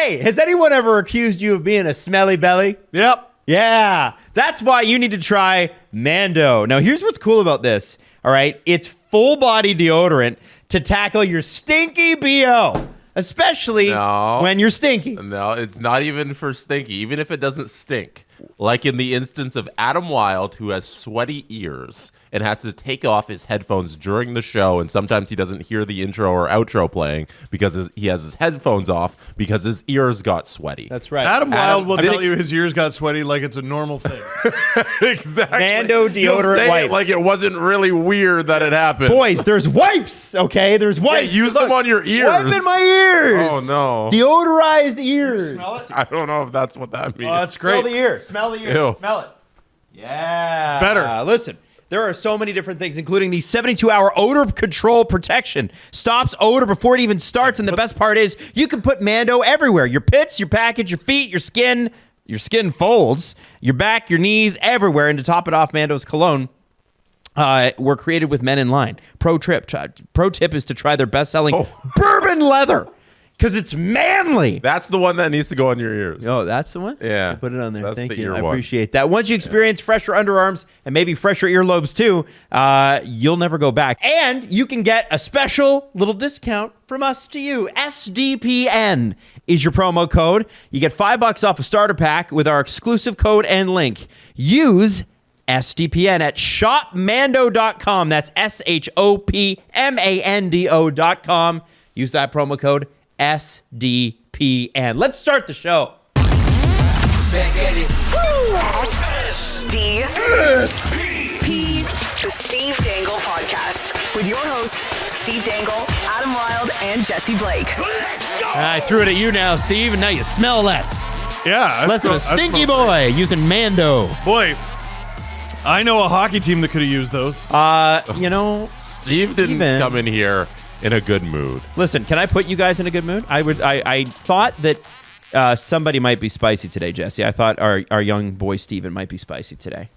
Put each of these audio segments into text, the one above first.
Hey, has anyone ever accused you of being a smelly belly? Yep. Yeah, that's why you need to try Mando. Now, here's what's cool about this. All right, it's full body deodorant to tackle your stinky BO, especially when you're stinky. No, it's not even for stinky, even if it doesn't stink. Like in the instance of Adam Wilde, who has sweaty ears and has to take off his headphones during the show, and sometimes he doesn't hear the intro or outro playing because he has his headphones off because his ears got sweaty. That's right. Adam Wilde will tell you his ears got sweaty like it's a normal thing. Exactly. Mando deodorant wipes. Like it wasn't really weird that it happened. Boys, there's wipes, okay? There's wipes. Yeah, use them on your ears. Wipe in my ears. Oh, no. Deodorized ears. Smell it? I don't know if that's what that means. Oh, that's great. Smell the ear. Smell the ear. Ew. Smell it. Yeah. It's better. Listen, there are so many different things, including the 72-hour odor control protection. Stops odor before it even starts. And the best part is you can put Mando everywhere. Your pits, your package, your feet, your skin folds, your back, your knees, everywhere. And to top it off, Mando's cologne were created with men in line. Pro tip is to try their best-selling bourbon leather because it's manly. That's the one that needs to go on your ears. Oh, that's the one? Yeah. I'll put it on there. That's Thank the you. ear I one. appreciate that. Once you experience fresher underarms and maybe fresher earlobes too, you'll never go back. And you can get a special little discount from us to you. SDPN is your promo code. You get $5 off a starter pack with our exclusive code and link. Use SDPN at shopmando.com. That's SHOPMANDO.com. Use that promo code SDPN. Let's start the show. SDP, the Steve Dangle Podcast, with your hosts, Steve Dangle, Adam Wilde, and Jesse Blake. I threw it at you now, Steve, and now you smell less. Yeah. Less of a stinky boy using Mando. Boy, I know a hockey team that could have used those. Steve didn't come in here in a good mood. Listen, can I put you guys in a good mood? I thought that somebody might be spicy today, Jesse. I thought our young boy Steven might be spicy today.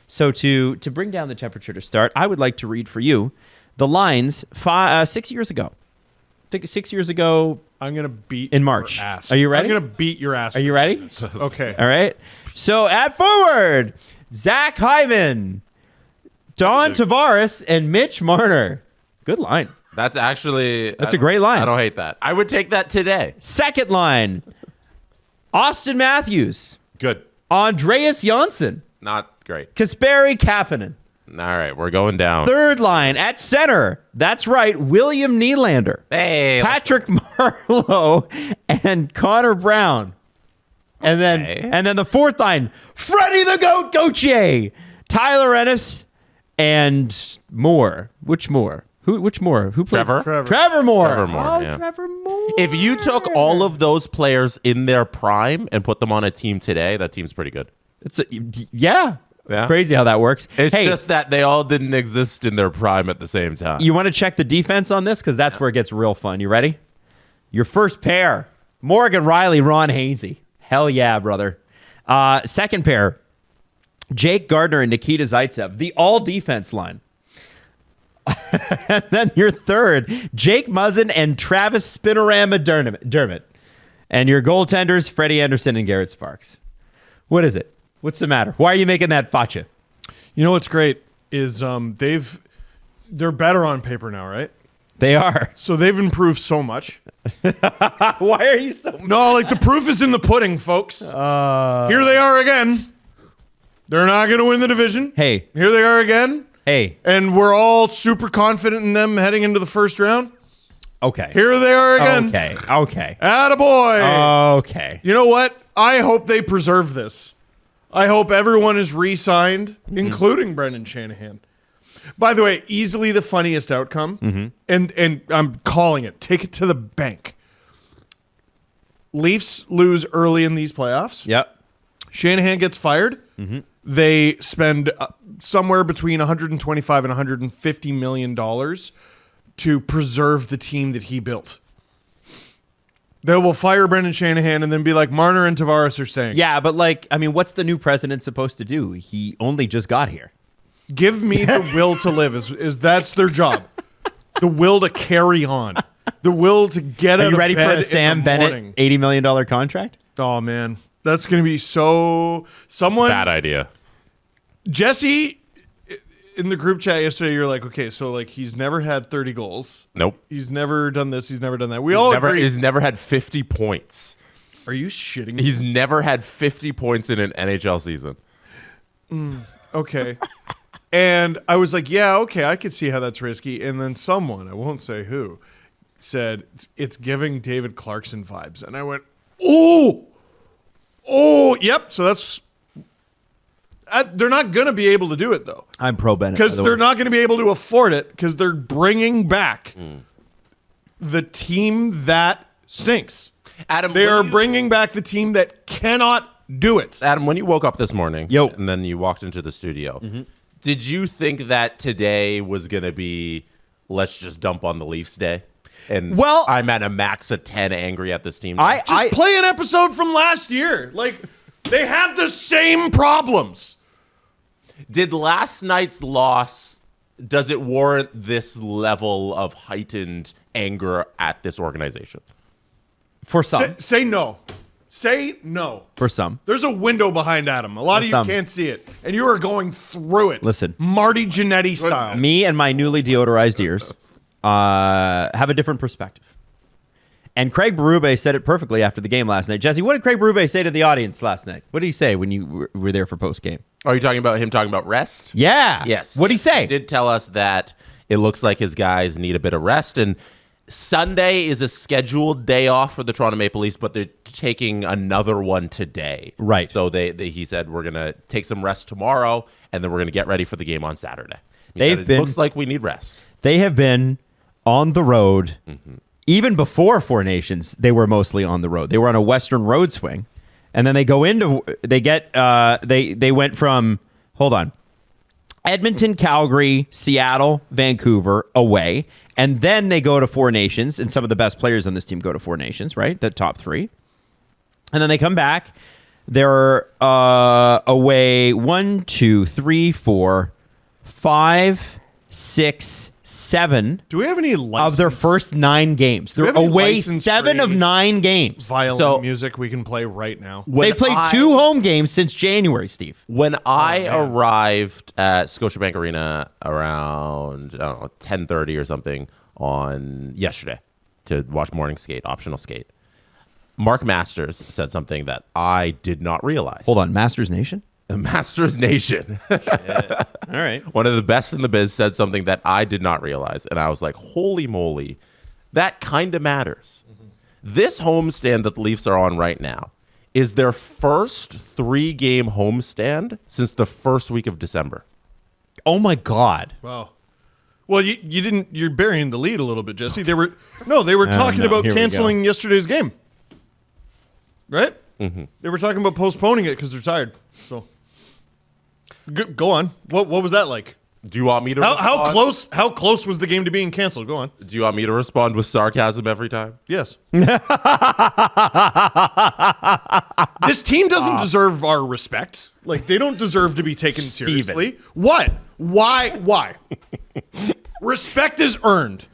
So to bring down the temperature to start, I would like to read for you the lines 6 years ago. I think 6 years ago. I'm going to beat in March. Your ass. Are you ready? I'm going to beat your ass. Are you ready? Okay. All right. So at forward, Zach Hyman, Don Tavares, and Mitch Marner. Good line. That's a great line. I don't hate that. I would take that today. Second line, Austin Matthews, Good. Andreas Janssen, Not great. Kasperi Kapanen. All right, we're going down. Third line at center. That's right, William Nylander, Hey. Patrick Marleau, and Connor Brown. And then the fourth line, Freddie the Goat Gauthier, Tyler Ennis, and more. Which more? Which more? Who played? Trevor Moore. Trevor Moore, Oh, yeah. Trevor Moore. If you took all of those players in their prime and put them on a team today, that team's pretty good. Yeah. Crazy how that works. It's just that they all didn't exist in their prime at the same time. You want to check the defense on this? Because that's where it gets real fun. You ready? Your first pair, Morgan Riley, Ron Hainsey. Hell yeah, brother. Second pair, Jake Gardner and Nikita Zaitsev, the all-defense line. And then your third, Jake Muzzin and Travis Spinorama Dermott. And your goaltenders, Freddie Anderson and Garrett Sparks. What is it? What's the matter? Why are you making that facha? You know what's great is they're better on paper now, right? They are. So they've improved so much. Why are you so mad? No, like the proof is in the pudding, folks. Here they are again. They're not going to win the division. Hey. Here they are again. Hey. And we're all super confident in them heading into the first round. Okay. Here they are again. Okay. Attaboy. Okay. You know what? I hope they preserve this. I hope everyone is re-signed, including Brendan Shanahan. By the way, easily the funniest outcome, and I'm calling it. Take it to the bank. Leafs lose early in these playoffs. Yep. Shanahan gets fired. They spend somewhere between $125 and $150 million to preserve the team that he built. They will fire Brendan Shanahan and then be like, Marner and Tavares are staying. Yeah, but what's the new president supposed to do? He only just got here. Give me the will to live. Is that's their job. The will to carry on. The will to get Are out you of ready for bed a in Sam the Bennett morning. $80 million contract? Oh, man. That's going to be so... Someone... Bad idea. Jesse, in the group chat yesterday, you're like, okay, so like he's never had 30 goals. Nope. He's never done this. He's never done that. We all agree. He's never had 50 points. Are you shitting me? He's never had 50 points in an NHL season. Okay. And I was like, yeah, okay, I could see how that's risky. And then someone, I won't say who, said, it's giving David Clarkson vibes. And I went, oh, yep. So that's... they're not going to be able to do it, though. I'm pro Bennett. Because they're not going to be able to afford it because they're bringing back the team that stinks. Adam, They when are you- bringing back the team that cannot do it. Adam, when you woke up this morning Yo. and then you walked into the studio, did you think that today was going to be, let's just dump on the Leafs day? And Well- I'm at a max of 10 angry at this team. Just play an episode from last year. Like, they have the same problems. Did last night's loss, does it warrant this level of heightened anger at this organization? For some. Say no. Say no. For some. There's a window behind Adam. A lot of you some. can't see it. And you are going through it. Listen. Marty Jannetty style. Me and my newly deodorized ears have a different perspective. And Craig Berube said it perfectly after the game last night. Jesse, what did Craig Berube say to the audience last night? What did he say when you were there for post-game? Are you talking about him talking about rest? Yeah. Yes. What did he say? He did tell us that it looks like his guys need a bit of rest. And Sunday is a scheduled day off for the Toronto Maple Leafs, but they're taking another one today. Right. So he said, we're going to take some rest tomorrow, and then we're going to get ready for the game on Saturday. It looks like we need rest. They have been on the road. Even before Four Nations, they were mostly on the road. They were on a Western road swing. And then they go into, they went from, hold on, Edmonton, Calgary, Seattle, Vancouver, away. And then they go to Four Nations, and some of the best players on this team go to Four Nations, right? The top three. And then they come back. They're away 1, 2, 3, 4, 5, 6, 7 Do we have any of their first 9 games. They're have any away license 7 of free 9 games. violin music we can play right now? They played 2 home games since January, Steve. When I arrived at Scotiabank Arena around, I don't know, 10:30 or something on yesterday to watch morning skate, optional skate, Mark Masters said something that I did not realize. Hold on, Masters Nation? The Masters Nation. All right. One of the best in the biz said something that I did not realize. And I was like, holy moly, that kind of matters. This homestand that the Leafs are on right now is their first 3-game homestand since the first week of December. Oh my God. Wow. Well, you didn't. You're burying the lead a little bit, Jesse. They were talking about Here we canceling yesterday's game, right? They were talking about postponing it because they're tired. So, go on. What was that like? Do you want me to How close was the game to being canceled? Go on. Do you want me to respond with sarcasm every time? Yes. This team doesn't deserve our respect. Like, they don't deserve to be taken seriously. What? Why? Respect is earned.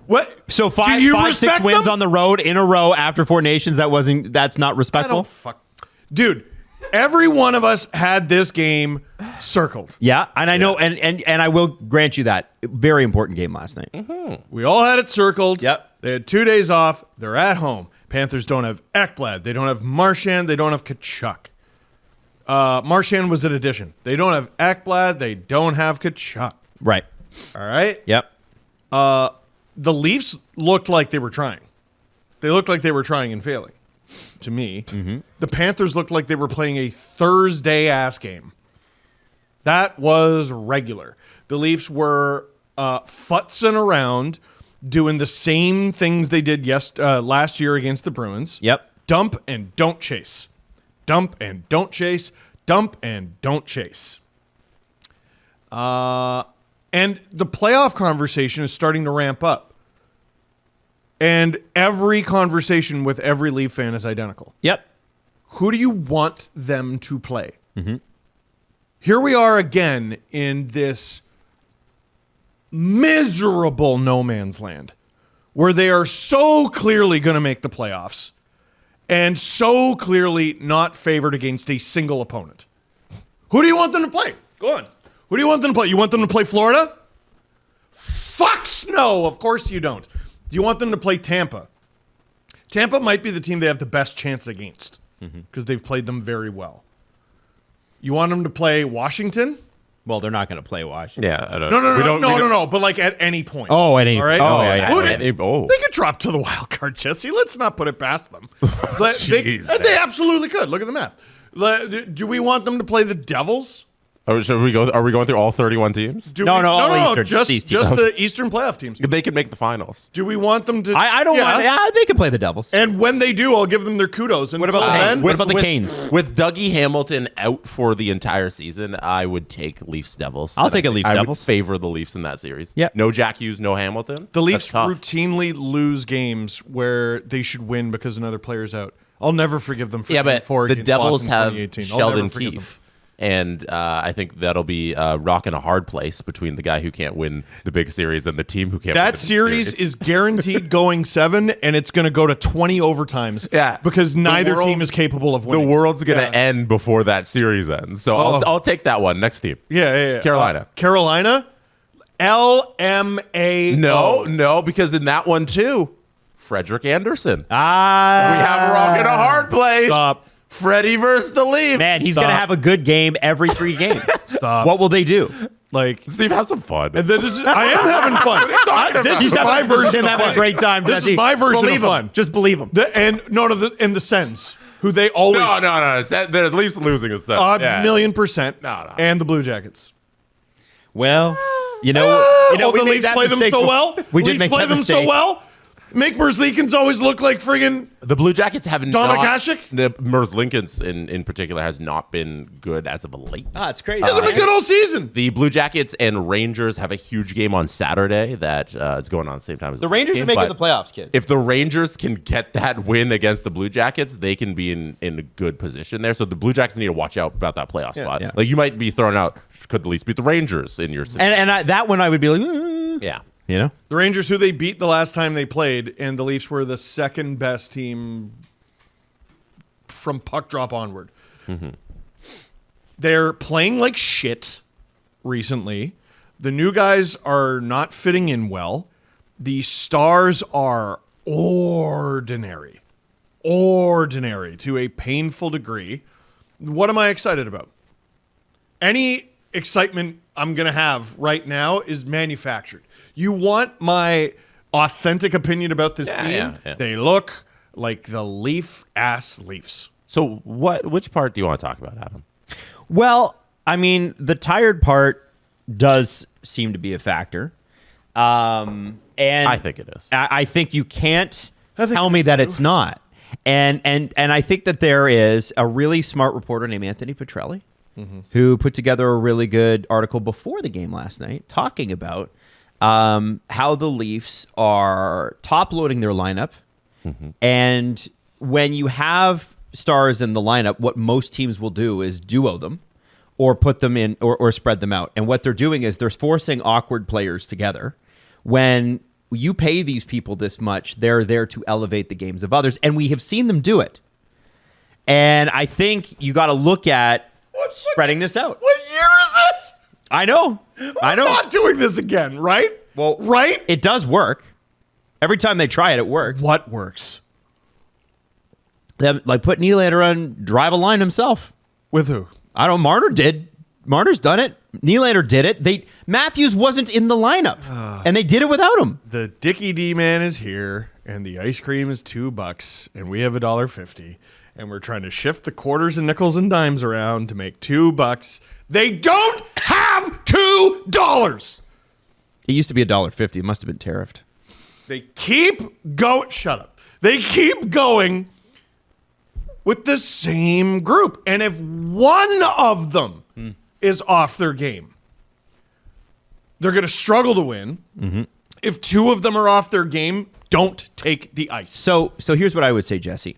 What? So Do 5, you 6 respect wins them? on the road in a row after Four Nations. That's not I respectful. don't fuck. Dude, every one of us had this game circled. Yeah, and I know, and I will grant you that. Very important game last night. We all had it circled. Yep. They had 2 days off. They're at home. Panthers don't have Ekblad. They don't have Marchand. They don't have Kachuk. Marchand was an addition. They don't have Ekblad. They don't have Kachuk. Right. All right? Yep. The Leafs looked like they were trying. They looked like they were trying and failing, to me. The Panthers looked like they were playing a Thursday-ass game. That was regular. The Leafs were futzing around, doing the same things they did last year against the Bruins. Yep. Dump and don't chase. Dump and don't chase. Dump and don't chase. And the playoff conversation is starting to ramp up. And every conversation with every Leaf fan is identical. Yep. Who do you want them to play? Here we are again in this miserable no man's land where they are so clearly going to make the playoffs and so clearly not favored against a single opponent. Who do you want them to play? Go on. Who do you want them to play? You want them to play Florida? Fucks no, of course you don't. Do you want them to play Tampa? Tampa might be the team they have the best chance against because they've played them very well. You want them to play Washington? Well, they're not going to play Washington. Yeah, I don't, No. But like at any point. Oh, at any All right? point. Oh, yeah. They could drop to the wild card, Jesse. Let's not put it past them. Jeez, they absolutely could. Look at the math. Do we want them to play the Devils? Oh, should we go? Are we going through all 31 teams? No, Eastern, just these teams. the Eastern playoff teams. They can make the finals. Do we want them to? I don't want. Yeah, they can play the Devils. And when they do, I'll give them their kudos. And What about the Canes? With Dougie Hamilton out for the entire season, I would take Leafs Devils. I'll take a Leafs I Devils. would favor the Leafs in that series. Yeah. No Jack Hughes, no Hamilton. The Leafs That's tough. routinely lose games where they should win because another player's out. I'll never forgive them for Yeah, Game but 4 the against Devils Boston have 2018. I'll Sheldon never forgive them. Keefe. And I think that'll be a rock in a hard place between the guy who can't win the big series and the team who can't win the That big series is guaranteed going 7, and it's going to go to 20 overtimes. Yeah. Because neither world- team is capable of The winning. world's going to end before that series ends. So I'll take that one. Next team. Yeah. Carolina. Carolina. LMAO. No, because in that one too, Frederick Anderson. We Ah, have a rock in a hard place. Stop. Freddie versus the Leafs. man, he's going to have a good game every 3 games. Stop. What will they do? Like, Steve, have some fun. I am having fun. This is my version of having a fun. great time. This Jesse. is my version Believe of him. fun. Just believe him. And the Sens, who they always No. They're at least losing a set. a million percent. No. And the Blue Jackets. Well, you know, the we made Leafs that play them mistake so before. well. We did Leafs make play that them mistake. so well. Make Merzlikins always look like friggin' The Blue Jackets have Donna not. Kashik? The Merzlikins in particular has not been good as of late. Ah, it's crazy. hasn't been good all season. The Blue Jackets and Rangers have a huge game on Saturday that is going on at the same time as The Rangers game, are making but the playoffs, kid. If the Rangers can get that win against the Blue Jackets, they can be in a good position there. So the Blue Jackets need to watch out about that playoff spot. yeah. Like you might be thrown out. Could the Leafs beat the Rangers in your situation? That one I would be like, Yeah. you know, The Rangers, who they beat the last time they played, and the Leafs were the second best team from puck drop onward. They're playing like shit recently. The new guys are not fitting in well. The Stars are ordinary to a painful degree. What am I excited about? Any excitement I'm going to have right now is manufactured. You want my authentic opinion about this team? Yeah. They look like the Leaf-ass Leafs. So which part do you want to talk about, Adam? well, I mean, the tired part does seem to be a factor. And I think it is. I think you can't think tell it me is that too. it's not. And I think that there is a really smart reporter named Anthony Petrelli who put together a really good article before the game last night talking about how the Leafs are top-loading their lineup. And when you have stars in the lineup, what most teams will do is duo them or put them in or spread them out. And what they're doing is they're forcing awkward players together. When you pay these people this much, they're there to elevate the games of others. And we have seen them do it. And I think you got to look at spreading this out. What year is this? I know. I'm not doing this again, right? Well, right? It does work. Every time they try it, it works. What works? They like put Nylander on drive a line himself. With who? I don't know. Marner did. Marner's done it. Nylander did it. Matthews wasn't in the lineup, and they did it without him. The Dickie D man is here, and the ice cream is $2, and we have $1.50, and we're trying to shift the quarters and nickels and dimes around to make $2. They don't have $2. It used to be $1.50. It must have been tariffed. They keep going. Shut up. They keep going with the same group, and if one of them is off their game, they're going to struggle to win. If 2 of them are off their game, don't take the ice. So here's what I would say, Jesse.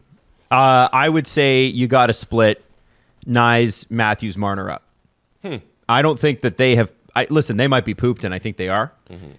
I would say you got to split Nyes, Matthews, Marner up. I don't think that they have listen, they might be pooped, and I think they are.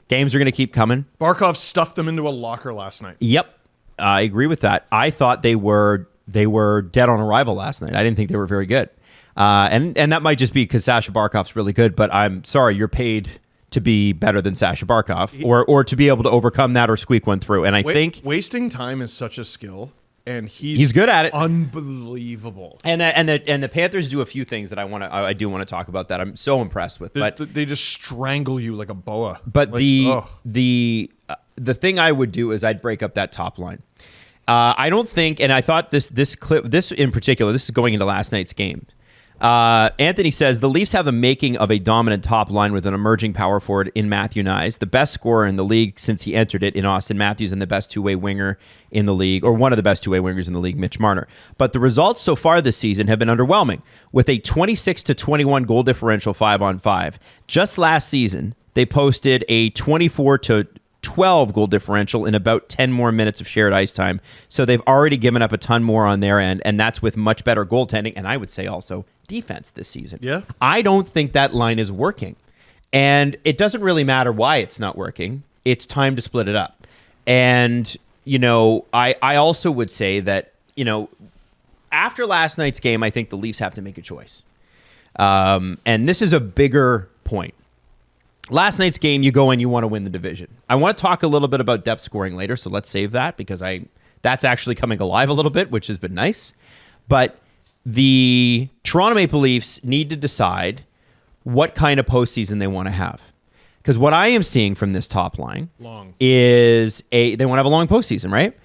Games are going to keep coming. Barkov stuffed them into a locker last night. Yep, I agree with that. I thought they were dead on arrival last night. I didn't think they were very good, and that might just be because Sasha Barkov's really good. But I'm sorry, you're paid to be better than Sasha Barkov, or to be able to overcome that or squeak one through. And I think wasting time is such a skill, and he's good at it. Unbelievable. And the Panthers do a few things that I do want to talk about that I'm so impressed with. But they just strangle you like a boa. But the thing I would do is I'd break up that top line. I don't think, and I thought this in particular, this is going into last night's game. Anthony says the Leafs have the making of a dominant top line with an emerging power forward in Matthew Nyes, the best scorer in the league since he entered it in Austin Matthews, and the best two-way winger in the league, or one of the best two-way wingers in the league, Mitch Marner. But the results so far this season have been underwhelming, with a 26-21 goal differential 5-on-5. Just last season, they posted a 24-12 goal differential in about 10 more minutes of shared ice time. So they've already given up a ton more on their end, and that's with much better goaltending, and I would say also defense this season. Yeah. I don't think that line is working. And it doesn't really matter why it's not working. It's time to split it up. And, I also would say that, after last night's game, I think the Leafs have to make a choice. And this is a bigger point. Last night's game, you go and you want to win the division. I want to talk a little bit about depth scoring later, so let's save that because that's actually coming alive a little bit, which has been nice. But the Toronto Maple Leafs need to decide what kind of postseason they want to have. Because what I am seeing from this top line is they want to have a long postseason, right?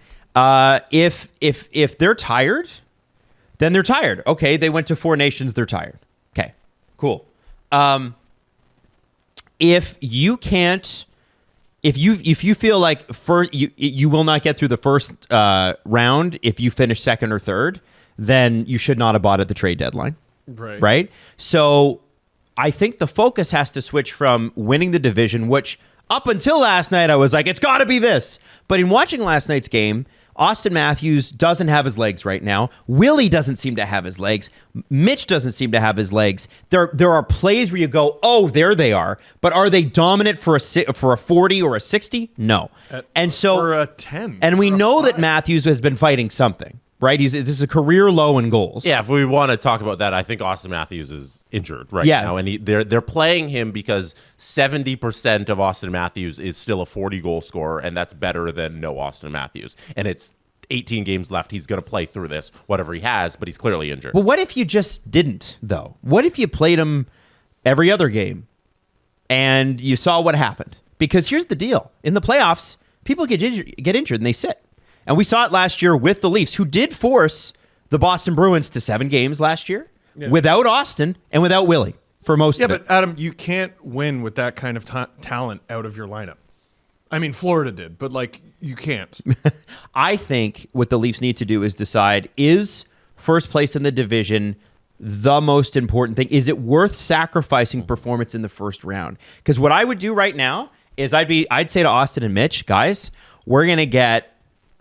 If they're tired, then they're tired. Okay, they went to Four Nations, they're tired. Okay, cool. If you feel like you will not get through the first round if you finish second or third, then you should not have bought at the trade deadline. Right? So I think the focus has to switch from winning the division, which up until last night I was like, it's got to be this. But in watching last night's game, Austin Matthews doesn't have his legs right now. Willie doesn't seem to have his legs. Mitch doesn't seem to have his legs. There are plays where you go, oh, there they are. But are they dominant for a 40 or a 60? No. Or a 10. And we know that Matthews has been fighting something, right? This is a career low in goals. Yeah, if we want to talk about that, I think Austin Matthews is injured now, and they're playing him because 70% of Austin Matthews is still a 40-goal scorer, and that's better than no Austin Matthews. And it's 18 games left. He's going to play through this, whatever he has, but he's clearly injured. But what if you just didn't, though? What if you played him every other game and you saw what happened? Because here's the deal. In the playoffs, people get injured and they sit. And we saw it last year with the Leafs, who did force the Boston Bruins to 7 games last year without Austin and without Willie for most of it. Yeah, but Adam, you can't win with that kind of talent out of your lineup. I mean, Florida did, but you can't. I think what the Leafs need to do is decide, is first place in the division the most important thing? Is it worth sacrificing performance in the first round? Because what I would do right now is I'd say to Austin and Mitch, guys, we're going to get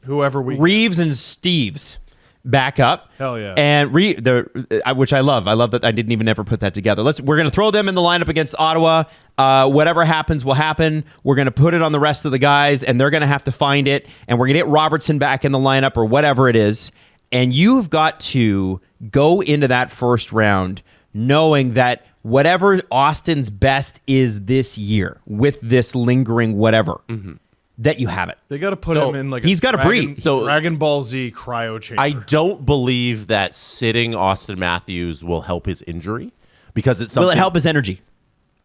whoever Reeves and Steves back up. Hell yeah. And which I love. I love that I didn't even ever put that together. We're going to throw them in the lineup against Ottawa. Whatever happens will happen. We're going to put it on the rest of the guys, and they're going to have to find it. And we're going to get Robertson back in the lineup or whatever it is. And you've got to go into that first round knowing that whatever Austin's best is this year with this lingering whatever, that you have it. They got to put him in he's got to breathe. Dragon Ball Z cryo chamber. I don't believe that sitting Austin Matthews will help his injury because it's something. Will it help his energy?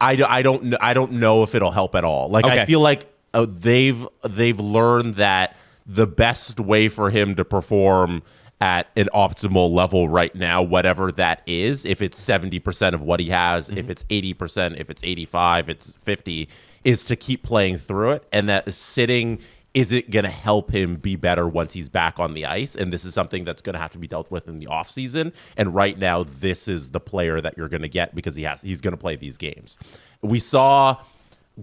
I don't know if it'll help at all. I feel like they've learned that the best way for him to perform at an optimal level right now, whatever that is, if it's 70% of what he has, if it's 80%, if it's 85, it's 50, is to keep playing through it, and that sitting isn't going to help him be better once he's back on the ice, and this is something that's going to have to be dealt with in the offseason, and right now this is the player that you're going to get because he's going to play these games. We saw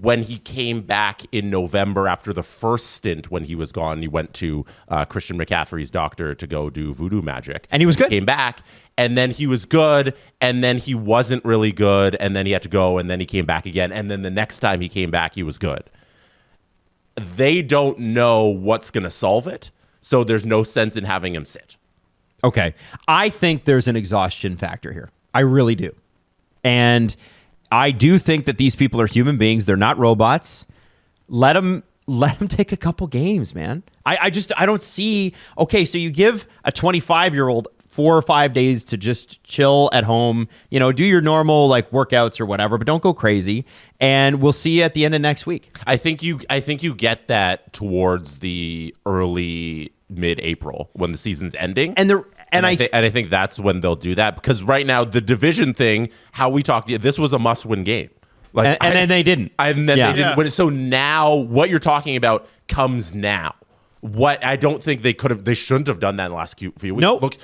when he came back in November after the first stint when he was gone, he went to Christian McCaffrey's doctor to go do voodoo magic. And he was good. Came back, and then he was good, and then he wasn't really good, and then he had to go, and then he came back again, and then the next time he came back, he was good. They don't know what's going to solve it, so there's no sense in having him sit. Okay. I think there's an exhaustion factor here. I really do. And I do think that these people are human beings. They're not robots. Let them take a couple games, man. I don't see. Okay, so you give a 25-year-old 4 or 5 days to just chill at home, do your normal like workouts or whatever, but don't go crazy. And we'll see you at the end of next week. I think you get that towards the early mid-April when the season's ending. And I think that's when they'll do that, because right now the division thing, how we talked, this was a must-win game. Like, and then they didn't. And then they didn't win it. So now what you're talking about comes now. What I don't think they shouldn't have done that in the last few weeks. Nope. Look,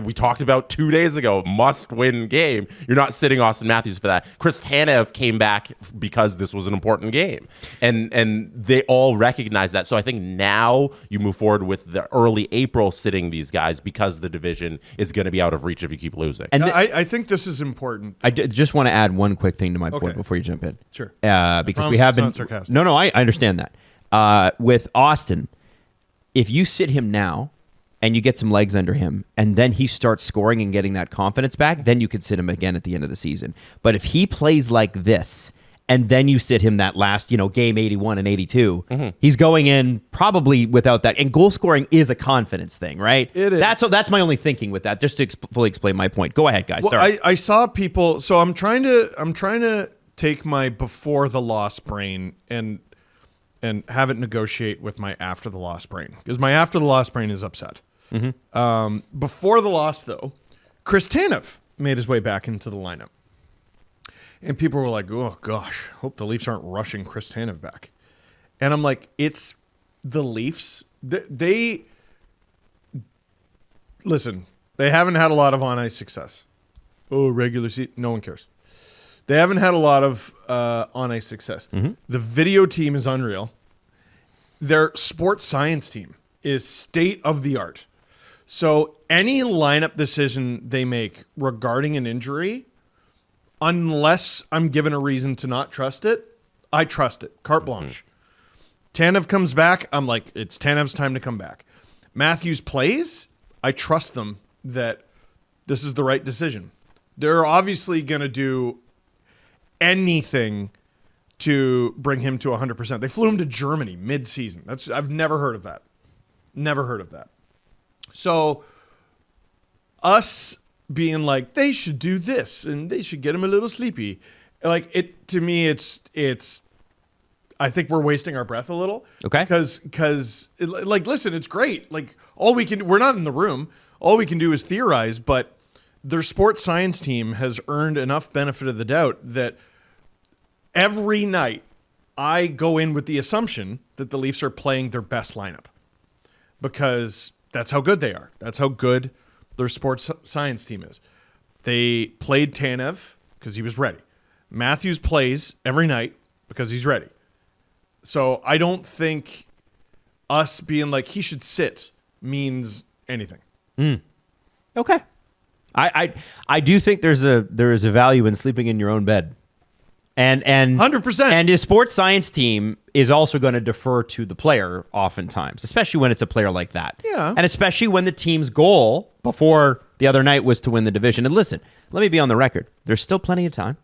we talked about 2 days ago, must-win game. You're not sitting Austin Matthews for that. Chris Tanev came back because this was an important game, and they all recognize that. So I think now you move forward with the early April sitting these guys, because the division is going to be out of reach if you keep losing. And I think this is important. I just want to add one quick thing to my point before you jump in. Sure. Because we have been. Sarcastic. No, I understand that. With Austin, if you sit him now and you get some legs under him and then he starts scoring and getting that confidence back, then you could sit him again at the end of the season. But if he plays like this and then you sit him that last, game 81 and 82, he's going in probably without that. And goal scoring is a confidence thing, right? It is. That's my only thinking with that, just to fully explain my point. Go ahead, guys. Well, Sorry. I saw people. So I'm trying to take my before the loss brain and have it negotiate with my after the loss brain, because my after the loss brain is upset. Before the loss, though, Chris Tanev made his way back into the lineup, and people were like, "Oh gosh, hope the Leafs aren't rushing Chris Tanev back." And I'm like, "It's the Leafs. They listen. They haven't had a lot of on ice success. Oh, regular season, no one cares. They haven't had a lot of on ice success. The video team is unreal. Their sports science team is state of the art. So any lineup decision they make regarding an injury, unless I'm given a reason to not trust it, I trust it. Carte blanche. Tanev comes back, I'm like, it's Tanev's time to come back. Matthews plays, I trust them that this is the right decision. They're obviously going to do anything to bring him to 100%. They flew him to Germany mid-season. I've never heard of that. Never heard of that. So us being like, they should do this and they should get him a little sleepy. Like, it to me, it's I think we're wasting our breath a little. Okay. Because like, listen, it's great. Like, we're not in the room. All we can do is theorize, but their sports science team has earned enough benefit of the doubt that every night I go in with the assumption that the Leafs are playing their best lineup, because that's how good they are. That's how good their sports science team is. They played Tanev because he was ready. Matthews plays every night because he's ready. So I don't think us being like he should sit means anything. Okay. I do think there is a value in sleeping in your own bed. And 100%. And the sports science team is also going to defer to the player oftentimes, especially when it's a player like that. Yeah. And especially when the team's goal before the other night was to win the division. And listen, let me be on the record. There's still plenty of time.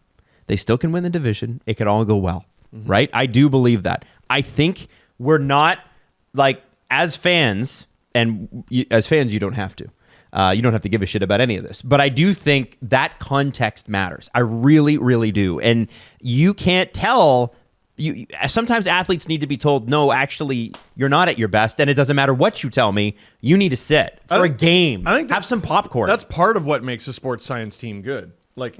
They still can win the division. It could all go well, right? I do believe that. I think we're not, like, as fans, and as fans, you don't have to. You don't have to give a shit about any of this. But I do think that context matters. I really, really do. And you can't tell. Sometimes athletes need to be told, no, actually, you're not at your best. And it doesn't matter what you tell me. You need to sit for a game. I think have some popcorn. That's part of what makes a sports science team good. Like,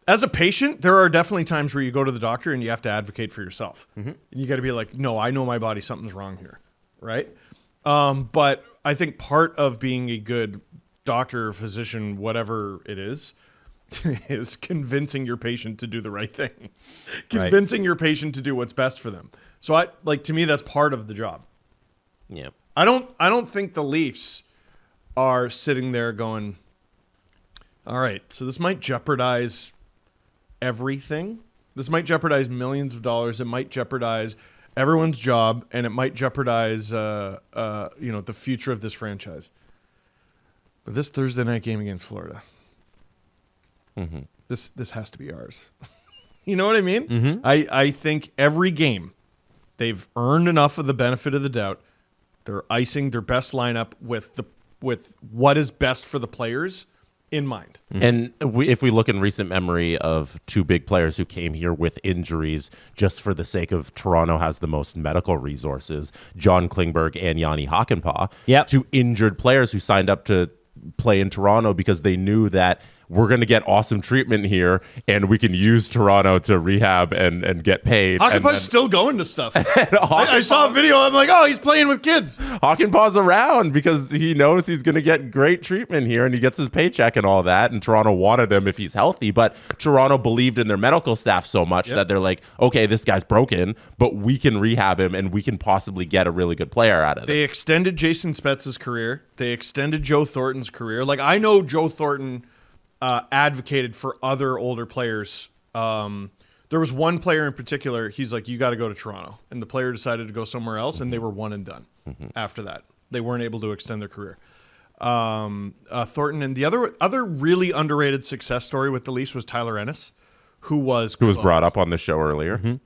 as a patient, there are definitely times where you go to the doctor and you have to advocate for yourself. And you got to be like, no, I know my body. Something's wrong here. Right? But I think part of being a good doctor, physician, whatever it is is convincing your patient to do the right thing, convincing your patient to do what's best for them. So to me, that's part of the job. Yeah. I don't think the Leafs are sitting there going, all right, so this might jeopardize everything. This might jeopardize millions of dollars. It might jeopardize everyone's job, and it might jeopardize the future of this franchise. But this Thursday night game against Florida, this has to be ours. You know what I mean? Mm-hmm. I think every game they've earned enough of the benefit of the doubt. They're icing their best lineup with what is best for the players in mind. And if we look in recent memory of two big players who came here with injuries just for the sake of Toronto has the most medical resources, John Klingberg and Yanni Hakanpää, two injured players who signed up to play in Toronto because they knew that we're going to get awesome treatment here and we can use Toronto to rehab and get paid. Hakanpää's still going to stuff. I saw a video. I'm like, oh, he's playing with kids. Hakanpää's around because he knows he's going to get great treatment here and he gets his paycheck and all that. And Toronto wanted him if he's healthy. But Toronto believed in their medical staff so much that they're like, okay, this guy's broken, but we can rehab him and we can possibly get a really good player out of it. They extended Jason Spezza's career. They extended Joe Thornton's career. Like, I know Joe Thornton advocated for other older players. There was one player in particular, he's like, you got to go to Toronto. And the player decided to go somewhere else, and they were one and done after that. They weren't able to extend their career. Thornton, and the other really underrated success story with the Leafs was Tyler Ennis, who was brought up on the show earlier.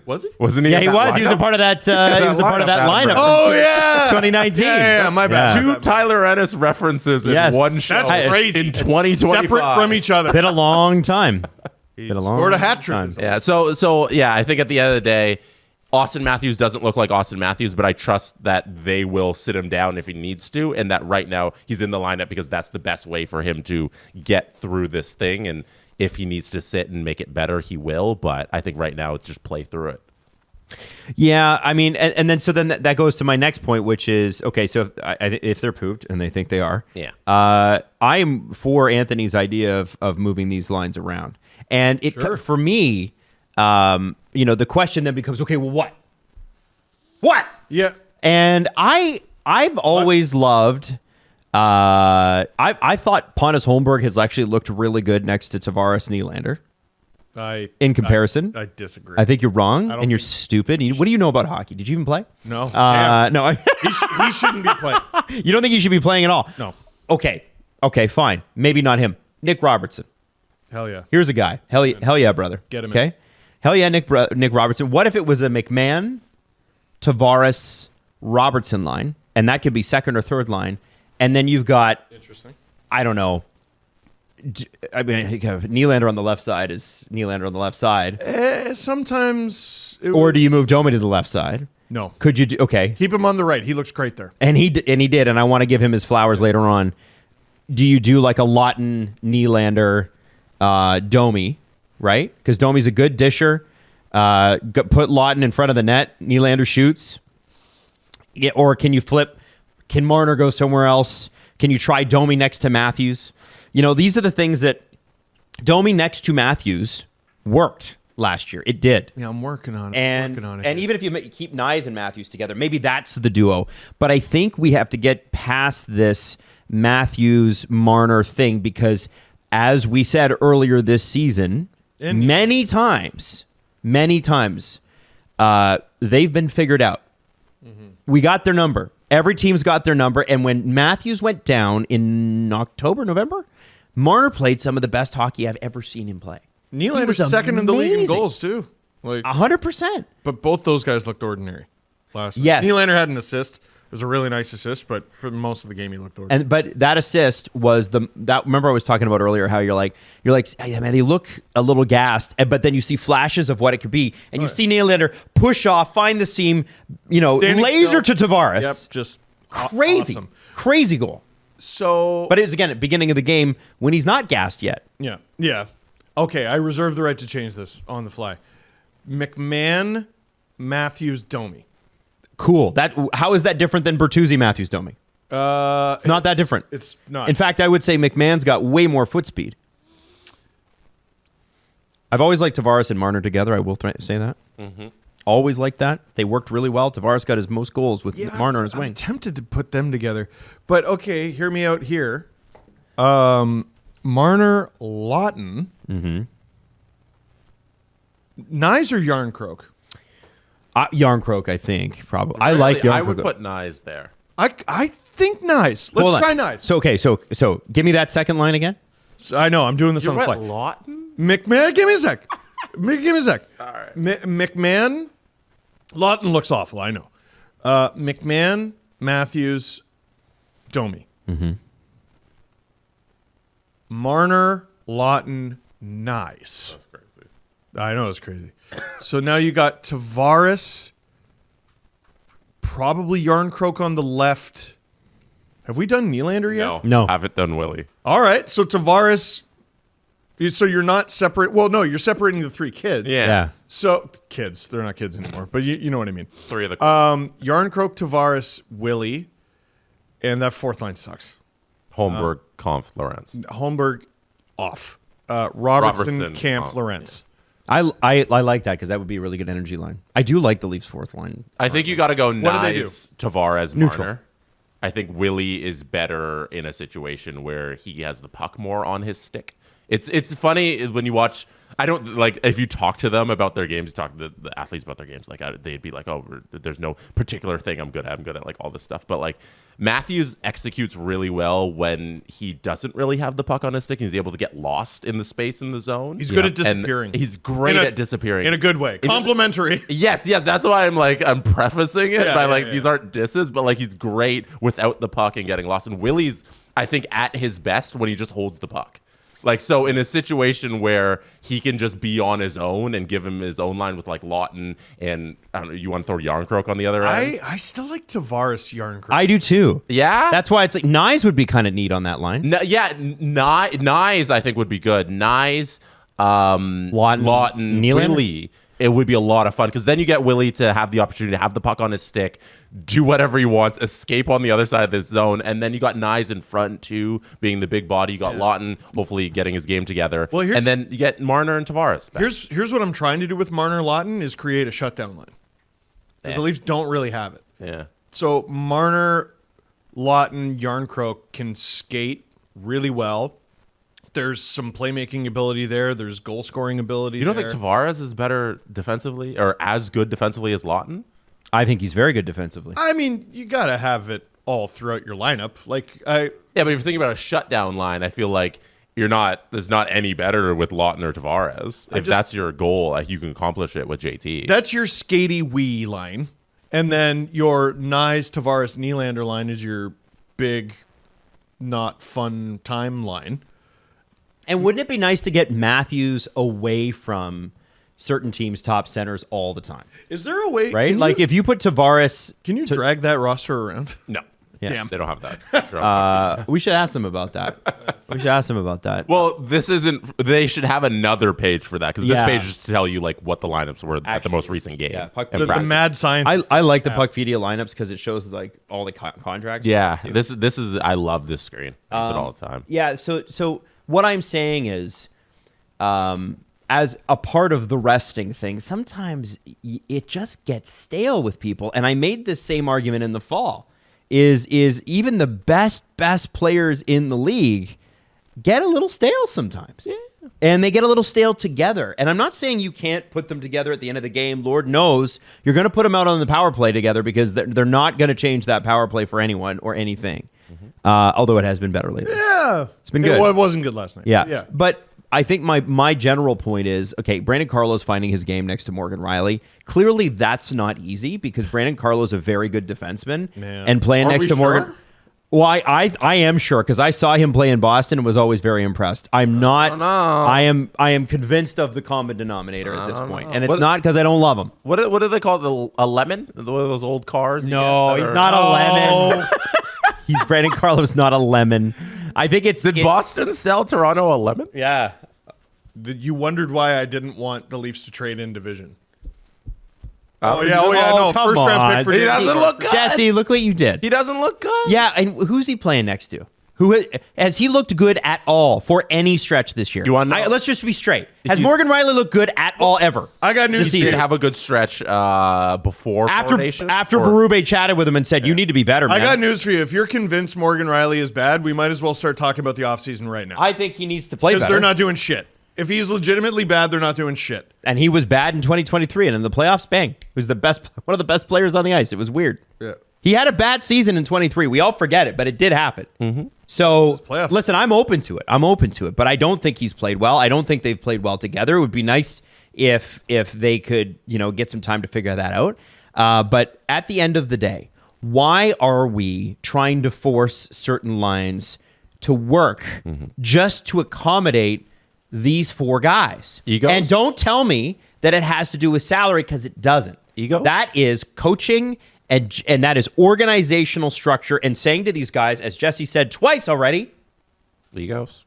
Was he? Wasn't he? Yeah, he was. He was a part of that. He was a part of that lineup. Oh yeah, 2019. Yeah, my bad. Two Tyler Ennis references in one show. That's crazy. In 2025. Separate from each other. Been a long time. Scored a hat trick. Yeah. So yeah, I think at the end of the day, Austin Matthews doesn't look like Austin Matthews, but I trust that they will sit him down if he needs to, and that right now he's in the lineup because that's the best way for him to get through this thing. And if he needs to sit and make it better, he will. But I think right now it's just play through it. Yeah, I mean, and then that goes to my next point, which is, okay, so if they're pooped, and they think they are, I am for Anthony's idea of moving these lines around. And for me, the question then becomes, okay, well, what? Yeah. And I've always loved... I thought Pontus Holmberg has actually looked really good next to Tavares Nylander. In comparison, I disagree. I think you're wrong and you're stupid. What do you know about hockey? Did you even play? No. No. He shouldn't be playing. You don't think he should be playing at all? No. Okay, fine. Maybe not him. Nick Robertson. Hell yeah. Here's a guy. Hell yeah, brother. Get him. Okay. In. Hell yeah, Nick Robertson. What if it was a McMahon, Tavares, Robertson line, and that could be second or third line? And then you've got, interesting. I don't know. I mean, Nylander on the left side is Nylander on the left side. Sometimes. Or do you move Domi to the left side? No. Could you do? Okay. Keep him on the right. He looks great there. And he did. And I want to give him his flowers later on. Do you do like a Lawton, Nylander, Domi, right? Because Domi's a good disher. Put Lawton in front of the net. Nylander shoots. Yeah, or can you flip? Can Marner go somewhere else? Can you try Domi next to Matthews? These are the things that Domi next to Matthews worked last year. It did. Yeah, I'm working on it. And even if you keep Nyes and Matthews together, maybe that's the duo. But I think we have to get past this Matthews-Marner thing because, as we said earlier this season, many times, they've been figured out. Mm-hmm. We got their number. Every team's got their number. And when Matthews went down in October, November, Marner played some of the best hockey I've ever seen him play. Nylander's second in the league in goals, too. 100%. But both those guys looked ordinary last night. Yes. Nylander had an assist. It was a really nice assist, but for most of the game, he looked ordinary. But that assist was remember I was talking about earlier how you're like, yeah, man, they look a little gassed, but then you see flashes of what it could be, and you see Nylander push off, find the seam, laser to Tavares. Yep, just crazy, awesome. Crazy goal. So, but it was again at the beginning of the game when he's not gassed yet. Yeah. Okay, I reserve the right to change this on the fly. McMahon, Matthews, Domi. Cool. How is that different than Bertuzzi, Matthews, Domi? It's not that different. It's not. In fact, I would say McMahon's got way more foot speed. I've always liked Tavares and Marner together. I will say that. Always liked that. They worked really well. Tavares got his most goals with Marner on his wing. I'm tempted to put them together. But, okay, hear me out here. Marner, Lawton. Nyes or Yarncroke? Yarncroke, I think, probably. I like Yarncroke. I would put Nyes there. I think Nyes. Let's try Nyes. So give me that second line again. So, I know, I'm doing this You on the fly. went Lawton? McMahon, give me a sec. Give me a sec. All right. McMahon, Lawton looks awful, I know. McMahon, Matthews, Domi. Marner, Lawton, Nyes. That's crazy. I know, it's crazy. So now you got Tavares, probably Yarncroke on the left. Have we done Nylander yet? No. Haven't done Willie. All right, so Tavares. So you're not separate. Well, no, you're separating the three kids. Yeah. So kids, they're not kids anymore, but you know what I mean. Three of the Yarncroke, Tavares, Willie, and that fourth line sucks. Holmberg, Kampf, Lawrence. Holmberg off. Robertson, Robertson, Kampf, Kampf, Lawrence. I like that because that would be a really good energy line. I do like the Leafs fourth line. I think you got to go What do they do? Nyes, Tavares, Neutral. Marner. I think Willie is better in a situation where he has the puck more on his stick. It's funny when you watch. I don't like if you talk to them about their games. You talk to the athletes about their games. Like they'd be like, "Oh, there's no particular thing I'm good at. I'm good at like all this stuff." But like Matthews executes really well when he doesn't really have the puck on his stick. He's able to get lost in the space in the zone. He's good at And disappearing. he's great at disappearing in a good way. Complimentary. Yes, that's why I'm prefacing it by yeah. these aren't disses, but like he's great without the puck and getting lost. And Willie's, I think, at his best when he just holds the puck. Like, so in a situation where he can just be on his own and give him his own line with like Lawton and I don't know, you want to throw Yarncroke on the other end? I still like Tavares, Yarncroke. I do too. Yeah? That's why it's like Nyes would be kind of neat on that line. Nyes I think would be good. Nyes, Lawton, Nylander? Willie. It would be a lot of fun because then you get Willie to have the opportunity to have the puck on his stick, do whatever he wants, escape on the other side of this zone, and then you got Nyes in front too, being the big body. You got Lawton, hopefully getting his game together, and then you get Marner and Tavares back. Here's what I'm trying to do with Marner Lawton is create a shutdown line. Because the Leafs don't really have it. Yeah. So Marner, Lawton, Yarncroke can skate really well. There's some playmaking ability there. There's goal scoring ability. You don't think Tavares is better defensively or as good defensively as Lawton? I think he's very good defensively. I mean, you got to have it all throughout your lineup. Yeah, but if you're thinking about a shutdown line, I feel like there's not any better with Lawton or Tavares. If that's your goal, like you can accomplish it with JT. That's your skatey wee line. And then your Nyes, Tavares, Nylander line is your big, not fun time line. And wouldn't it be nice to get Matthews away from certain teams' top centers all the time? Is there a way? Right? Like if you put Tavares... Can you drag that roster around? No. Yeah. Damn. They don't have that. we should ask them about that. Well, this isn't. They should have another page for that because this page is to tell you like what the lineups were at the most recent game. Yeah, and the mad science. I like the Puckpedia lineups because it shows like all the contracts. Yeah, this is. I love this screen. I use it all the time. Yeah. So what I'm saying is, as a part of the resting thing, sometimes it just gets stale with people. And I made this same argument in the fall. Is even the best players in the league get a little stale sometimes. Yeah. And they get a little stale together. And I'm not saying you can't put them together at the end of the game. Lord knows you're going to put them out on the power play together because they're not going to change that power play for anyone or anything. Although it has been better lately. Yeah. It's been good. It wasn't good last night. Yeah. But I think my general point is, okay, Brandon Carlo's finding his game next to Morgan Riley. Clearly, that's not easy because Brandon Carlo's a very good defenseman. Man. And playing Are next we to Morgan... sure? Well, I am sure because I saw him play in Boston and was always very impressed. I'm not... I am convinced of the common denominator at this point. And it's not because I don't love him. What do they call it? A lemon? One of those old cars? No, he's not a lemon. Brandon Carlo's not a lemon. I think it's... Did Boston sell Toronto a lemon? Yeah. You wondered why I didn't want the Leafs to trade in division. Oh, yeah. No, come first round on. pick for He doesn't look good. Jesse, look what you did. He doesn't look good. Yeah, and who's he playing next to? Has he looked good at all for any stretch this year? Do you want to know? Let's just be straight. Has Morgan Riley looked good at all ever? I got news. He did have a good stretch before After coronation, Berube chatted with him and said, "You need to be better, man." I got news for you. If you're convinced Morgan Riley is bad, we might as well start talking about the offseason right now. I think he needs to play better. Because they're not doing shit. If he's legitimately bad, they're not doing shit. And he was bad in 2023, and in the playoffs, bang, he was one of the best players on the ice. It was weird. Yeah. He had a bad season in 23. We all forget it, but it did happen. Mm-hmm. So, playoff. listen, I'm open to it. But I don't think he's played well. I don't think they've played well together. It would be nice if they could, get some time to figure that out. But at the end of the day, why are we trying to force certain lines to work just to accommodate these four guys? Egos? And don't tell me that it has to do with salary, because it doesn't. Ego? That is coaching and that is organizational structure, and saying to these guys, as Jesse said twice already, egos.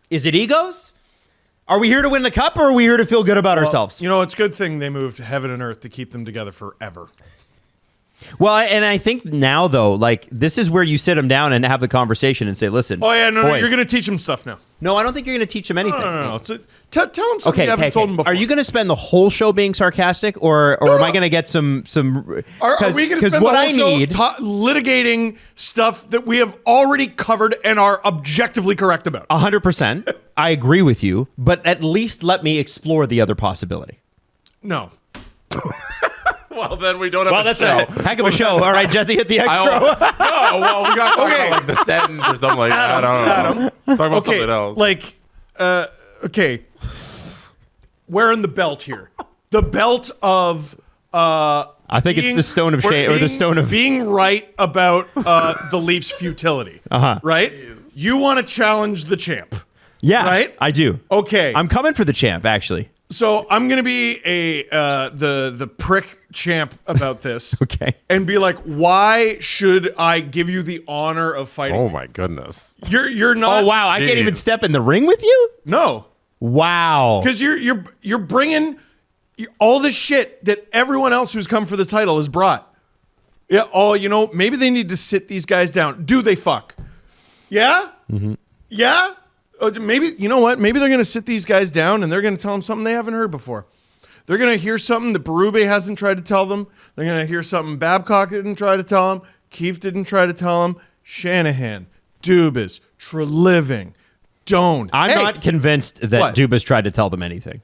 is it egos? Are we here to win the cup, or are we here to feel good about ourselves? It's a good thing they moved heaven and earth to keep them together forever. Well, and I think now, though, this is where you sit them down and have the conversation and say, listen. Oh, yeah, no, boys. you're going to teach them stuff now. No, I don't think you're going to teach them anything. No. Tell them something you haven't told them before. Are you going to spend the whole show being sarcastic, or am I going to get some? Are we going to spend the whole show litigating stuff that we have already covered and are objectively correct about? 100%. I agree with you, but at least let me explore the other possibility. No. Well, then we don't have That's a heck of a show. All right, Jesse, hit the extra. We got to talk about the Sens or something like that. I don't know. Talk about something else. Okay. Wearing the belt here. The belt of... I think it's the stone of shame, or the stone of... Being right about the Leafs' futility. Right? You want to challenge the champ. Yeah, right? I do. Okay. I'm coming for the champ, actually. So I'm gonna be the prick champ about this. Okay. And be like, why should I give you the honor of fighting? Oh my goodness. You're not. Oh wow, I can't even step in the ring with you? No. Wow. Because you're bringing all the shit that everyone else who's come for the title has brought. Yeah. Oh, maybe they need to sit these guys down. Do they fuck? Yeah. Mm-hmm. Yeah. Maybe, you know what? Maybe they're going to sit these guys down and they're going to tell them something they haven't heard before. They're going to hear something that Berube hasn't tried to tell them. They're going to hear something Babcock didn't try to tell them. Keefe didn't try to tell them. Shanahan, Dubas, Treliving, Doan. I'm not convinced that Dubas tried to tell them anything.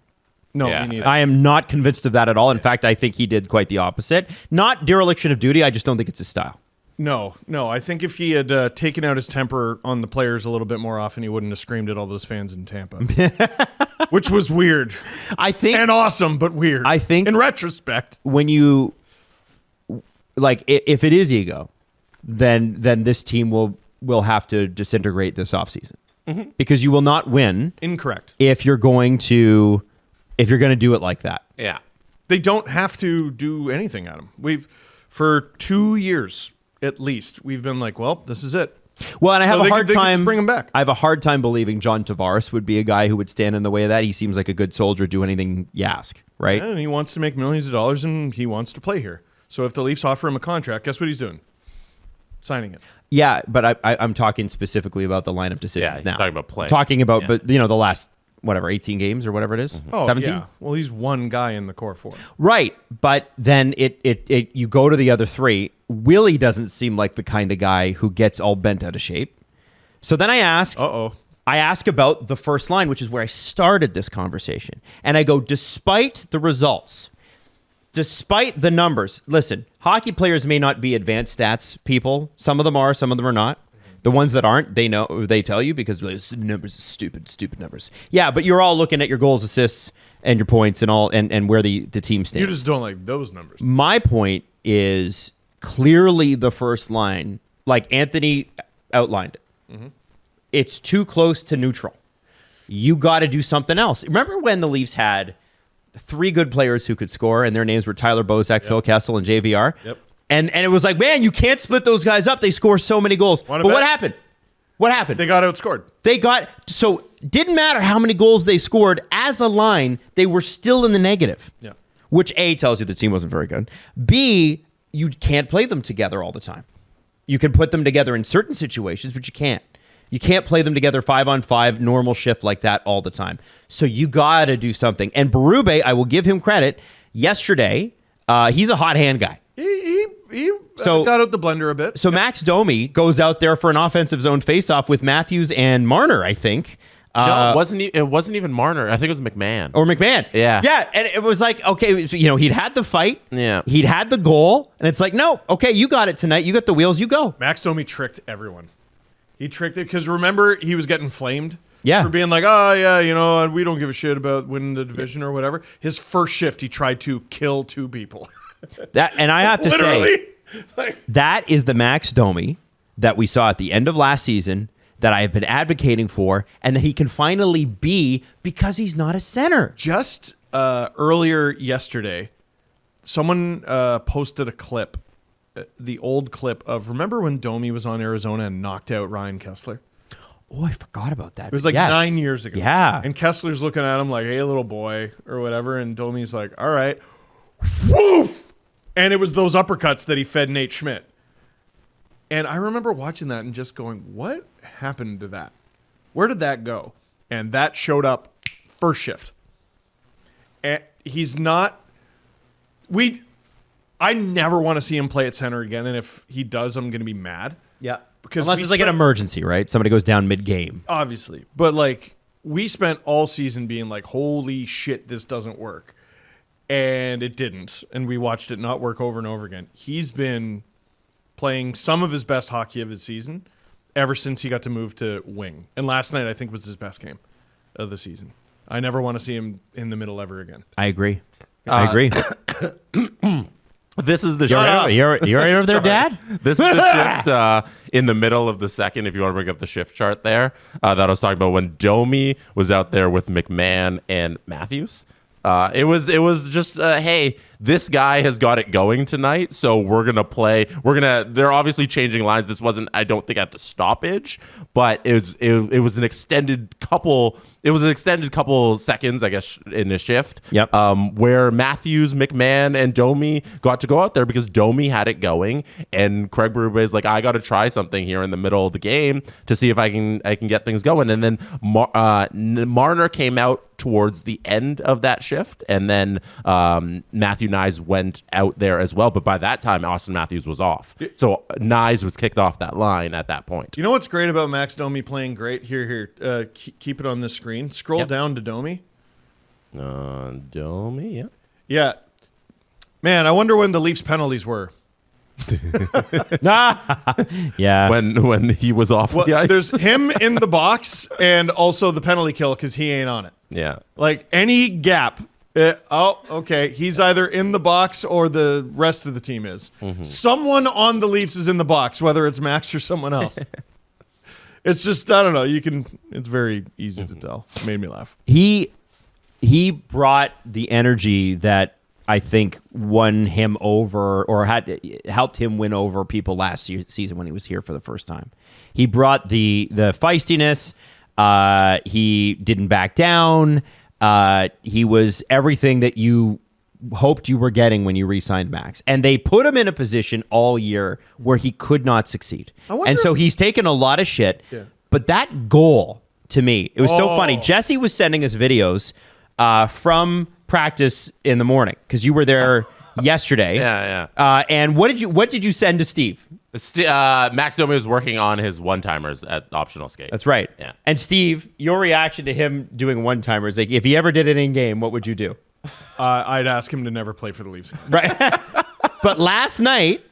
No, Yeah. me neither. I am not convinced of that at all. In fact, I think he did quite the opposite. Not dereliction of duty. I just don't think it's his style. No. I think if he had taken out his temper on the players a little bit more often, he wouldn't have screamed at all those fans in Tampa. Which was weird. I think... And awesome, but weird. I think... In retrospect. When you... if it is ego, then this team will have to disintegrate this offseason. Mm-hmm. Because you will not win... Incorrect. If you're going to do it like that. Yeah. They don't have to do anything, Adam. For 2 years... At least we've been like, well, this is it. Well, and I have a hard time. time Bring him back. I have a hard time believing John Tavares would be a guy who would stand in the way of that. He seems like a good soldier, do anything you ask, right? And he wants to make millions of dollars, and he wants to play here. So if the Leafs offer him a contract, guess what he's doing? Signing it. Yeah, but I'm talking specifically about the lineup decisions Yeah, now. talking about playing. Talking about, but the last 18 games or whatever it is, 17. Yeah. Well, he's one guy in the core four. Right, but then it you go to the other three. Willie doesn't seem like the kind of guy who gets all bent out of shape. So then I ask about the first line, which is where I started this conversation. And I go, despite the results, despite the numbers, listen, hockey players may not be advanced stats people. Some of them are, some of them are not. The ones that aren't, they tell you because the numbers are stupid numbers. Yeah, but you're all looking at your goals, assists, and your points and all and where the team stands. You just don't like those numbers. My point is clearly the first line, like Anthony outlined it. Mm-hmm. It's too close to neutral. You got to do something else. Remember when the Leafs had three good players who could score, and their names were Tyler Bozak, Phil Kessel, and JVR? Yep. And it was like, man, you can't split those guys up. They score so many goals. But what happened? What happened? They got outscored. So didn't matter how many goals they scored as a line, they were still in the negative. Yeah. Which A, tells you the team wasn't very good. B, you can't play them together all the time. You can put them together in certain situations, but you can't. You can't play them together 5-on-5, normal shift like that all the time. So you got to do something. And Berube, I will give him credit. Yesterday, he's a hot hand guy. He got out the blender a bit. So Max Domi goes out there for an offensive zone faceoff with Matthews and Marner, I think. No, it wasn't even Marner. I think it was McMahon. Or McMahon. Yeah. Yeah. And it was like, okay, he'd had the fight. Yeah. He'd had the goal. And it's like, no, okay, you got it tonight. You got the wheels. You go. Max Domi tricked everyone. He tricked it because remember, he was getting flamed. Yeah. For being like, oh, yeah, we don't give a shit about winning the division or whatever. His first shift, he tried to kill 2 people. And I have to Literally. say, that is the Max Domi that we saw at the end of last season that I have been advocating for, and that he can finally be because he's not a center. Just earlier yesterday, someone posted a clip, the old clip of, remember when Domi was on Arizona and knocked out Ryan Kessler? Oh, I forgot about that. It was like 9 years ago. Yeah. And Kessler's looking at him like, hey, little boy, or whatever, and Domi's like, all right. Woof! And it was those uppercuts that he fed Nate Schmidt. And I remember watching that and just going, what happened to that? Where did that go? And that showed up first shift. And he's not... I never want to see him play at center again, and if he does, I'm going to be mad. Yeah. Because unless it's like an emergency, right? Somebody goes down mid-game. Obviously. But, like, we spent all season being like, holy shit, this doesn't work. And it didn't. And we watched it not work over and over again. He's been playing some of his best hockey of his season ever since he got to move to wing. And last night, I think, was his best game of the season. I never want to see him in the middle ever again. I agree. I agree. This is the You're right over there, Dad? This is the shift in the middle of the second, if you want to bring up the shift chart there, that I was talking about when Domi was out there with McMahon and Matthews. It was just, hey, this guy has got it going tonight, so we're going to play. They're obviously changing lines. This wasn't, I don't think, at the stoppage, but it was an extended couple seconds, I guess, in the shift. Yep. Where Matthews, McMahon, and Domi got to go out there because Domi had it going, and Craig Berube is like, I got to try something here in the middle of the game to see if I can get things going. And then Marner came out towards the end of that shift, and then Matthew Nyes went out there as well. But by that time, Austin Matthews was off. So Nyes was kicked off that line at that point. You know what's great about Max Domi playing great? Here, keep it on the screen. Scroll down to Domi. Domi, yeah. Yeah. Man, I wonder when the Leafs penalties were. Yeah. When he was off the ice. There's him in the box and also the penalty kill because he ain't on it. Yeah. Like any gap. Okay. He's either in the box or the rest of the team is. Mm-hmm. Someone on the Leafs is in the box, whether it's Max or someone else. It's just, I don't know. It's very easy to tell. It made me laugh. He brought the energy that I think won him over, or helped him win over people last season when he was here for the first time. He brought the feistiness. He didn't back down. He was everything that you hoped you were getting when you re-signed Max. And they put him in a position all year where he could not succeed. And so he's taken a lot of shit. Yeah. But that goal, to me, it was so funny. Jesse was sending us videos from practice in the morning because you were there yesterday. Yeah. And what did you send to Steve? Max Domi was working on his one-timers at optional skate. That's right. Yeah. And Steve, your reaction to him doing one-timers, like if he ever did it in game, what would you do? I'd ask him to never play for the Leafs. Right. But last night,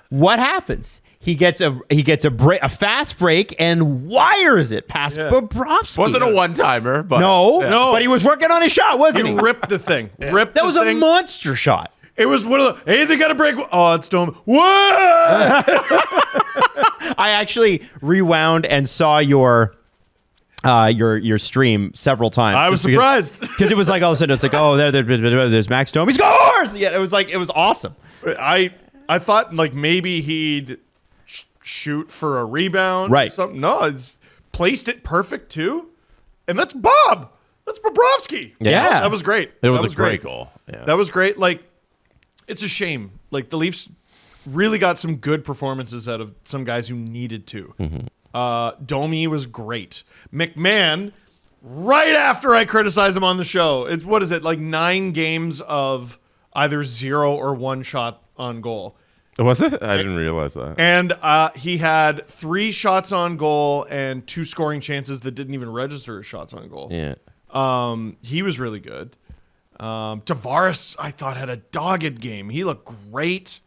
what happens? He gets a fast break and wires it past Bobrovsky. Wasn't a one-timer, but no, but he was working on his shot, wasn't he? He ripped the thing. That was a monster shot. It was one of the, hey, they got a break. Oh, it's Dome. What? I actually rewound and saw your stream several times. I was surprised because it was like all of a sudden it's like, oh, there's Max Domi scores. Yeah, it was awesome. I thought like maybe he'd shoot for a rebound, right? Or something. No, it's placed it perfect too, and that's Bob. That's Bobrovsky. Yeah, that was great. It was a great goal. Yeah. That was great. Like, it's a shame. Like the Leafs really got some good performances out of some guys who needed to. Domi was great. McMahon, right after I criticize him on the show, it's what is it, like 9 games of either 0 or 1 shot on goal. Was it? I didn't realize that. And he had 3 shots on goal and 2 scoring chances that didn't even register as shots on goal. Yeah. He was really good. Tavares, I thought, had a dogged game. He looked great.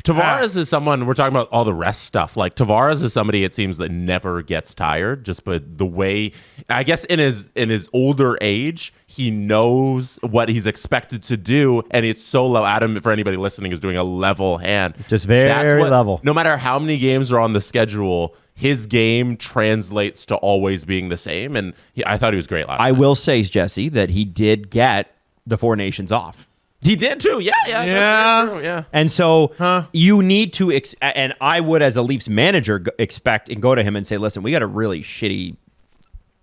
Tavares is someone, we're talking about all the rest stuff. Like, Tavares is somebody, it seems, that never gets tired. Just but the way, I guess in his older age, he knows what he's expected to do, and it's so low. Adam, for anybody listening, is doing a level hand. Just very level. No matter how many games are on the schedule, his game translates to always being the same, and I thought he was great last night. I will say, Jesse, that he did get the Four Nations off. He did too. Yeah. And so you need to, and I would, as a Leafs manager, expect and go to him and say, listen, we got a really shitty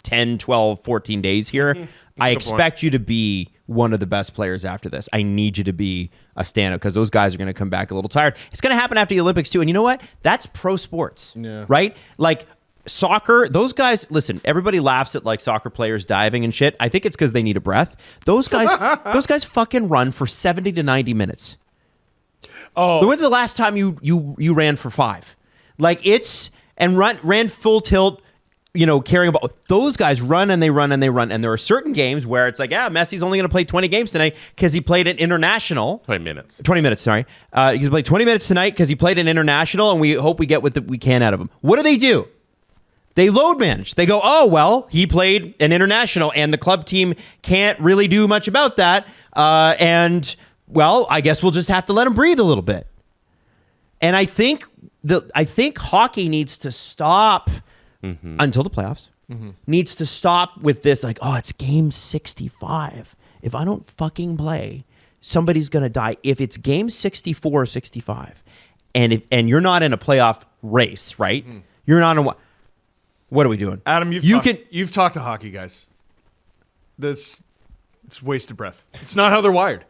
10, 12, 14 days here. I expect you to be one of the best players after this. I need you to be a stand-up because those guys are going to come back a little tired. It's going to happen after the Olympics too. And you know what? That's pro sports, right? Like, soccer, those guys, listen, everybody laughs at like soccer players diving and shit. I think it's because they need a breath. Those guys fucking run for 70 to 90 minutes. Oh. When's the last time you ran for 5? Like ran full tilt, carrying a ball. Those guys run and they run and they run. And there are certain games where it's like, Messi's only going to play 20 games tonight because he played an international. 20 minutes. 20 minutes, sorry. He's going to play 20 minutes tonight because he played an international and we hope we get what we can out of him. What do? They load manage. They go, oh, well, he played an international and the club team can't really do much about that. And, well, I guess we'll just have to let him breathe a little bit. And I think hockey needs to stop until the playoffs. Needs to stop with this like, oh, it's game 65. If I don't fucking play, somebody's going to die. If it's game 64 or 65 and you're not in a playoff race, right? You're not in what are we doing? Adam, you've talked to hockey guys. It's wasted breath. It's not how they're wired.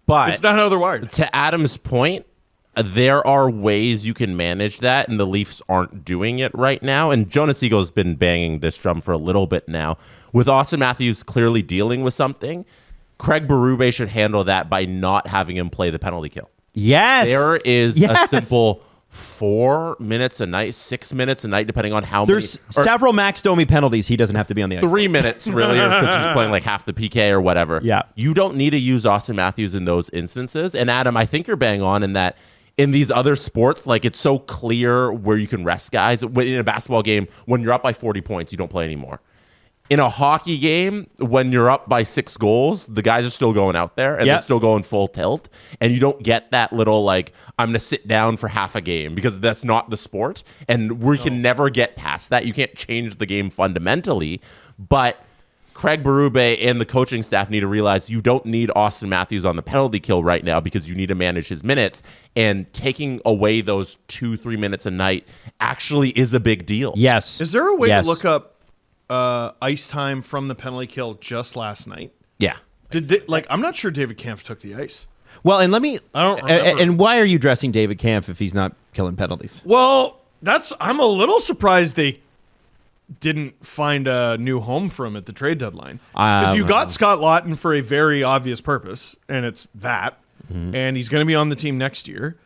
But it's not how they're wired. To Adam's point, there are ways you can manage that, and the Leafs aren't doing it right now. And Jonas Eagle's been banging this drum for a little bit now. With Austin Matthews clearly dealing with something, Craig Berube should handle that by not having him play the penalty kill. Yes. There is a simple 4 minutes a night, 6 minutes a night, depending on how There's several Max Domi penalties. He doesn't have to be on the ice. 3 minutes, really, because he's playing like half the PK or whatever. Yeah. You don't need to use Austin Matthews in those instances. And Adam, I think you're bang on in that in these other sports, like it's so clear where you can rest guys. In a basketball game, when you're up by 40 points, you don't play anymore. In a hockey game, when you're up by 6 goals, the guys are still going out there and they're still going full tilt. And you don't get that little, like, I'm going to sit down for half a game because that's not the sport. And we can never get past that. You can't change the game fundamentally. But Craig Berube and the coaching staff need to realize you don't need Austin Matthews on the penalty kill right now because you need to manage his minutes. And taking away those 2-3 minutes a night actually is a big deal. Yes. Is there a way to look up ice time from the penalty kill just last night? Yeah. I'm not sure David Kampf took the ice. Well, and I don't remember. And why are you dressing David Kampf if he's not killing penalties? Well, I'm a little surprised they didn't find a new home for him at the trade deadline. Because you got Scott Laughton for a very obvious purpose, and it's that. And he's going to be on the team next year.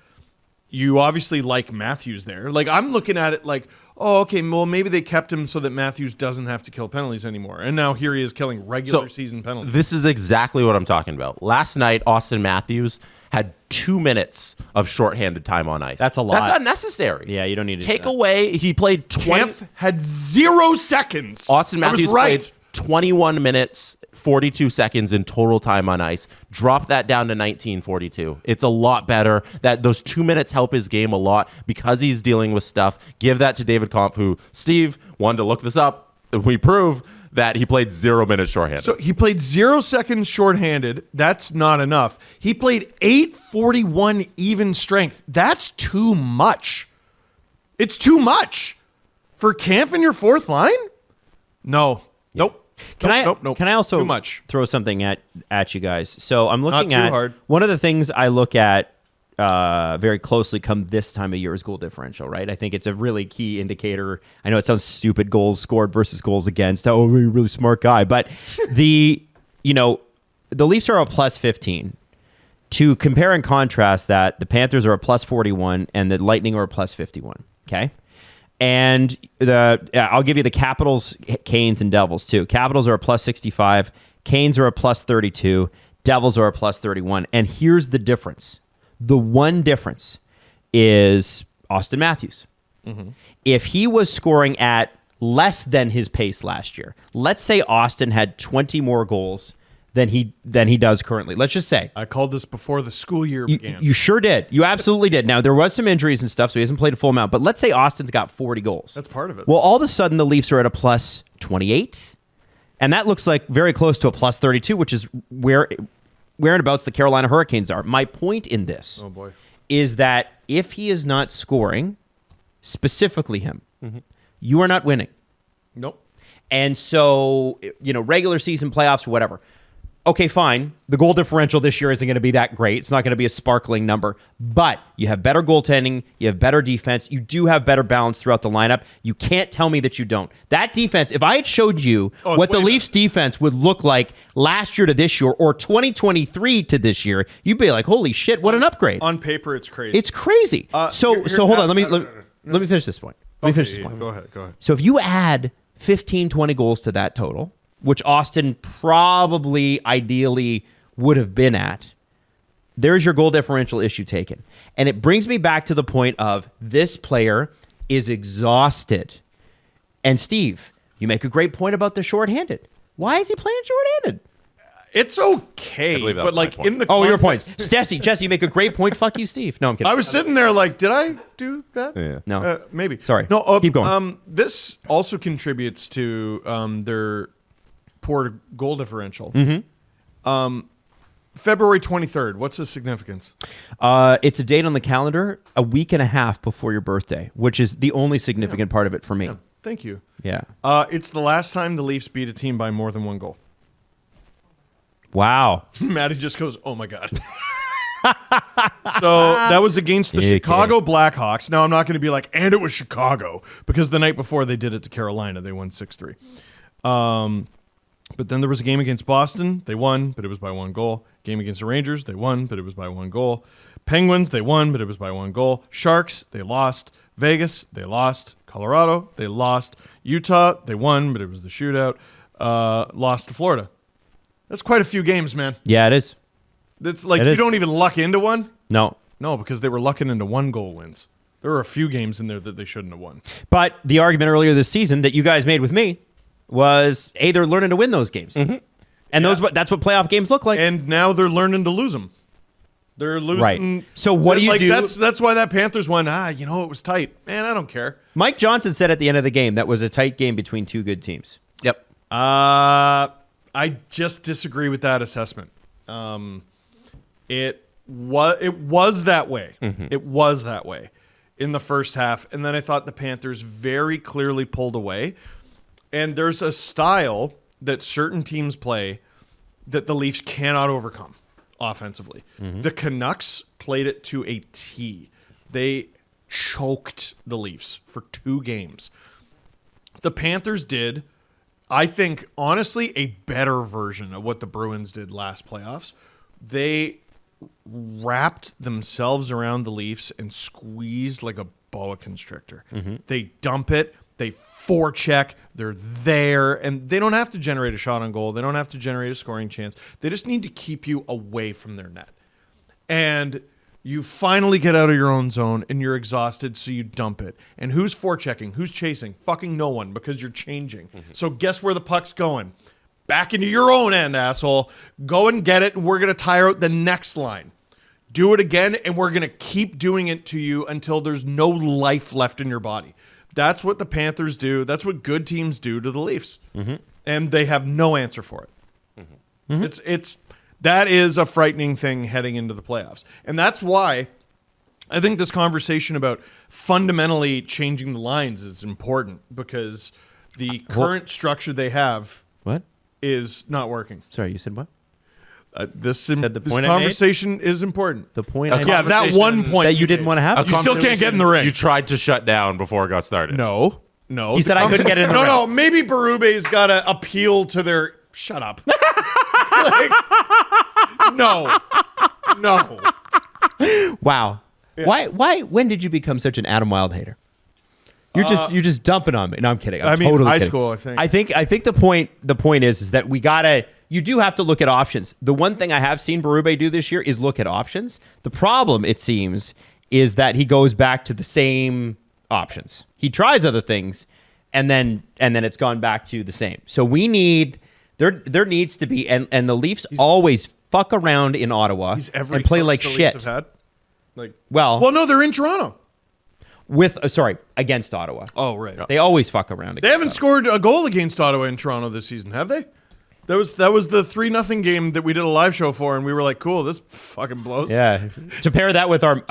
You obviously like Matthews there. Like, I'm looking at it like, oh, okay, well, maybe they kept him so that Matthews doesn't have to kill penalties anymore. And now here he is killing regular season penalties. This is exactly what I'm talking about. Last night, Austin Matthews had 2 minutes of shorthanded time on ice. That's a lot. That's unnecessary. Yeah, you don't need to take away. He played 20. Kampf had 0 seconds. Austin Matthews played 21 minutes, 42 seconds in total time on ice. Drop that down to 19:42. It's a lot better. That those 2 minutes help his game a lot because he's dealing with stuff. Give that to David Kampf, who Steve wanted to look this up. We prove that he played 0 minutes shorthanded. So he played 0 seconds shorthanded. That's not enough. He played 8:41 even strength. That's too much. It's too much for Kampf in your fourth line. No. Nope. Can I also too much. throw something at you guys? So I'm looking Not too at hard. one of the things I look at very closely come this time of year is goal differential, right? I think it's a really key indicator. I know it sounds stupid, goals scored versus goals against. Oh, you're a really smart guy. But the Leafs are a plus 15. To compare and contrast that, the Panthers are a plus 41 and the Lightning are a plus 51, okay? And I'll give you the Capitals, Canes, and Devils, too. Capitals are a plus 65. Canes are a plus 32. Devils are a plus 31. And here's the difference. The one difference is Austin Matthews. Mm-hmm. If he was scoring at less than his pace last year, let's say Austin had 20 more goals than he does currently. Let's just say. I called this before the school year began. You sure did. You absolutely did. Now, there was some injuries and stuff, so he hasn't played a full amount. But let's say Austin's got 40 goals. That's part of it. Well, all of a sudden, the Leafs are at a plus 28. And that looks like very close to a plus 32, which is where and abouts the Carolina Hurricanes are. My point in this is that if he is not scoring, specifically him, you are not winning. Nope. And so, regular season playoffs or whatever. Okay, fine. The goal differential this year isn't going to be that great. It's not going to be a sparkling number. But you have better goaltending. You have better defense. You do have better balance throughout the lineup. You can't tell me that you don't. That defense, if I had showed you what the Leafs defense would look like last year to this year or 2023 to this year, you'd be like, holy shit, what an upgrade. On paper, it's crazy. It's crazy. So hold on. Let me finish this point. Go ahead. So if you add 15, 20 goals to that total, which Austin probably ideally would have been at, there's your goal differential issue taken. And it brings me back to the point of this player is exhausted. And Steve, you make a great point about the shorthanded. Why is he playing shorthanded? It's okay, but like in the your point. Jesse, you make a great point. Fuck you, Steve. No, I'm kidding. I was sitting there like, did I do that? Yeah. No. Maybe. Sorry. No, keep going. This also contributes to their poor goal differential. February 23rd. What's the significance? It's a date on the calendar a week and a half before your birthday, which is the only significant part of it for me. Yeah. Thank you. Yeah. It's the last time the Leafs beat a team by more than one goal. Wow. Maddie just goes, oh my God. So that was against the Chicago Blackhawks. Now I'm not going to be like, and it was Chicago, because the night before they did it to Carolina. They won 6-3. But then there was a game against Boston. They won, but it was by one goal. Game against the Rangers. They won, but it was by one goal. Penguins, they won, but it was by one goal. Sharks, they lost. Vegas, they lost. Colorado, they lost. Utah, they won, but it was the shootout. Lost to Florida. That's quite a few games, man. Yeah, it is. It's like you don't even luck into one. No, because they were lucking into one goal wins. There were a few games in there that they shouldn't have won. But the argument earlier this season that you guys made with me was, hey, they're learning to win those games. And that's what playoff games look like. And now they're learning to lose them. They're losing. Right. So what do you do? That's why that Panthers won. It was tight. Man, I don't care. Mike Johnson said at the end of the game that was a tight game between two good teams. Yep. I just disagree with that assessment. It was that way. It was that way in the first half, and then I thought the Panthers very clearly pulled away. And there's a style that certain teams play that the Leafs cannot overcome offensively. The Canucks played it to a T. They choked the Leafs for 2 games. The Panthers did, I think, honestly, a better version of what the Bruins did last playoffs. They wrapped themselves around the Leafs and squeezed like a boa constrictor. They dump it. They forecheck. They're there. And they don't have to generate a shot on goal. They don't have to generate a scoring chance. They just need to keep you away from their net. And you finally get out of your own zone and you're exhausted, so you dump it. And who's forechecking? Who's chasing? Fucking no one, because you're changing. So guess where the puck's going? Back into your own end, asshole. Go and get it, and we're going to tire out the next line. Do it again, and we're going to keep doing it to you until there's no life left in your body. That's what the Panthers do. That's what good teams do to the Leafs. And they have no answer for it. That is a frightening thing heading into the playoffs. And that's why I think this conversation about fundamentally changing the lines is important, because the current structure they have What? is not working. Sorry, you said what? This the point I conversation is important. The point A I Yeah, that one point that you didn't want to have. You still can't get in the ring. You tried to shut down before it got started. No. He said I couldn't get in the ring. No, maybe Berube's got to appeal to their... Shut up. Like, no. Wow. Yeah. Why? When did you become such an Adam Wild hater? You're just dumping on me. No, I'm kidding. I'm totally high kidding. school, I think. I think the point is that you do have to look at options. The one thing I have seen Berube do this year is look at options. The problem, it seems, is that he goes back to the same options. He tries other things, and then it's gone back to the same. So there needs to be, and the Leafs always fuck around in Ottawa and play like shit. Well, no, they're in Toronto. Against Ottawa. Oh, right. They always fuck around. They haven't scored a goal against Ottawa in Toronto this season, have they? That was the 3-0 game that we did a live show for, and we were like, "Cool, this fucking blows." Yeah. To pair that with our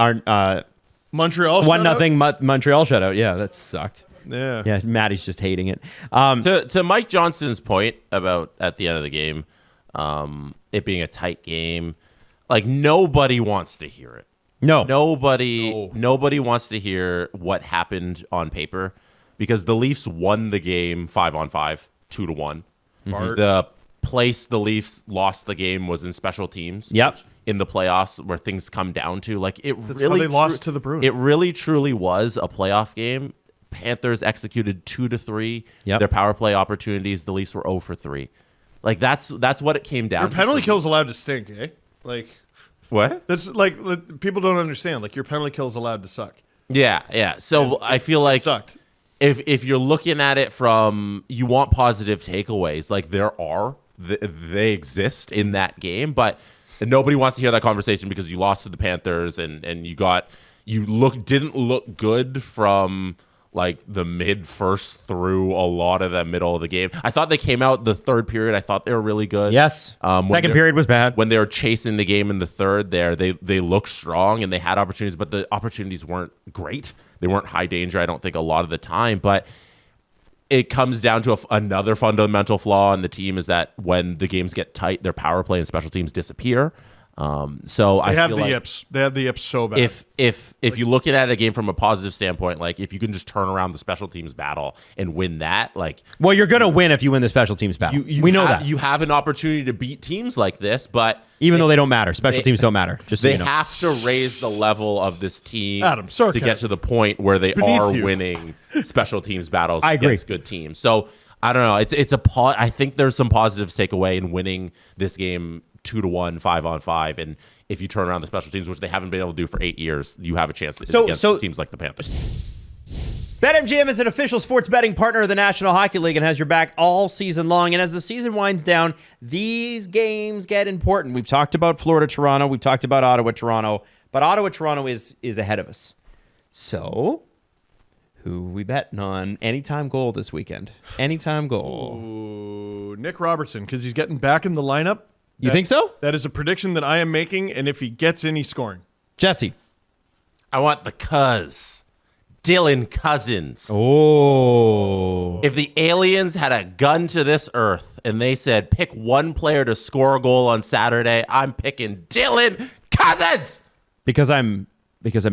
Montreal 1-0 Montreal shutout. Yeah, that sucked. Yeah. Yeah. Maddie's just hating it. To Mike Johnston's point about at the end of the game, it being a tight game, like nobody wants to hear it. No. Nobody wants to hear what happened on paper because the Leafs won the game 5-on-5, 2-1. Mm-hmm. The place the Leafs lost the game was in special teams. Yep. In the playoffs where things come down to That's how they lost to the Bruins. It really truly was a playoff game. Panthers executed 2-3. Yep. Their power play opportunities, the Leafs were 0 for 3. Like that's what it came down to. Your penalty kill's allowed to stink, eh? Like what? That's like people don't understand. Like your penalty kill is allowed to suck. Yeah. So I feel like sucked. If you're looking at it from you want positive takeaways, like they exist in that game, but nobody wants to hear that conversation because you lost to the Panthers and didn't look good from like the mid first through a lot of the middle of the game. I thought they came out the third period. I thought they were really good. Yes. Second period was bad. When they were chasing the game in the third there, they looked strong and they had opportunities, but the opportunities weren't great. They weren't high danger, I don't think, a lot of the time. But it comes down to another fundamental flaw in the team is that when the games get tight, their power play and special teams disappear. So they have the yips. They have the yips so bad. If you look at a game from a positive standpoint, like if you can just turn around the special teams battle and win that, like well, you're gonna win if you win the special teams battle. We know that you have an opportunity to beat teams like this, but even though they don't matter, special teams don't matter. Just so they you know. have to raise the level of this team to get to the point where they are winning special teams battles against good teams. So I don't know. I think there's some positives take away in winning this game 2-1, 5-on-5, and if you turn around the special teams, which they haven't been able to do for 8 years, you have a chance against teams like the Panthers. BetMGM is an official sports betting partner of the National Hockey League and has your back all season long. And as the season winds down, these games get important. We've talked about Florida-Toronto. We've talked about Ottawa-Toronto. But Ottawa-Toronto is ahead of us. So who we betting on? Anytime goal this weekend. Anytime goal. Ooh, Nick Robertson, because he's getting back in the lineup. You think so? That is a prediction that I am making, and if he gets in, he's scoring. Jesse. I want the Cuz. Dylan Cousins. Oh. If the aliens had a gun to this earth and they said, pick one player to score a goal on Saturday, I'm picking Dylan Cousins. Because I'm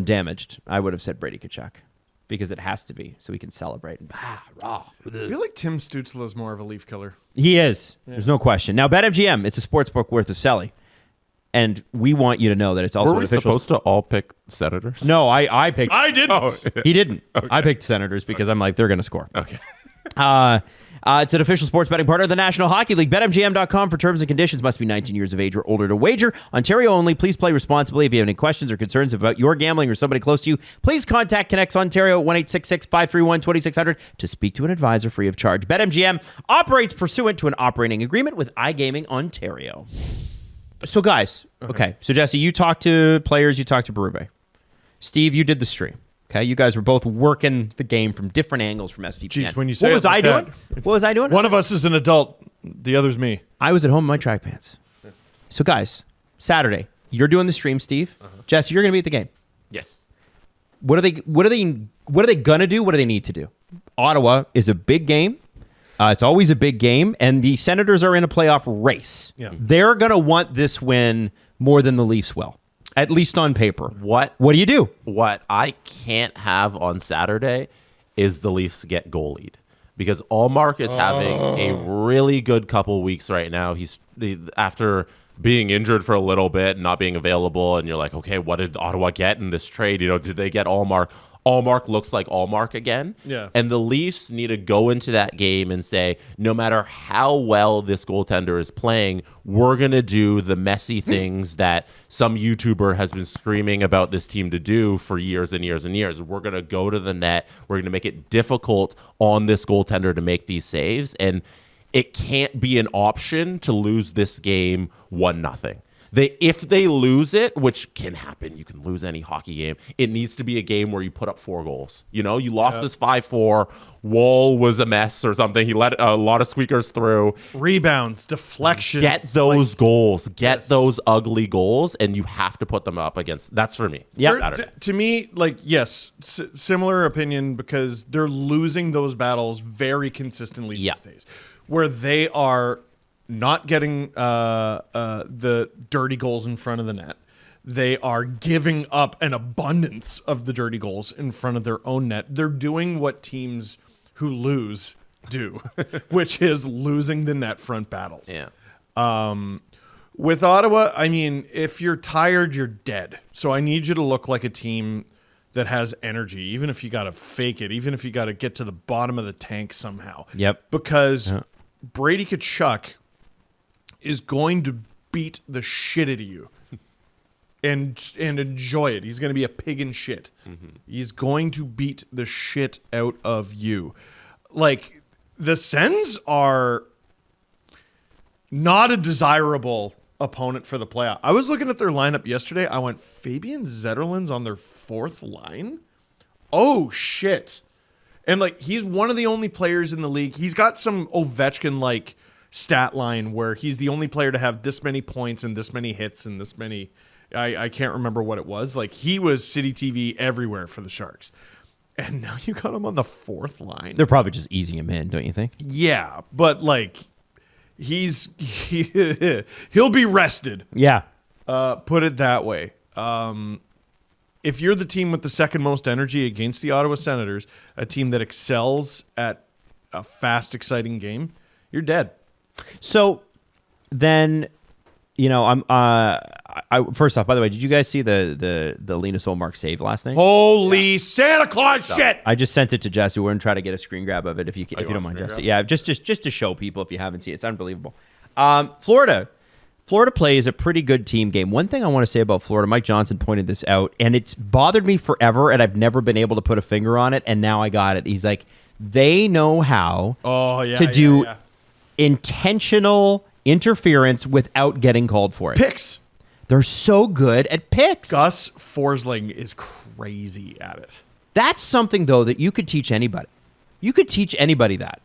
damaged, I would have said Brady Tkachuk. Because it has to be, so we can celebrate. I feel like Tim Stützle is more of a Leaf killer. He is. Yeah. There's no question. Now, BetMGM, it's a sports book worth of selling. And we want you to know that it's also Were we supposed to all pick Senators? No, I picked. I didn't. Oh, he didn't. Okay. I picked Senators because I'm like, they're going to score. Okay. It's an official sports betting partner of the National Hockey League. BetMGM.com for terms and conditions. Must be 19 years of age or older to wager. Ontario only. Please play responsibly. If you have any questions or concerns about your gambling or somebody close to you, please contact Connects Ontario at 1-866-531-2600 to speak to an advisor free of charge. BetMGM operates pursuant to an operating agreement with iGaming Ontario. So, guys, okay. So, Jesse, you talked to players. You talked to Berube. Steve, you did the stream. Okay, you guys were both working the game from different angles from SDPN. Jeez, when you say what was I doing? What was I doing? One of us is an adult. The other's me. I was at home in my track pants. So, guys, Saturday, you're doing the stream, Steve. Jesse, you're going to be at the game. Yes. What are they gonna do? What do they need to do? Ottawa is a big game. It's always a big game, and the Senators are in a playoff race. Yeah. They're going to want this win more than the Leafs will, at least on paper. What do you do? What I can't have on Saturday is the Leafs get goalied, because Allmark is having a really good couple weeks right now. He's after being injured for a little bit and not being available, and you're like, okay, what did Ottawa get in this trade? You know, did they get Allmark? Allmark looks like Allmark again. Yeah. And the Leafs need to go into that game and say, no matter how well this goaltender is playing, we're going to do the messy things that some YouTuber has been screaming about this team to do for years and years and years. We're going to go to the net. We're going to make it difficult on this goaltender to make these saves. And it can't be an option to lose this game 1-0. If they lose it, which can happen, you can lose any hockey game, it needs to be a game where you put up 4 goals. You know, you lost this 5-4, Wall was a mess or something. He let a lot of squeakers through. Rebounds, deflections. Get those goals. Get those ugly goals, and you have to put them up against. That's for me. Yeah. To me, like, yes, similar opinion, because they're losing those battles very consistently these days, where they are not getting the dirty goals in front of the net. They are giving up an abundance of the dirty goals in front of their own net. They're doing what teams who lose do, which is losing the net front battles. Yeah. With Ottawa, I mean, if you're tired, you're dead. So I need you to look like a team that has energy, even if you got to fake it, even if you got to get to the bottom of the tank somehow. Yep. Because Brady Tkachuk is going to beat the shit out of you and enjoy it. He's going to be a pig in shit. He's going to beat the shit out of you. Like, the Sens are not a desirable opponent for the playoff. I was looking at their lineup yesterday. I went, Fabian Zetterlund's on their 4th line? Oh, shit. And, like, he's one of the only players in the league. He's got some Ovechkin-like stat line where he's the only player to have this many points and this many hits and this many. I can't remember what it was. Like, he was City TV everywhere for the Sharks. And now you got him on the 4th line. They're probably just easing him in, don't you think? Yeah, but like he'll be rested. Yeah. Put it that way. If you're the team with the second most energy against the Ottawa Senators, a team that excels at a fast, exciting game, you're dead. So then, you know, first off, by the way, did you guys see the Linus Ullmark save last night? Holy Santa Claus shit! I just sent it to Jesse. We're gonna try to get a screen grab of it if you don't mind, Jesse. Yeah, just to show people if you haven't seen it. It's unbelievable. Florida plays a pretty good team game. One thing I want to say about Florida, Mike Johnson pointed this out, and it's bothered me forever, and I've never been able to put a finger on it, and now I got it. He's like, they know how to do intentional interference without getting called for it. Picks. They're so good at picks. Gus Forsling is crazy at it. That's something, though, that you could teach anybody. You could teach anybody that.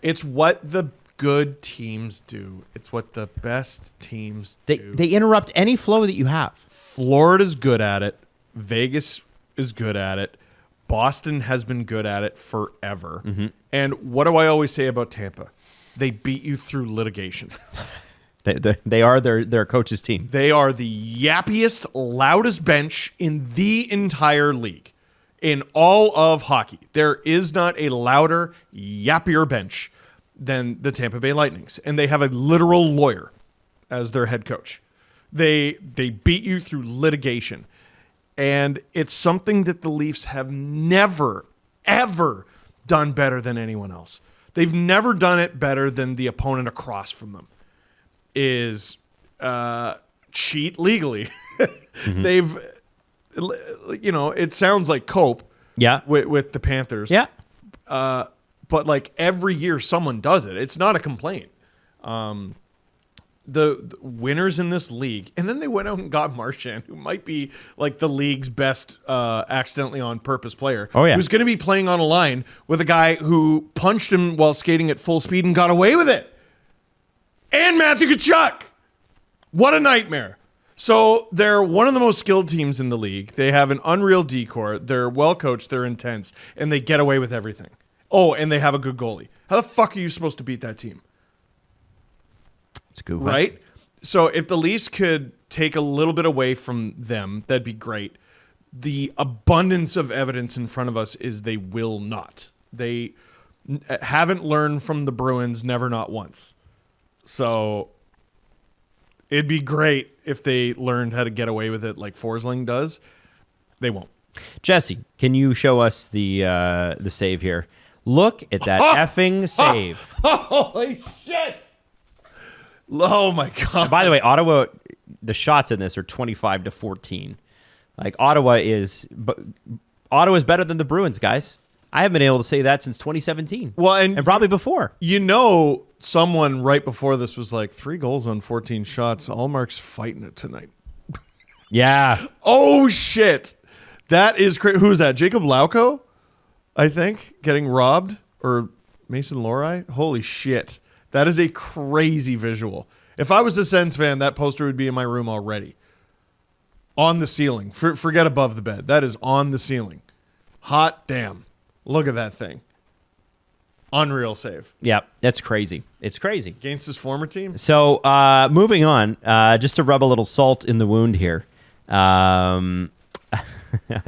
It's what the good teams do. It's what the best teams do. They interrupt any flow that you have. Florida's good at it. Vegas is good at it. Boston has been good at it forever. Mm-hmm. And what do I always say about Tampa? They beat you through litigation. They are their coach's team. They are the yappiest, loudest bench in the entire league. In all of hockey, there is not a louder, yappier bench than the Tampa Bay Lightnings. And they have a literal lawyer as their head coach. They beat you through litigation. And it's something that the Leafs have never, ever done better than anyone else. They've never done it better than the opponent across from them is cheat legally. Mm-hmm. They've, it sounds like cope with the Panthers. Yeah. But like every year someone does it. It's not a complaint. The winners in this league, and then they went out and got Marchand, who might be like the league's best accidentally on purpose player. Oh, yeah. Who's going to be playing on a line with a guy who punched him while skating at full speed and got away with it. And Matthew Tkachuk. What a nightmare. So they're one of the most skilled teams in the league. They have an unreal decor. They're well coached. They're intense. And they get away with everything. Oh, and they have a good goalie. How the fuck are you supposed to beat that team? It's a good question. Right? So if the Leafs could take a little bit away from them, that'd be great. The abundance of evidence in front of us is they will not. They haven't learned from the Bruins, never not once. So it'd be great if they learned how to get away with it like Forsling does. They won't. Jesse, can you show us the save here? Look at that effing save. Holy shit! Oh my god! By the way, Ottawa, the shots in this are 25-14. Like Ottawa is better than the Bruins, guys. I haven't been able to say that since 2017. Well, and probably before. You know, someone right before this was like 3 goals on 14 shots. Allmark's fighting it tonight. Yeah. Oh shit! That is crazy. Who is that? Jacob Lauko, I think, getting robbed, or Mason Lohrei. Holy shit! That is a crazy visual. If I was a Sens fan, that poster would be in my room already. On the ceiling. Forget above the bed. That is on the ceiling. Hot damn. Look at that thing. Unreal save. Yeah, that's crazy. It's crazy. Against his former team? So, moving on, just to rub a little salt in the wound here. I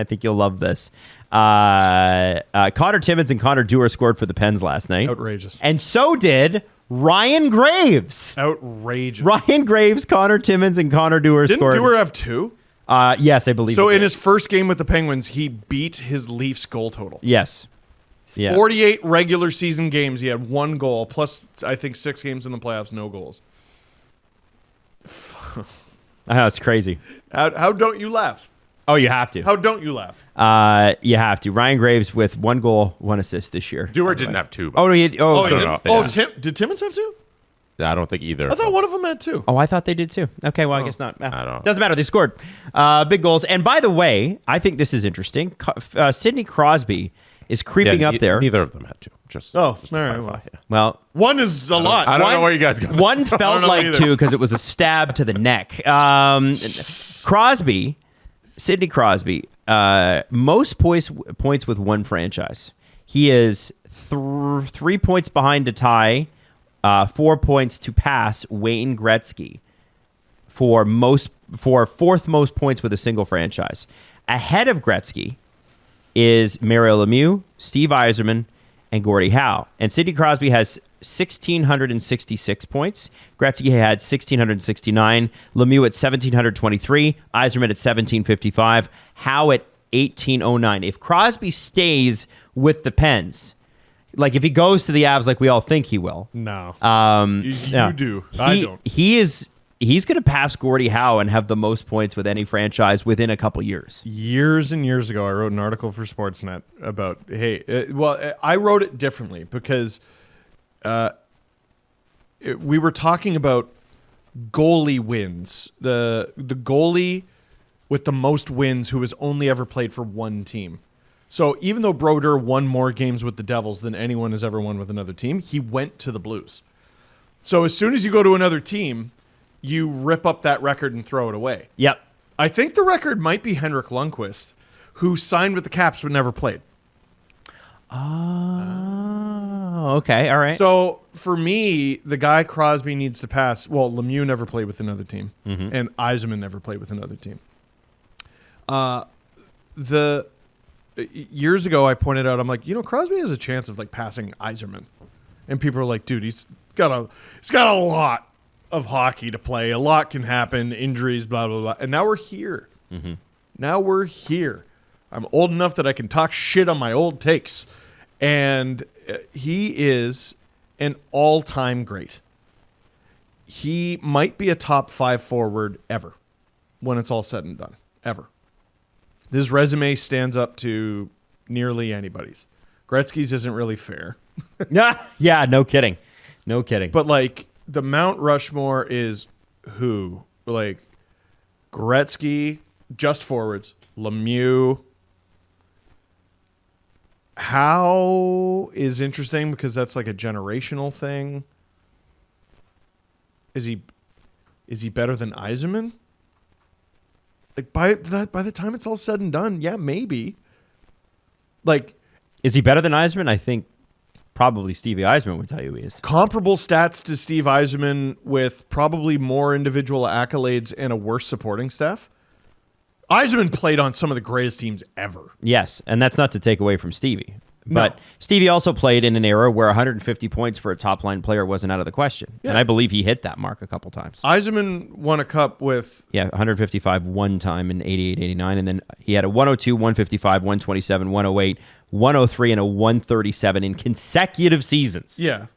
think you'll love this. Connor Timmins and Connor Dewar scored for the Pens last night. Outrageous. And so did Ryan Graves. Outrageous. Ryan Graves, Connor Timmins, and Connor Dewar Didn't scored. Dewar have 2? Yes, I believe So he in did. his first game with the Penguins, he beat his Leafs goal total. Yes. Yeah. 48 regular season games, he had 1 goal, plus I think 6 games in the playoffs, no goals. I know, it's crazy. How don't you laugh? Oh, you have to. How don't you laugh? You have to. Ryan Graves with 1 goal, 1 assist this year. Dewar didn't have 2. Oh, no, He okay. did? no, Oh, yeah. did Timmins have 2? I don't think either. I thought one of them had 2. Oh, I thought they did too. Okay, well, I guess not. I don't. Doesn't matter. They scored big goals. And by the way, I think this is interesting. Sidney Crosby is creeping up there. Neither of them had 2. Just Oh, to all right, clarify, well. yeah. Well, 1 is a lot. I don't know where you guys got that. one felt know like either. 2 because it was a stab to the neck. Crosby, Sidney Crosby, most points with one franchise. He is 3 points behind to tie, 4 points to pass Wayne Gretzky for 4th most points with a single franchise. Ahead of Gretzky is Mario Lemieux, Steve Yzerman, and Gordie Howe. And Sidney Crosby has 1,666 points. Gretzky had 1,669. Lemieux at 1,723. Yzerman at 1,755. Howe at 1,809. If Crosby stays with the Pens, like if he goes to the Avs like we all think he will. No. You no. do. I don't. He's going to pass Gordie Howe and have the most points with any franchise within a couple years. Years and years ago, I wrote an article for Sportsnet about, I wrote it differently because we were talking about goalie wins. The goalie with the most wins who has only ever played for one team. So even though Brodeur won more games with the Devils than anyone has ever won with another team, he went to the Blues. So as soon as you go to another team, you rip up that record and throw it away. Yep. I think the record might be Henrik Lundqvist, who signed with the Caps but never played. Oh, okay. All right. So for me, the guy Crosby needs to pass. Well, Lemieux never played with another team, and Yzerman never played with another team. Years ago, I pointed out, I'm like, Crosby has a chance of like passing Yzerman, and people are like, dude, he's got a lot of hockey to play. A lot can happen, injuries, blah blah blah. And now we're here. Now we're here. I'm old enough that I can talk shit on my old takes, and he is an all-time great. He might be a top 5 forward ever when it's all said and done. Ever. His resume stands up to nearly anybody's. Gretzky's isn't really fair. Yeah, no kidding. No kidding. But, like, the Mount Rushmore is who? Like, Gretzky, just forwards, Lemieux. Howe is interesting because that's like a generational thing. Is he better than Yzerman? Like by the time it's all said and done, yeah, maybe. Like, is he better than Yzerman? I think probably Stevie Yzerman would tell you he is. Comparable stats to Steve Yzerman with probably more individual accolades and a worse supporting staff. Yzerman played on some of the greatest teams ever. Yes, and that's not to take away from Stevie. But Stevie also played in an era where 150 points for a top-line player wasn't out of the question. Yeah. And I believe he hit that mark a couple times. Yzerman won a cup with... 155 one time in 88-89, and then he had a 102, 155, 127, 108, 103, and a 137 in consecutive seasons. Yeah.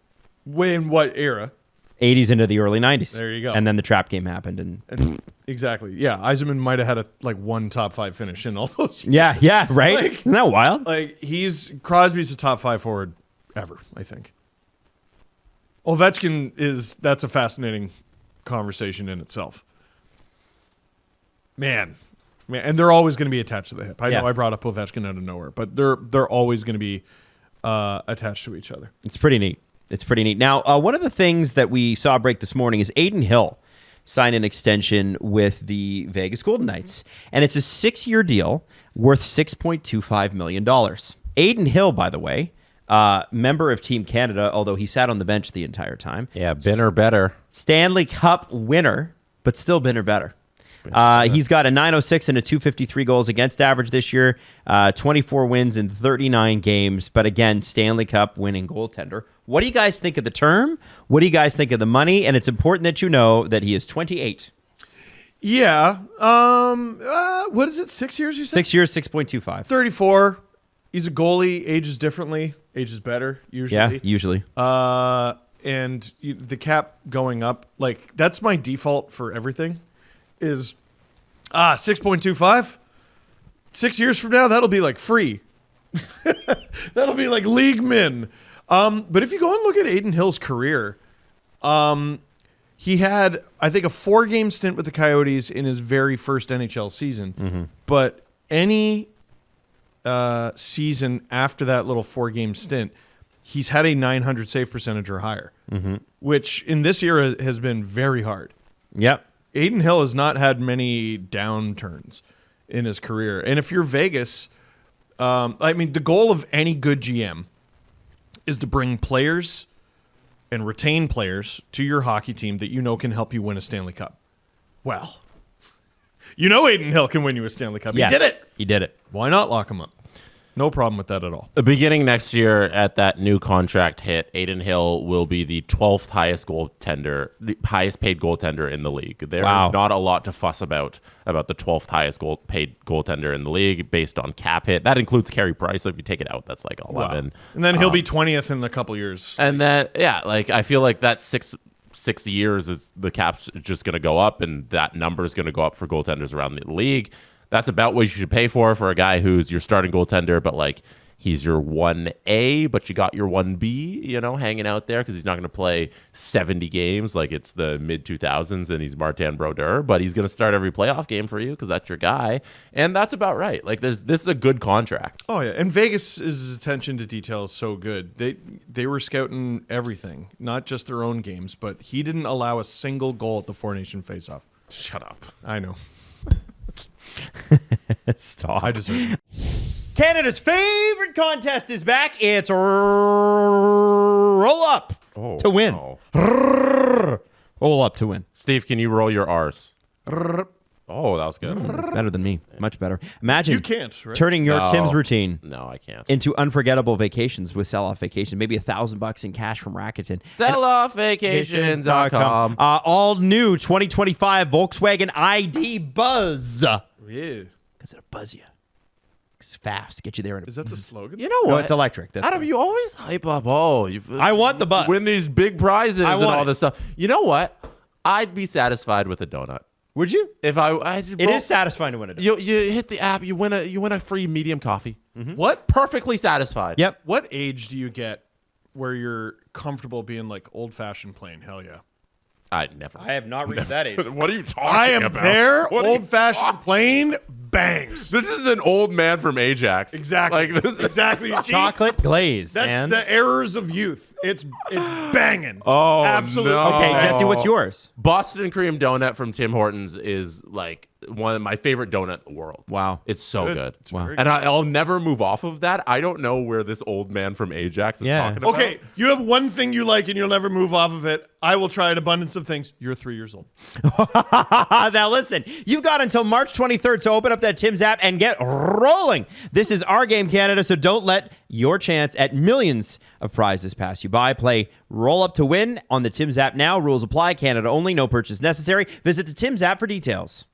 In what era? 80s into the early 90s. There you go. And then the trap game happened. And exactly. Yeah, Yzerman might have had one top 5 finish in all those years. Yeah, right? Isn't that wild? Crosby's the top 5 forward ever, I think. Ovechkin that's a fascinating conversation in itself. Man, and they're always going to be attached to the hip. I know I brought up Ovechkin out of nowhere, but they're always going to be attached to each other. It's pretty neat. Now, one of the things that we saw break this morning is Adin Hill signed an extension with the Vegas Golden Knights. And it's a 6-year deal worth $6.25 million. Adin Hill, by the way, member of Team Canada, although he sat on the bench the entire time. Yeah, been or better. Stanley Cup winner, but still been or better. He's got a .906 and a .253 goals against average this year, 24 wins in 39 games. But again, Stanley Cup winning goaltender. What do you guys think of the term? What do you guys think of the money? And it's important that you know that he is 28. Yeah. What is it? 6 years, you said? 6 years, 6.25. 34. He's a goalie, ages differently, ages better, usually. Yeah, usually. And the cap going up, that's my default for everything. Is 6.25. 6 years from now, that'll be free. That'll be league min. But if you go and look at Adin Hill's career, he had, I think, a 4-game stint with the Coyotes in his very first NHL season. Mm-hmm. But any season after that little 4-game stint, he's had a 900 save percentage or higher, which in this era has been very hard. Yep. Adin Hill has not had many downturns in his career. And if you're Vegas, the goal of any good GM is to bring players and retain players to your hockey team that you know can help you win a Stanley Cup. Well, Adin Hill can win you a Stanley Cup. Yes, he did it. He did it. Why not lock him up? No problem with that at all. Beginning next year, at that new contract hit, Adin Hill will be the 12th highest paid goaltender in the league. There's not a lot to fuss about the 12th highest paid goaltender in the league based on cap hit. That includes Carey Price. So if you take it out, that's 11. Wow. And then he'll be 20th in a couple years. And then, I feel like that six years is the cap's just going to go up, and that number is going to go up for goaltenders around the league. That's about what you should pay for a guy who's your starting goaltender, but he's your 1A, but you got your 1B, hanging out there because he's not going to play 70 games like it's the mid-2000s and he's Martin Brodeur, but he's going to start every playoff game for you because that's your guy, and that's about right. This is a good contract. Oh, yeah, and Vegas' attention to detail is so good. They were scouting everything, not just their own games, but he didn't allow a single goal at the Four Nation faceoff. Shut up. I know. Stop. I deserve it. Canada's favorite contest is back. It's roll up to win. No. Roll up to win. Steve, can you roll your R's? Oh, that was good. It's better than me. Much better. Imagine you can't, right? turning your Tim's routine I can't. into unforgettable vacations with Sell-Off Vacations. Maybe $1,000 in cash from Rakuten. selloffvacations.com. All new 2025 Volkswagen ID Buzz. Yeah. Because it'll buzz you. It's fast. Get you there. Is that the slogan? You know what? No, it's electric. That's Adam, right. you always hype up. I want the buzz. Win these big prizes and all this stuff. You know what? I'd be satisfied with a donut. Would you? If it is satisfying to win a donut. You hit the app. You win a free medium coffee. Mm-hmm. What? Perfectly satisfied. Yep. What age do you get where you're comfortable being old-fashioned plain? Hell yeah. I have not reached that age. What are you talking about? I am there. Old-fashioned plain bangs. This is an old man from Ajax. Exactly. This is exactly. Chocolate glaze. That's the errors of youth. It's banging. Oh, absolutely. no. Okay, Jesse, what's yours? Boston cream donut from Tim Hortons is like one of my favorite donut in the world. Wow. It's so good. It's very And I'll never move off of that. I don't know where this old man from Ajax is talking about. Okay, you have one thing you like and you'll never move off of it. I will try an abundance of things. You're 3 years old. Now listen, you've got until March 23rd to open up that Tim's app and get rolling. This is our game, Canada, so don't let your chance at millions of prizes pass you by. Play Roll Up to Win on the Tim's app now. Rules apply. Canada only. No purchase necessary. Visit the Tim's app for details.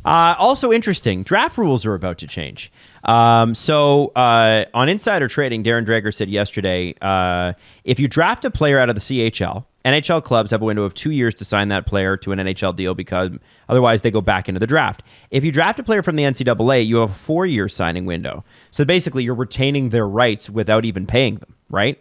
Also interesting, draft rules are about to change. So on Insider Trading, Darren Drager said yesterday, if you draft a player out of the CHL, NHL clubs have a window of 2 years to sign that player to an NHL deal because otherwise they go back into the draft. If you draft a player from the NCAA, you have a 4-year signing window. So basically you're retaining their rights without even paying them, right?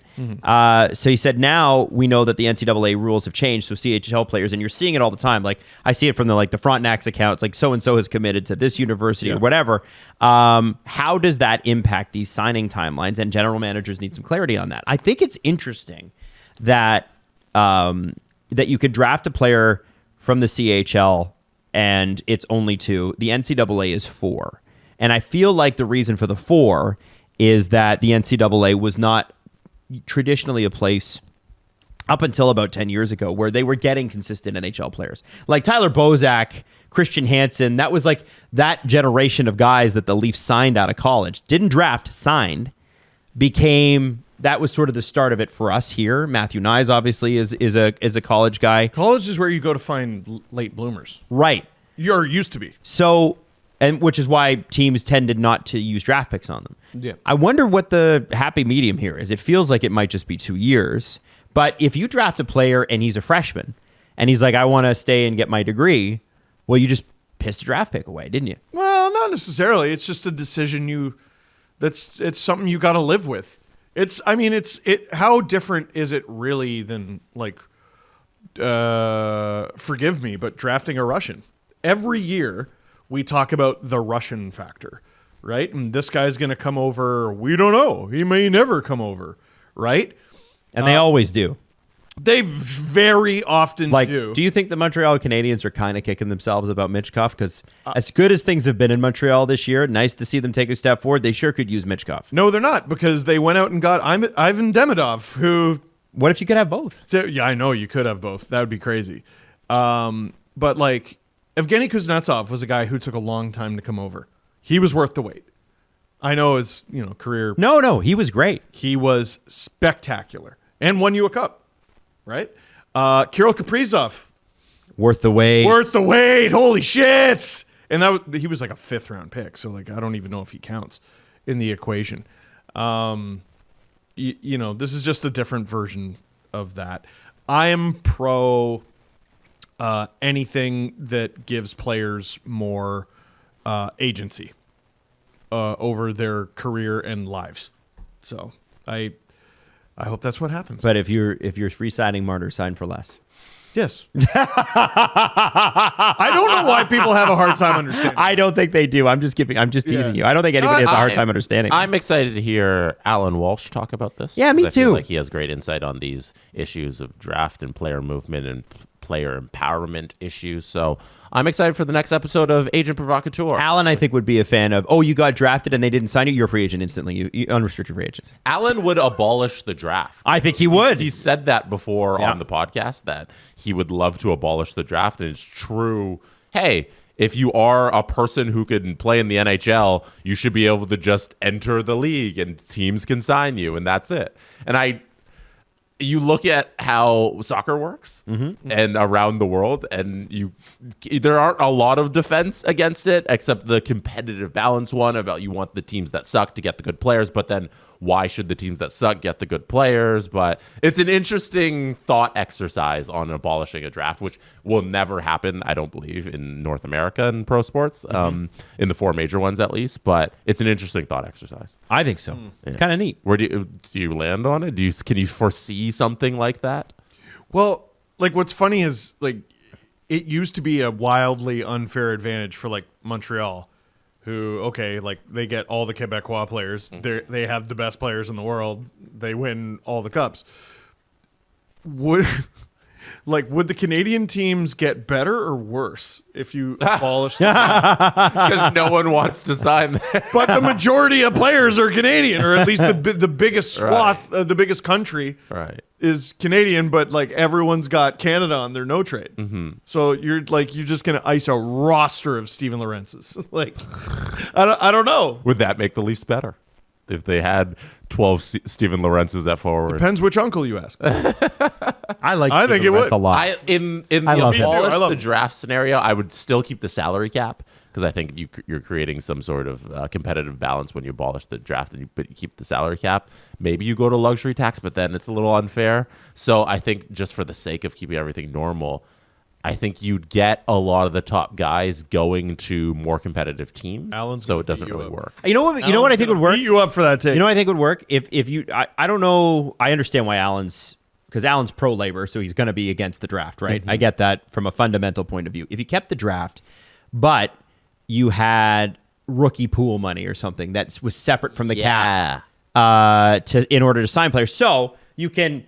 So he said now we know that the NCAA rules have changed, so CHL players, and you're seeing it all the time. Like I see it from the Frontenac's accounts, like so-and-so has committed to this university or whatever. How does that impact these signing timelines? And general managers need some clarity on that. I think it's interesting that that you could draft a player from the CHL and it's only 2. The NCAA is 4. And I feel like the reason for the 4 is that the NCAA was not traditionally a place up until about 10 years ago where they were getting consistent NHL players. Like Tyler Bozak, Christian Hansen, that was like that generation of guys that the Leafs signed out of college. Didn't draft, signed, became... That was sort of the start of it for us here. Matthew Nyes obviously is a college guy. College is where you go to find late bloomers. Right. You're used to be. So, and which is why teams tended not to use draft picks on them. Yeah. I wonder what the happy medium here is. It feels like it might just be 2 years. But if you draft a player and he's a freshman and he's like, I want to stay and get my degree, well, you just pissed a draft pick away, didn't you? Well, not necessarily. It's just a decision it's something you got to live with. How different is it really than forgive me, but drafting a Russian? Every year we talk about the Russian factor, right? And this guy's going to come over. We don't know. He may never come over, right? And they always do. They very often do. Do you think the Montreal Canadiens are kind of kicking themselves about Michkov? Because as good as things have been in Montreal this year, nice to see them take a step forward. They sure could use Michkov. No, they're not, because they went out and got Ivan Demidov, who... What if you could have both? So, yeah, I know you could have both. That would be crazy. But Evgeny Kuznetsov was a guy who took a long time to come over. He was worth the wait. I know his career... No, he was great. He was spectacular and won you a cup. Right? Kirill Kaprizov. Worth the wait. Holy shit. And he was like a 5th round pick. So I don't even know if he counts in the equation. This is just a different version of that. I am pro anything that gives players more agency over their career and lives. So I hope that's what happens. But if you're re-signing Martyr, sign for less. Yes. I don't know why people have a hard time understanding. I don't think they do. I'm just teasing you. I don't think anybody has a hard time understanding. I'm excited to hear Alan Walsh talk about this. Yeah, me I feel too. like he has great insight on these issues of draft and player movement and player empowerment issues. So I'm excited for the next episode of Agent Provocateur. Alan, I think, would be a fan of, you got drafted and they didn't sign you. You're a free agent instantly. You unrestricted free agents. Alan would abolish the draft. I think he would. He said that before on the podcast, that he would love to abolish the draft. And it's true. Hey, if you are a person who can play in the NHL, you should be able to just enter the league and teams can sign you, and that's it. And you look at how soccer works and around the world, and there aren't a lot of defense against it, except the competitive balance one about you want the teams that suck to get the good players, but then why should the teams that suck get the good players? But it's an interesting thought exercise on abolishing a draft, which will never happen, I don't believe, in North America in pro sports, in the 4 major ones at least. But it's an interesting thought exercise. I think so. It's kind of neat. Where do you land on it? Can you foresee something like that? Well, what's funny is it used to be a wildly unfair advantage for Montreal who, like they get all the Quebecois players. They have the best players in the world. They win all the cups. Would the Canadian teams get better or worse if you abolish them? Because no one wants to sign them. But the majority of players are Canadian, or at least the biggest swath, the biggest country is Canadian. But like everyone's got Canada on their no trade, so you're just gonna ice a roster of Steven Lorentz's. Like, I don't know. Would that make the Leafs better if they had 12 Steven Lorentz's at forward? Depends which uncle you ask. I think it would. a lot. In the love him. abolish I love the him. draft scenario, I would still keep the salary cap because I think you're creating some sort of competitive balance when you abolish the draft but you keep the salary cap. Maybe you go to luxury tax, but then it's a little unfair. So I think just for the sake of keeping everything normal, I think you'd get a lot of the top guys going to more competitive teams. So it doesn't really work. You know what I think would work? Beat you up for that take. You know what I think would work? If you, I don't know, I understand why because Allen's pro-labor, so he's going to be against the draft, right? I get that from a fundamental point of view. If you kept the draft, but you had rookie pool money or something that was separate from the cap in order to sign players. So you can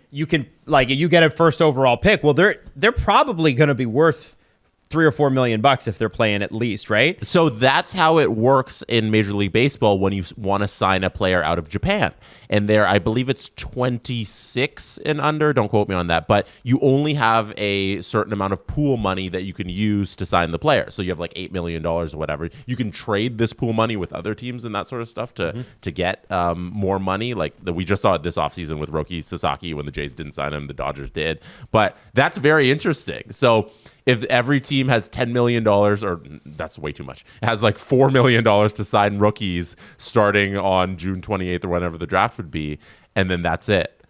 like you get a first overall pick. Well, they're probably going to be worth $3 or $4 million if they're playing at least, right? So that's how it works in Major League Baseball when you want to sign a player out of Japan. And there, I believe it's 26 and under. Don't quote me on that. But you only have a certain amount of pool money that you can use to sign the player. So you have like $8 million or whatever. You can trade this pool money with other teams and that sort of stuff to get more money. Like we just saw it this offseason with Roki Sasaki when the Jays didn't sign him. The Dodgers did. But that's very interesting. So if every team has $10 million, or that's way too much, it has like $4 million to sign rookies starting on June 28th or whenever the draft would be, and then that's it.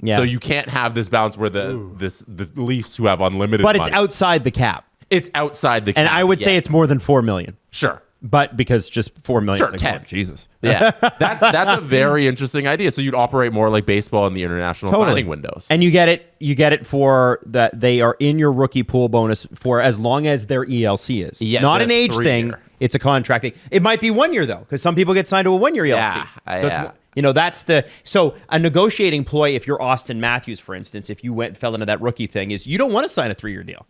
Yeah. So you can't have this balance where the Leafs who have unlimited But money. it's outside the cap. It's outside the cap. And I would say it's more than $4 million. Sure. But because just $4 million. Sure, like, 10. oh, Jesus. Yeah. That's a very interesting idea. So you'd operate more like baseball in the international signing windows. And you get it for that they are in your rookie pool bonus for as long as their ELC is. Yeah, not an the age 3 thing. year. It's a contract thing. It might be 1 year though, because some people get signed to a 1 year ELC. Yeah, It's, that's so a negotiating ploy. If you're Austin Matthews, for instance, if you fell into that rookie thing, is you don't want to sign a 3 year deal.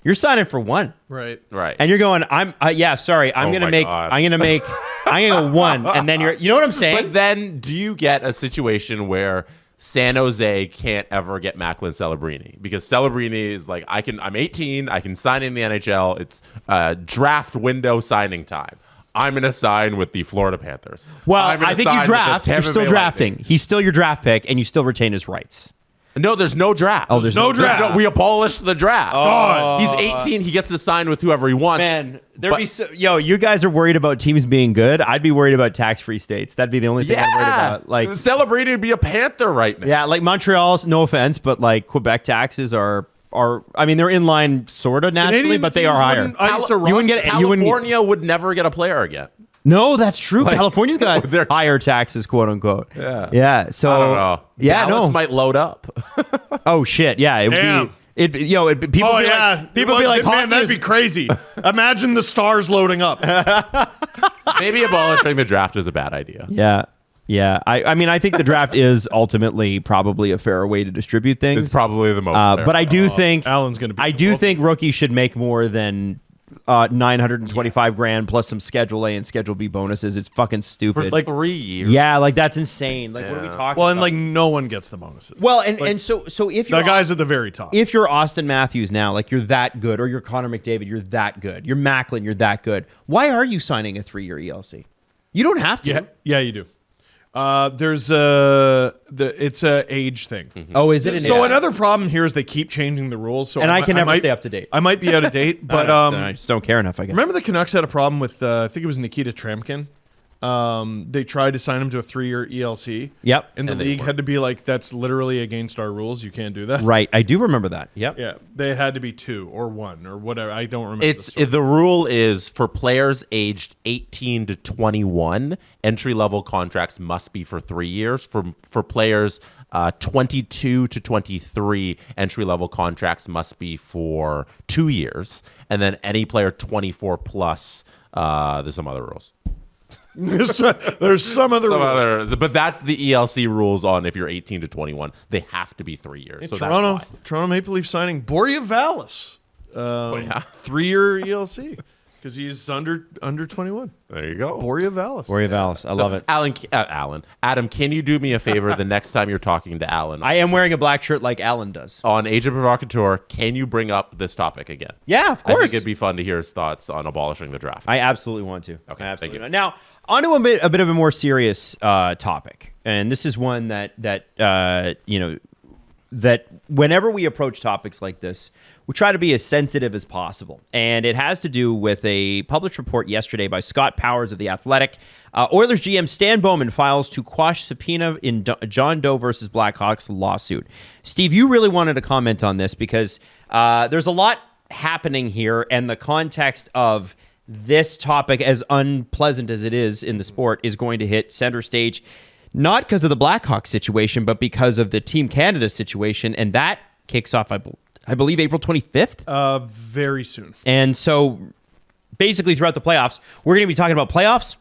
You're signing for 1. Right. And you're going, I'm gonna make 1, and then you know what I'm saying? But then do you get a situation where San Jose can't ever get Macklin Celebrini? Because Celebrini is like, I'm 18, I can sign in the NHL. It's draft window signing time. I'm going to sign with the Florida Panthers. Well, I think you draft. You're still drafting. He's still your draft pick, and you still retain his rights. No, there's no draft. Oh, there's no draft. We abolished the draft. Oh. He's 18. He gets to sign with whoever he wants. Man, you guys are worried about teams being good. I'd be worried about tax-free states. That'd be the only thing I'm worried about. Like Celebrini would be a Panther right now. Yeah, like Montreal's, no offense, but like Quebec taxes are I mean, they're in line sort of nationally, Canadian but they teams are higher. California would never get a player again. No, that's true. California's got they're- higher taxes, quote unquote. Yeah. So I don't know. Yeah, Dallas no. might load up. Oh shit. Yeah. It would Damn. be. People be like, man, that'd be crazy. Imagine the Stars loading up. Maybe abolishing the draft is a bad idea. Yeah. Yeah. I mean, I think the draft is ultimately probably a fairer way to distribute things. It's probably the most fair. But I do think Allen's gonna be I do think rookies should make more than $925,000 plus some Schedule A and Schedule B bonuses. It's fucking stupid. For like 3 years. Yeah, like that's insane. Like, what are we talking Well, about? and like no one gets the bonuses. Well, and so if you're the guys at the very top. if you're Austin Matthews now, like you're that good, or you're Connor McDavid, you're that good. You're Macklin, you're that good. Why are you signing a 3-year ELC? You don't have to. Yeah, you do. It's a age thing. Oh, is it? So another problem here is they keep changing the rules. So And I can never stay up to date. I might be out of date, but I just don't care enough. I guess. remember the Canucks had a problem with I think it was Nikita Tremkin. They tried to sign him to a 3-year ELC. Yep. And the league had to be like, that's literally against our rules. You can't do that. Right. I do remember that. Yep. Yeah. They had to be 2 or 1 or whatever. I don't remember. The rule is for players aged 18 to 21, entry level contracts must be for 3 years. For players 22 to 23, entry level contracts must be for 2 years, and then any player 24 plus There's some other rules. There's some other rule. But that's the ELC rules on if you're 18 to 21. They have to be 3 years. So Toronto Maple Leaf signing Borja Vallis. 3-year ELC because he's under 21. There you go. Borja Vallis. Borja Vallis. I love it. Adam, can you do me a favor the next time you're talking to Alan? I am wearing a black shirt like Alan does. On Agent Provocateur, can you bring up this topic again? Yeah, of I course. think it'd be fun to hear his thoughts on abolishing the draft. I absolutely want to. Okay, I absolutely thank you. Now, on to a bit of a more serious topic, and this is one that whenever we approach topics like this, we try to be as sensitive as possible. And it has to do with a published report yesterday by Scott Powers of The Athletic. Oilers GM Stan Bowman files to quash subpoena in John Doe versus Blackhawks lawsuit. Steve, you really wanted to comment on this because there's a lot happening here, and the context of this topic, as unpleasant as it is in the sport, is going to hit center stage, not because of the Blackhawks situation, but because of the Team Canada situation. And that kicks off, I believe, April 25th. Very soon. And so basically throughout the playoffs, we're going to be talking about playoffs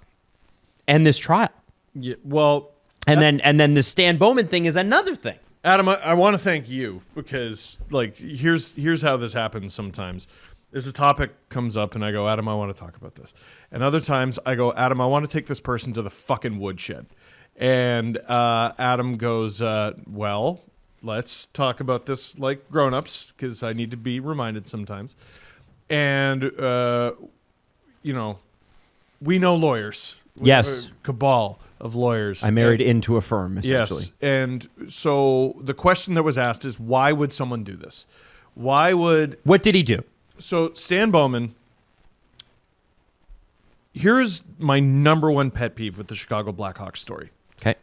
and this trial. Yeah, well, and then the Stan Bowman thing is another thing. Adam, I want to thank you because here's how this happens sometimes. There's a topic comes up and I go, Adam, I want to talk about this. And other times I go, Adam, I want to take this person to the fucking woodshed. And Adam goes, well, let's talk about this like grown-ups because I need to be reminded sometimes. And, we know lawyers. Yes. Cabal of lawyers. I married into a firm, essentially. Yes. And so the question that was asked is, why would someone do this? What did he do? So Stan Bowman, here's my number one pet peeve with the Chicago Blackhawks story. Okay.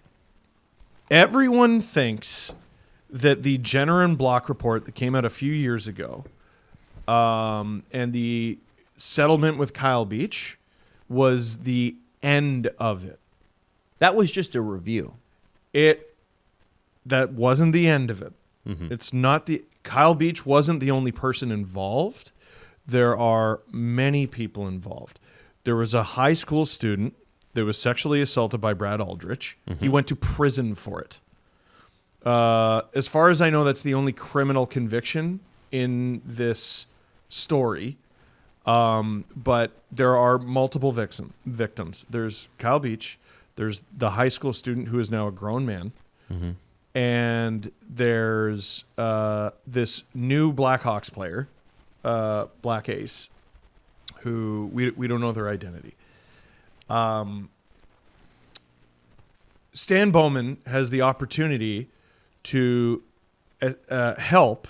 Everyone thinks that the Jenner and Block report that came out a few years ago and the settlement with Kyle Beach was the end of it. That was just a review. That wasn't the end of it. Mm-hmm. It's not Kyle Beach wasn't the only person involved. There are many people involved. There was a high school student that was sexually assaulted by Brad Aldrich. Mm-hmm. He went to prison for it. As far as I know, that's the only criminal conviction in this story. But there are multiple victims. There's Kyle Beach. There's the high school student who is now a grown man. Mm-hmm. And there's this new Blackhawks player, Black Ace, who we don't know their identity. Stan Bowman has the opportunity to help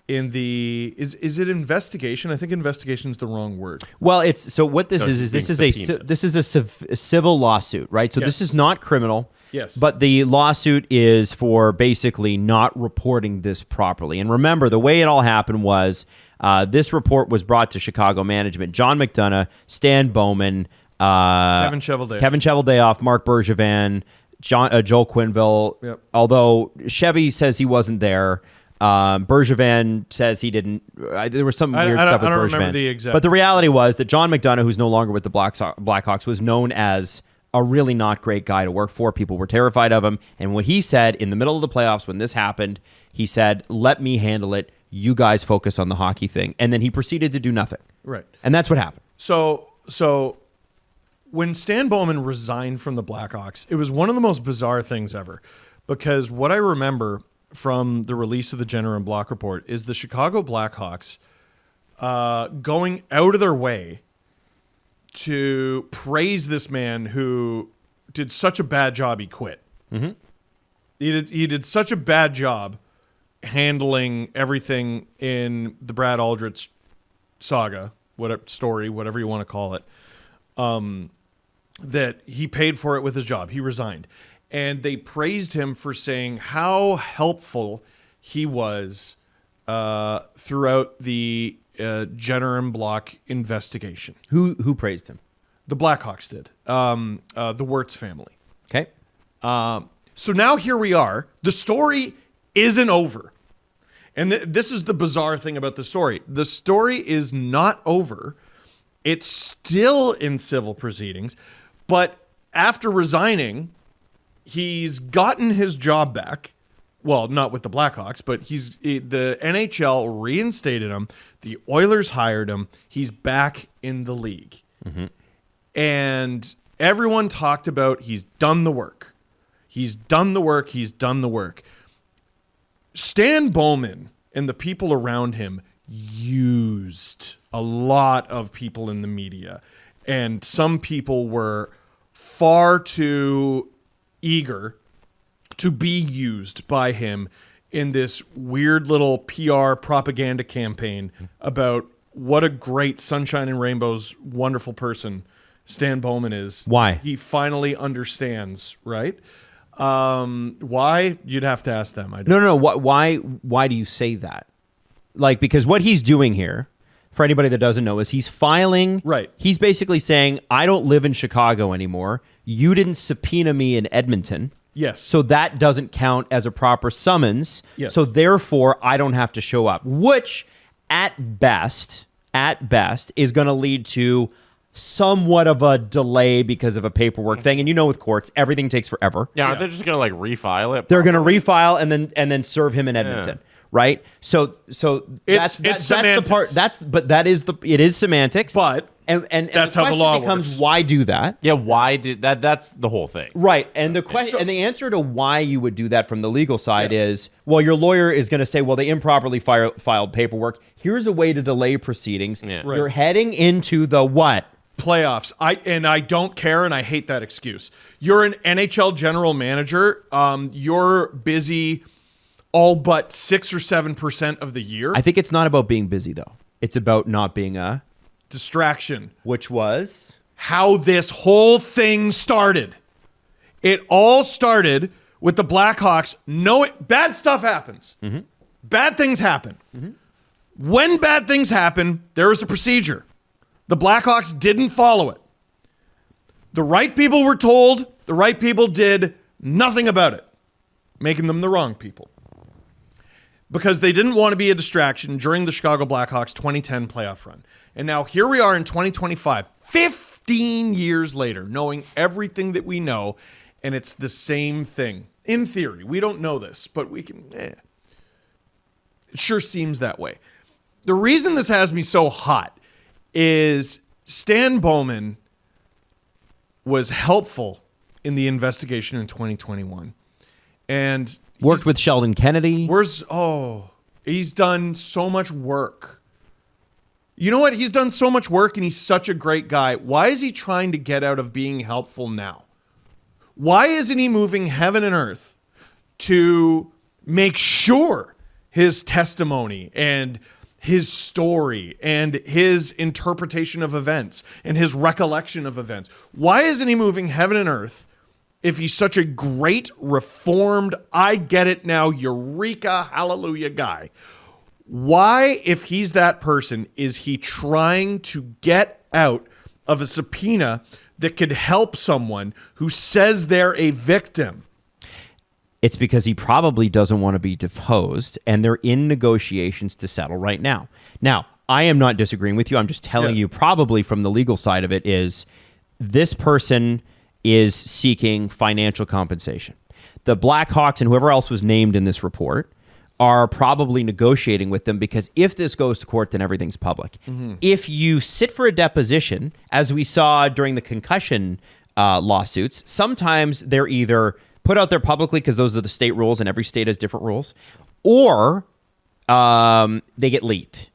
in the is it investigation? I think investigation is the wrong word. Well, this is a civil lawsuit, right? So This is not criminal. Yes. But the lawsuit is for basically not reporting this properly. And remember, the way it all happened was this report was brought to Chicago management. John McDonough, Stan Bowman, Kevin Cheveldayoff, Mark Bergevin, Joel Quenneville. Yep. Although Chevy says he wasn't there. Bergevin says he didn't. There was some weird stuff with Bergevin. I don't remember the exact. But the reality was that John McDonough, who's no longer with the Blackhawks, was known as a really not great guy to work for. People were terrified of him. And what he said in the middle of the playoffs when this happened, he said, let me handle it. You guys focus on the hockey thing. And then he proceeded to do nothing. Right. And that's what happened. So when Stan Bowman resigned from the Blackhawks, it was one of the most bizarre things ever. Because what I remember from the release of the Jenner and Block report is the Chicago Blackhawks going out of their way to praise this man who did such a bad job he quit. Mm-hmm. He did such a bad job handling everything in the Brad Aldrich saga, whatever you want to call it, that he paid for it with his job. He resigned. And they praised him for saying how helpful he was throughout the Jenner and Block investigation. Who praised him? The Blackhawks did. The Wirtz family. Okay. So now here we are. The story isn't over. And this is the bizarre thing about the story. The story is not over It's still in civil proceedings, but after resigning, he's gotten his job back. Well, not with the Blackhawks, but the NHL reinstated him. The Oilers hired him. He's back in the league. And everyone talked about he's done the work. He's done the work. He's done the work. Stan Bowman and the people around him used a lot of people in the media. And some people were far too eager to be used by him in this weird little PR propaganda campaign about what a great sunshine and rainbows wonderful person Stan Bowman is. Why? He finally understands, right? Why? You'd have to ask them. I don't No. Why do you say that? Like, because what he's doing here, for anybody that doesn't know, is he's filing. Right. He's basically saying, I don't live in Chicago anymore. You didn't subpoena me in Edmonton. Yes. So that doesn't count as a proper summons. Yes. So therefore, I don't have to show up, which at best, is going to lead to somewhat of a delay because of a paperwork thing. And you know, with courts, everything takes forever. Yeah, aren't they just going to like refile it? They're going to refile and then serve him in Edmonton. Right. So that's the part. It is semantics. But and that's the how the question law becomes, works. why do that? Yeah, why did that? That's the whole thing. Right. And the question and the answer to why you would do that from the legal side is, well, your lawyer is going to say, well, they improperly filed paperwork. Here's a way to delay proceedings. Yeah. Right. You're heading into the what? Playoffs. I don't care, and I hate that excuse. You're an NHL general manager. You're busy all but 6 or 7% of the year. I think it's not about being busy, though. It's about not being a Distraction. which was How this whole thing started. It all started with the Blackhawks knowing bad stuff happens. Bad things happen. When bad things happen, there is a procedure. The Blackhawks didn't follow it. The right people were told, the right people did nothing about it, making them the wrong people. Because they didn't want to be a distraction during the Chicago Blackhawks 2010 playoff run. And now here we are in 2025, 15 years later, knowing everything that we know, and it's the same thing. In theory, we don't know this, but we can... It sure seems that way. The reason this has me so hot is Stan Bowman was helpful in the investigation in 2021. And worked with Sheldon Kennedy. He's done so much work. You know what? He's done so much work and he's such a great guy. Why is he trying to get out of being helpful now? Why isn't he moving heaven and earth to make sure his testimony and his story and his interpretation of events and his recollection of events? Why isn't he moving heaven and earth if he's such a great, reformed, I get it now, eureka, hallelujah guy? Why, if he's that person, is he trying to get out of a subpoena that could help someone who says they're a victim? It's because he probably doesn't want to be deposed, and they're in negotiations to settle right now. Now, I am not disagreeing with you. I'm just telling you, probably from the legal side of it, is this person is seeking financial compensation. The Blackhawks and whoever else was named in this report are probably negotiating with them, because if this goes to court, then everything's public. If you sit for a deposition, as we saw during the concussion lawsuits, sometimes they're either put out there publicly because those are the state rules and every state has different rules, or they get leaked.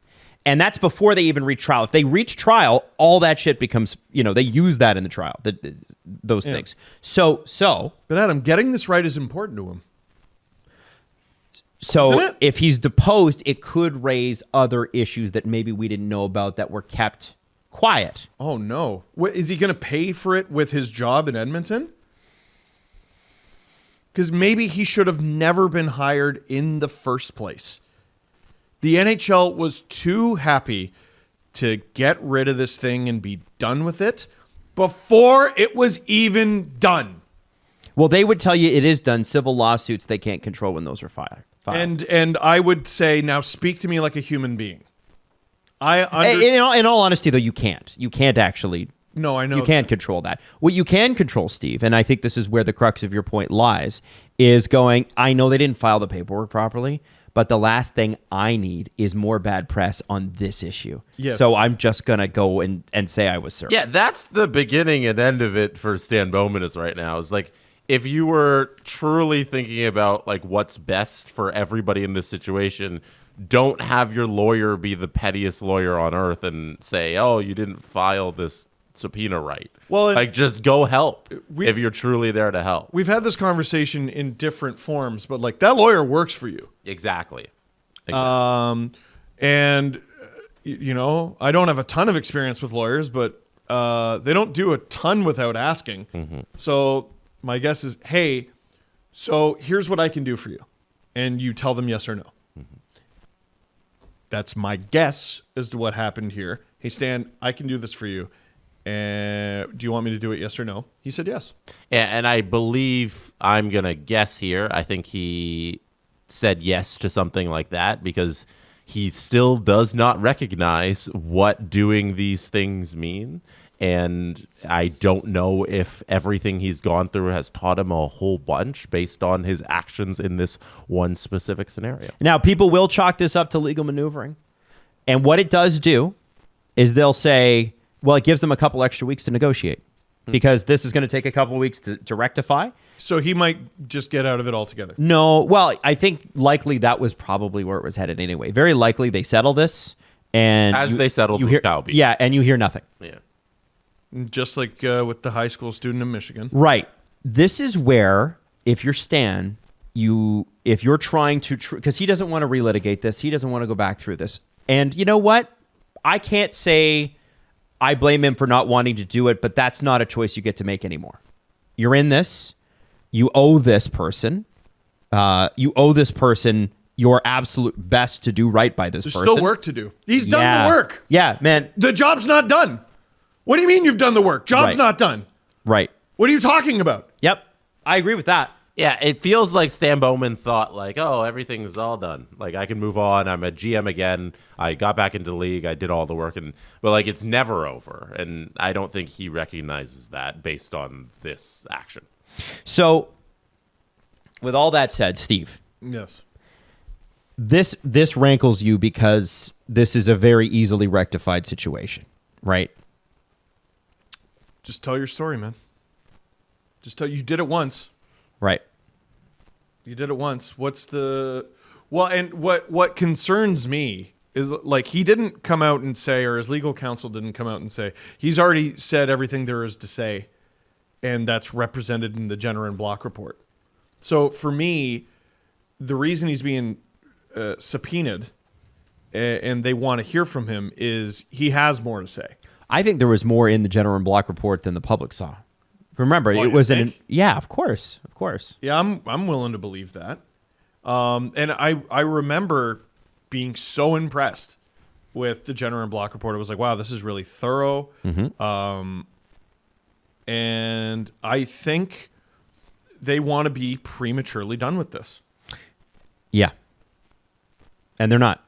And that's before they even reach trial. If they reach trial, all that shit becomes, they use that in the trial, those things. So. But Adam, getting this right is important to him. So if he's deposed, it could raise other issues that maybe we didn't know about that were kept quiet. Oh, no. What, is he going to pay for it with his job in Edmonton? Because maybe he should have never been hired in the first place. The NHL was too happy to get rid of this thing and be done with it before it was even done. Well, they would tell you it is done. Civil lawsuits, they can't control when those are filed. And I would say, now speak to me like a human being. In all honesty, though, you can't. You can't actually. No, I know. You can't control that. What you can control, Steve, and I think this is where the crux of your point lies, is going, I know they didn't file the paperwork properly, but the last thing I need is more bad press on this issue. Yes. So I'm just going to go and say I was served. Yeah, that's the beginning and end of it for Stan Bowman is right now. Is like, if you were truly thinking about like what's best for everybody in this situation, don't have your lawyer be the pettiest lawyer on earth and say, oh, you didn't file this subpoena right. Well, like just go help if you're truly there to help. We've had this conversation in different forms, but like that lawyer works for you. Exactly. And you know, I don't have a ton of experience with lawyers, but they don't do a ton without asking. Mm-hmm. So my guess is, hey, so here's what I can do for you, and you tell them yes or no. Mm-hmm. That's my guess as to what happened here. Hey, Stan, I can do this for you. And do you want me to do it, yes or no? He said yes. Yeah, and I believe I'm going to guess here. I think he said yes to something like that because he still does not recognize what doing these things mean. And I don't know if everything he's gone through has taught him a whole bunch based on his actions in this one specific scenario. Now, people will chalk this up to legal maneuvering. And what it does do is they'll say, well, it gives them a couple extra weeks to negotiate because this is going to take a couple of weeks to rectify. So he might just get out of it altogether. No, well, I think likely that was probably where it was headed anyway. Very likely they settle this. And they settled you with hear, Cowby. Yeah, and you hear nothing. Yeah. Just like with the high school student in Michigan. Right. This is where, if you're Stan, if you're trying to, because he doesn't want to relitigate this. He doesn't want to go back through this. And you know what? I can't say I blame him for not wanting to do it, but that's not a choice you get to make anymore. You're in this. You owe this person. Your absolute best to do right by this person. There's still work to do. He's done the work. Yeah, man. The job's not done. What do you mean you've done the work? Job's not done. Right. What are you talking about? Yep. I agree with that. Yeah, it feels like Stan Bowman thought like, oh, everything's all done. Like I can move on. I'm a GM again. I got back into the league. I did all the work, but like it's never over. And I don't think he recognizes that based on this action. So, with all that said, Steve. Yes. This rankles you because this is a very easily rectified situation, right? Just tell your story, man. You did it once. Right. You did it once. And what concerns me is like he didn't come out and say, or his legal counsel didn't come out and say, he's already said everything there is to say, and that's represented in the Jenner and Block report. So for me, the reason he's being subpoenaed and they want to hear from him is he has more to say. I think there was more in the Jenner and Block report than the public saw. Remember, it was yeah, of course. Yeah, I'm willing to believe that. And I remember being so impressed with the Jenner and Block report. It was like, wow, this is really thorough. Mm-hmm. And I think they want to be prematurely done with this. Yeah. And they're not.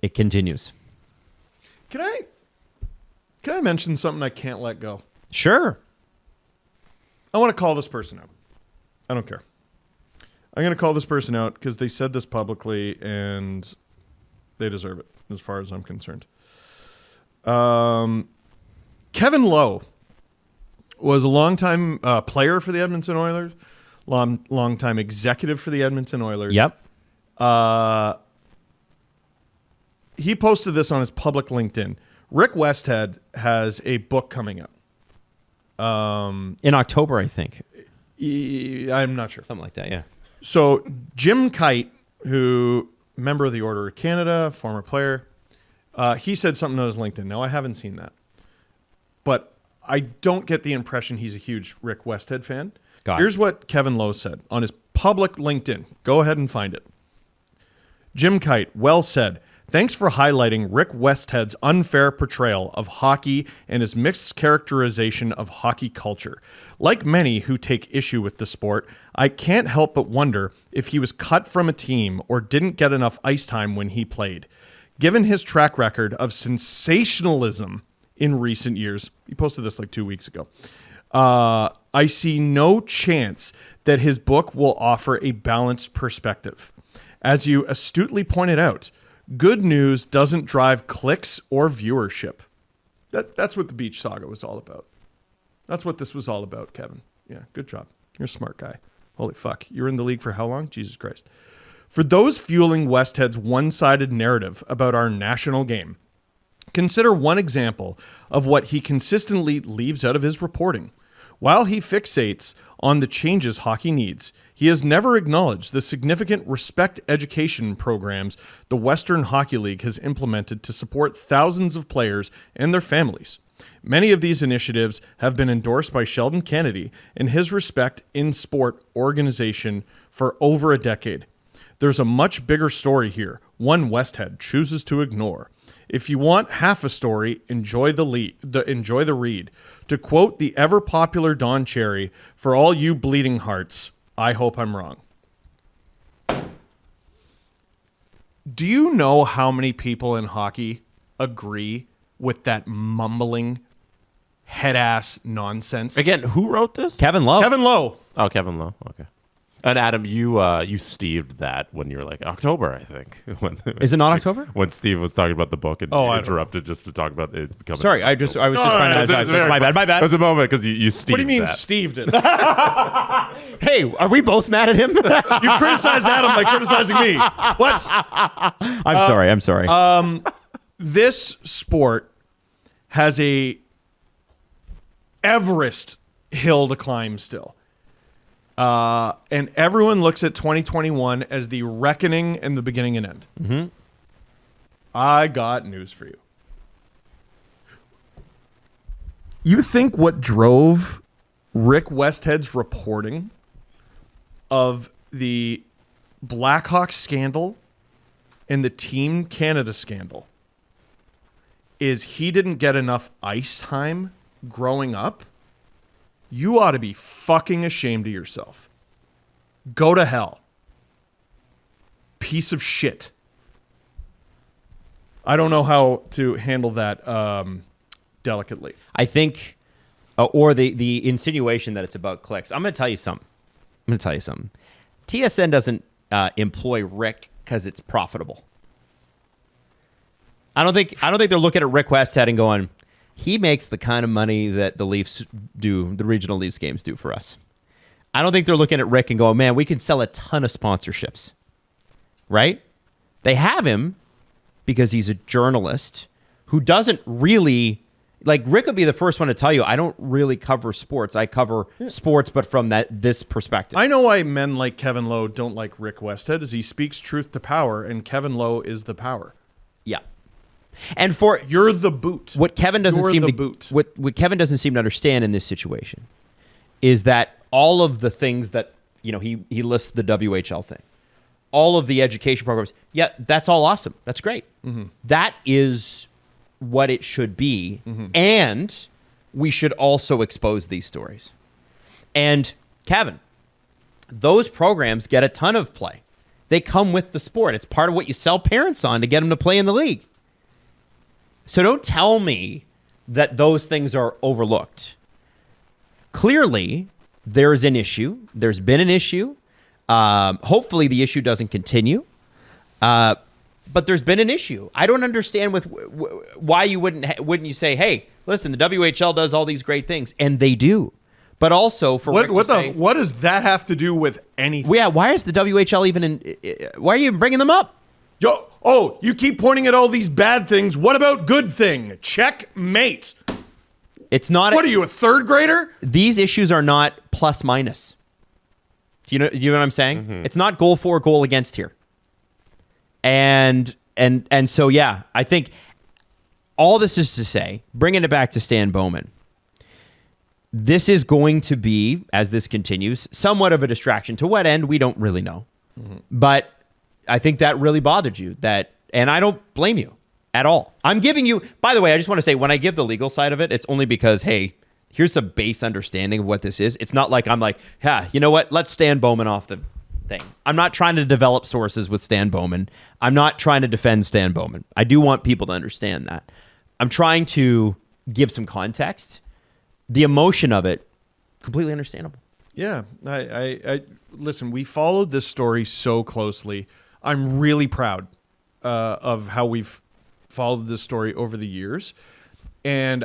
It continues. Can I mention something I can't let go? Sure. I want to call this person out. I don't care. I'm going to call this person out because they said this publicly and they deserve it as far as I'm concerned. Kevin Lowe was a longtime player for the Edmonton Oilers, long-time executive for the Edmonton Oilers. Yep. He posted this on his public LinkedIn. Rick Westhead has a book coming out. In October, I think. I'm not sure. Something like that, yeah. So Jim Kite, who member of the Order of Canada, former player, he said something on his LinkedIn. Now, I haven't seen that. But I don't get the impression he's a huge Rick Westhead fan. Here's what Kevin Lowe said on his public LinkedIn. Go ahead and find it. Jim Kite, well said. Thanks for highlighting Rick Westhead's unfair portrayal of hockey and his mixed characterization of hockey culture. Like many who take issue with the sport, I can't help but wonder if he was cut from a team or didn't get enough ice time when he played. Given his track record of sensationalism in recent years, he posted this like 2 weeks ago, I see no chance that his book will offer a balanced perspective. As you astutely pointed out, good news doesn't drive clicks or viewership. That's what the Beach Saga was all about. That's what this was all about, Kevin. Yeah, good job. You're a smart guy. Holy fuck. You're in the league for how long? Jesus Christ. For those fueling Westhead's one-sided narrative about our national game, consider one example of what he consistently leaves out of his reporting. While he fixates on the changes hockey needs, he has never acknowledged the significant respect education programs the Western Hockey League has implemented to support thousands of players and their families. Many of these initiatives have been endorsed by Sheldon Kennedy and his Respect in Sport organization for over a decade. There's a much bigger story here, one Westhead chooses to ignore. If you want half a story, enjoy the read. To quote the ever-popular Don Cherry, for all you bleeding hearts, I hope I'm wrong. Do you know how many people in hockey agree with that mumbling, head-ass nonsense? Again, who wrote this? Kevin Lowe. Kevin Lowe. Oh, Kevin Lowe. Okay. And Adam, you Steved that when you were like October, I think. Is it not October? When Steve was talking about the book and you interrupted just to talk about it becoming. Sorry, I was just trying to. My bad. It was a moment because you Steved. What do you mean that. Steved it? Hey, are we both mad at him? You criticize Adam by criticizing me. What? I'm sorry. This sport has a Everest hill to climb still. And everyone looks at 2021 as the reckoning and the beginning and end. Mm-hmm. I got news for you. You think what drove Rick Westhead's reporting of the Blackhawks scandal and the Team Canada scandal is he didn't get enough ice time growing up? You ought to be fucking ashamed of yourself. Go to hell. Piece of shit. I don't know how to handle that delicately. I think, or the insinuation that it's about clicks. I'm going to tell you something. TSN doesn't employ Rick because it's profitable. I don't think they're looking at Rick Westhead and going, he makes the kind of money that the Leafs do, the regional Leafs games do for us. I don't think they're looking at Rick and going, man, we can sell a ton of sponsorships. Right? They have him because he's a journalist who doesn't really, like Rick would be the first one to tell you, I don't really cover sports. I cover sports, but from this perspective. I know why men like Kevin Lowe don't like Rick Westhead, is he speaks truth to power, and Kevin Lowe is the power. Yeah. And for you're the boot. What Kevin doesn't what Kevin doesn't seem to understand in this situation is that all of the things that, he lists the WHL thing, all of the education programs, yeah, that's all awesome. That's great. Mm-hmm. That is what it should be. Mm-hmm. And we should also expose these stories. And Kevin, those programs get a ton of play. They come with the sport. It's part of what you sell parents on to get them to play in the league. So don't tell me that those things are overlooked. Clearly, there's an issue. There's been an issue. Hopefully, the issue doesn't continue. But there's been an issue. I don't understand why you wouldn't you say, hey, listen, the WHL does all these great things, and they do. But also for what does that have to do with anything? Yeah, why is the WHL even why are you even bringing them up? You keep pointing at all these bad things. What about good thing? Checkmate. It's not. What are you, a third grader? These issues are not plus minus. Do you know what I'm saying? Mm-hmm. It's not goal for, goal against here. And so yeah, I think all this is to say, bringing it back to Stan Bowman, this is going to be, as this continues, somewhat of a distraction. To what end, we don't really know. Mm-hmm. But I think that really bothered you. And I don't blame you at all. I'm giving you, by the way, I just want to say, when I give the legal side of it, it's only because, hey, here's a base understanding of what this is. It's not like I'm like, you know what? Let's Stan Bowman off the thing. I'm not trying to develop sources with Stan Bowman. I'm not trying to defend Stan Bowman. I do want people to understand that. I'm trying to give some context. The emotion of it, completely understandable. Yeah, I listen. We followed this story so closely. I'm really proud of how we've followed this story over the years, and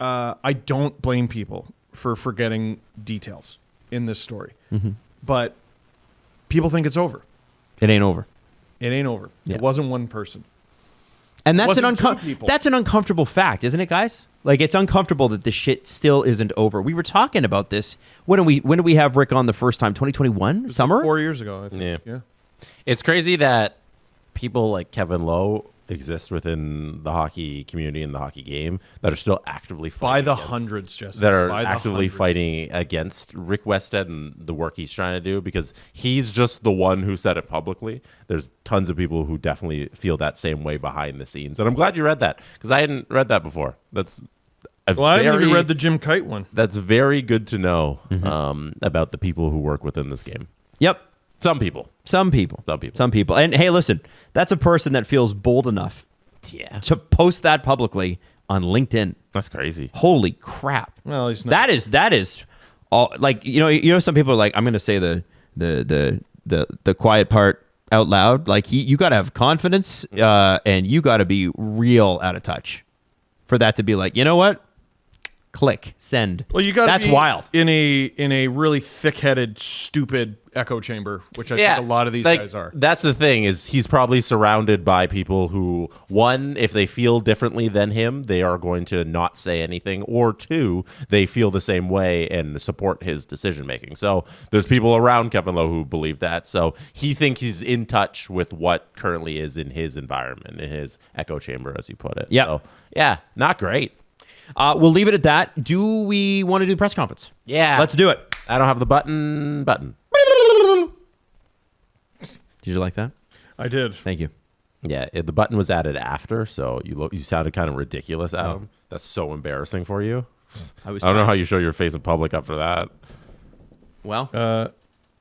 I don't blame people for forgetting details in this story. But people think it's over. It ain't over. It ain't over. Yeah. It wasn't one person. And that's Wasn't an uncomfortable fact, isn't it, guys? Like, it's uncomfortable that this shit still isn't over. We were talking about this. When did we have Rick on the first time? 2021 summer? 4 years ago, I think. Yeah. It's crazy that people like Kevin Lowe exist within the hockey community and the hockey game that are still actively fighting By the against- hundreds, Jesse. that are By the actively hundreds. fighting against Rick Westhead and the work he's trying to do, because he's just the one who said it publicly. There's tons of people who definitely feel that same way behind the scenes, and I'm glad you read that, because I hadn't read that before. That's Well, I haven't even read the Jim Kite one. That's very good to know about the people who work within this game. Yep. Some people. Some people. And hey, listen, that's a person that feels bold enough Yeah. to post that publicly on LinkedIn. That's crazy. Holy crap. Well, he's not. That is all, like, you know some people are like, I'm going to say the quiet part out loud. Like, you got to have confidence and you got to be real out of touch for that to be like, you know what? Click, send. Well, you got to That's be wild. in a really thick-headed, stupid echo chamber, which I think a lot of these guys are. That's the thing, is he's probably surrounded by people who, one, if they feel differently than him, they are going to not say anything, or two, they feel the same way and support his decision making. So there's people around Kevin Lowe who believe that. So he thinks he's in touch with what currently is in his environment, in his echo chamber, as you put it. Yep. So, yeah, not great. We'll leave it at that. Do we want to do the press conference? Yeah. Let's do it. I don't have the button. Did you like that? I did. Thank you. Yeah, the button was added after, so you sounded kind of ridiculous, Adam. That's so embarrassing for you. I don't know how you show your face in public after that. Well,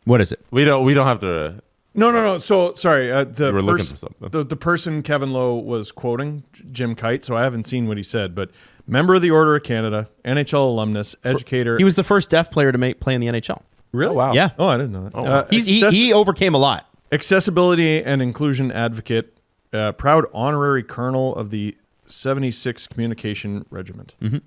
what is it? We don't have to. No. So sorry. You were looking for something. The person Kevin Lowe was quoting, Jim Kite. So I haven't seen what he said, but member of the Order of Canada, NHL alumnus, educator. He was the first deaf player to play in the NHL. Really? Oh, wow. Yeah. Oh, I didn't know that. wow. He overcame a lot. Accessibility and inclusion advocate, proud honorary colonel of the 76th Communication Regiment. Mm-hmm.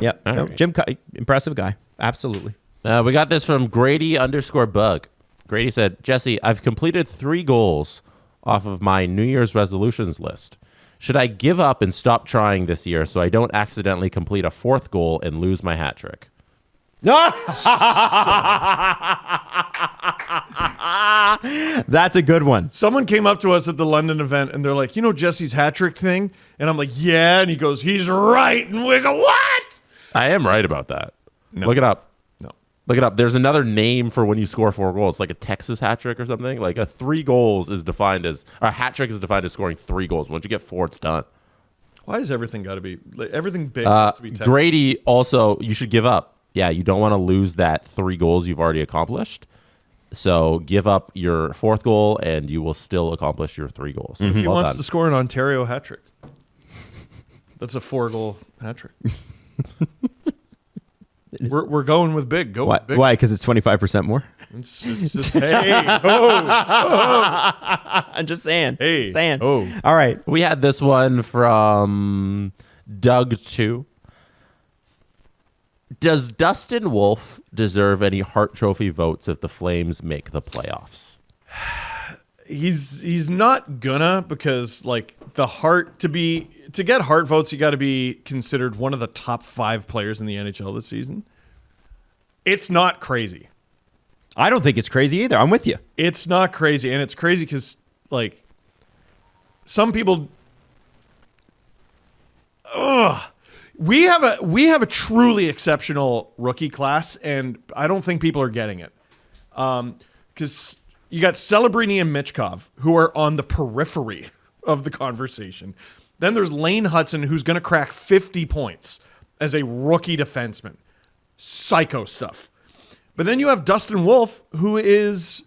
Yep. All No, right. Jim Kite, impressive guy. Absolutely. We got this from Grady_Bug. Grady said, Jesse, I've completed 3 goals off of my New Year's resolutions list. Should I give up and stop trying this year so I don't accidentally complete a 4th goal and lose my hat trick? That's a good one. Someone came up to us at the London event and they're like, you know Jesse's hat trick thing? And I'm like, yeah. And he goes, he's right. And we go, what? I am right about that. No. Look it up. No. Look it up. There's another name for when you score 4 goals, like a Texas hat trick or something. Like a 3 goals is defined as, or a hat trick is defined as scoring 3 goals. Once you get 4, it's done. Why is everything got to be, like, everything big has to be technical? Grady also, you should give up. Yeah, you don't want to lose that 3 goals you've already accomplished. So give up your 4th goal and you will still accomplish your 3 goals. If he Well wants done. to score an Ontario hat trick. That's a 4-goal hat trick. We're going with big. Go Why? with big. Why? Because it's 25% more. It's just hey, oh, I'm just saying. Hey. saying. Oh. All right. We had this one from Doug2. Does Dustin Wolf deserve any Hart Trophy votes if the Flames make the playoffs? he's not gonna, because like the Hart to get Hart votes, you got to be considered one of the top 5 players in the NHL this season. It's not crazy. I don't think it's crazy either. I'm with you. It's not crazy, and it's crazy because like some people. We have a truly exceptional rookie class, and I don't think people are getting it. Because you got Celebrini and Michkov, who are on the periphery of the conversation. Then there's Lane Hudson, who's going to crack 50 points as a rookie defenseman. Psycho stuff. But then you have Dustin Wolf, who is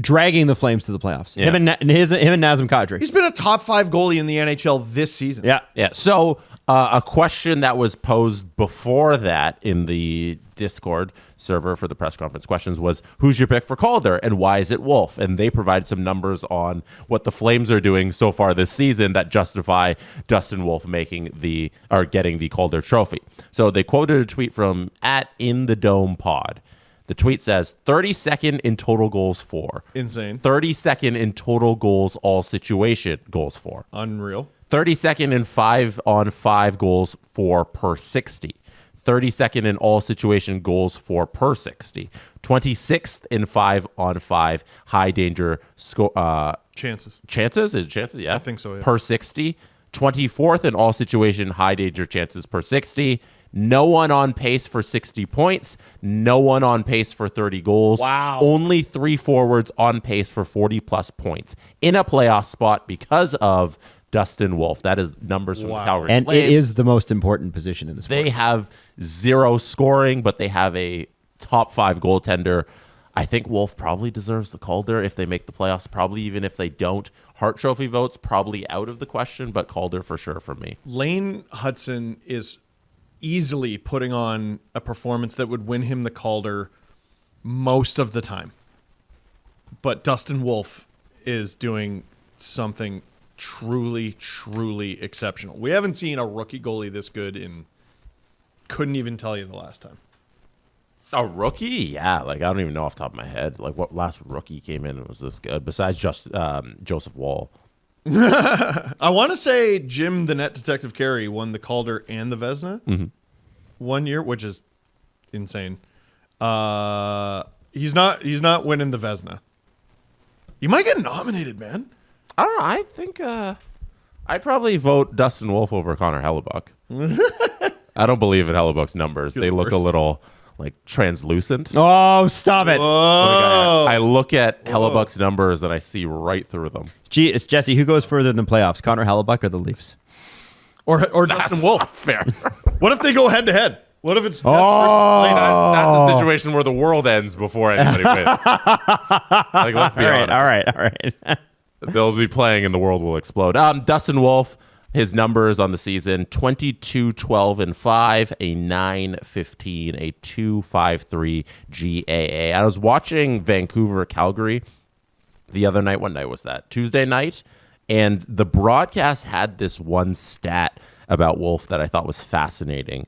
dragging the Flames to the playoffs. Yeah. Him and Nazem Kadri. He's been a top 5 goalie in the NHL this season. Yeah. Yeah. So a question that was posed before that in the Discord server for the press conference questions was, who's your pick for Calder and why is it Wolf? And they provide some numbers on what the Flames are doing so far this season that justify Dustin Wolf getting the Calder trophy. So they quoted a tweet from @InTheDomePod. The tweet says 32nd in total goals for. Insane. 32nd in total goals all situation goals for. Unreal. 32nd in 5-on-5 goals for per 60. 32nd in all situation goals for per 60. 26th in 5-on-5 high danger Chances. chances. Is it chances? Yeah. I think so, yeah. Per 60. 24th in all situation high danger chances per 60. No one on pace for 60 points. No one on pace for 30 goals. Wow. Only 3 forwards on pace for 40-plus points in a playoff spot because of Dustin Wolf. That is numbers from the Calgary And Flames. it is the most important position in the sport. They have 0 scoring, but they have a top 5 goaltender. I think Wolf probably deserves the Calder if they make the playoffs, probably even if they don't. Hart Trophy votes probably out of the question, but Calder for sure for me. Lane Hudson is easily putting on a performance that would win him the Calder most of the time. But Dustin Wolf is doing something truly, truly exceptional. We haven't seen a rookie goalie this good in, couldn't even tell you the last time. A rookie? Yeah, like I don't even know off the top of my head. Like what last rookie came in and was this good besides just Joseph Wall. I want to say Jim the Net Detective Carey won the Calder and the Vezina 1 year, which is insane. He's not winning the Vezina. You might get nominated, man. I don't know. I think I'd probably vote Dustin Wolf over Connor Hellebuck. I don't believe in Hellebuck's numbers. You're They the look a worst. little like translucent. Oh, stop it. I look at Hellebuck's numbers and I see right through them. Gee, it's Jesse. Who goes further than playoffs, Connor Hellebuck or the Leafs? Or Dustin Wolf. Fair. What if they go head to head? What if it's That's a situation where the world ends before anybody wins. Like, let's be honest. All right. They'll be playing and the world will explode. Dustin Wolf, his numbers on the season, 22, 12, and 5, a 9.15, a 2.53 GAA. I was watching Vancouver, Calgary the other night. What night was that? Tuesday night. And the broadcast had this one stat about Wolf that I thought was fascinating.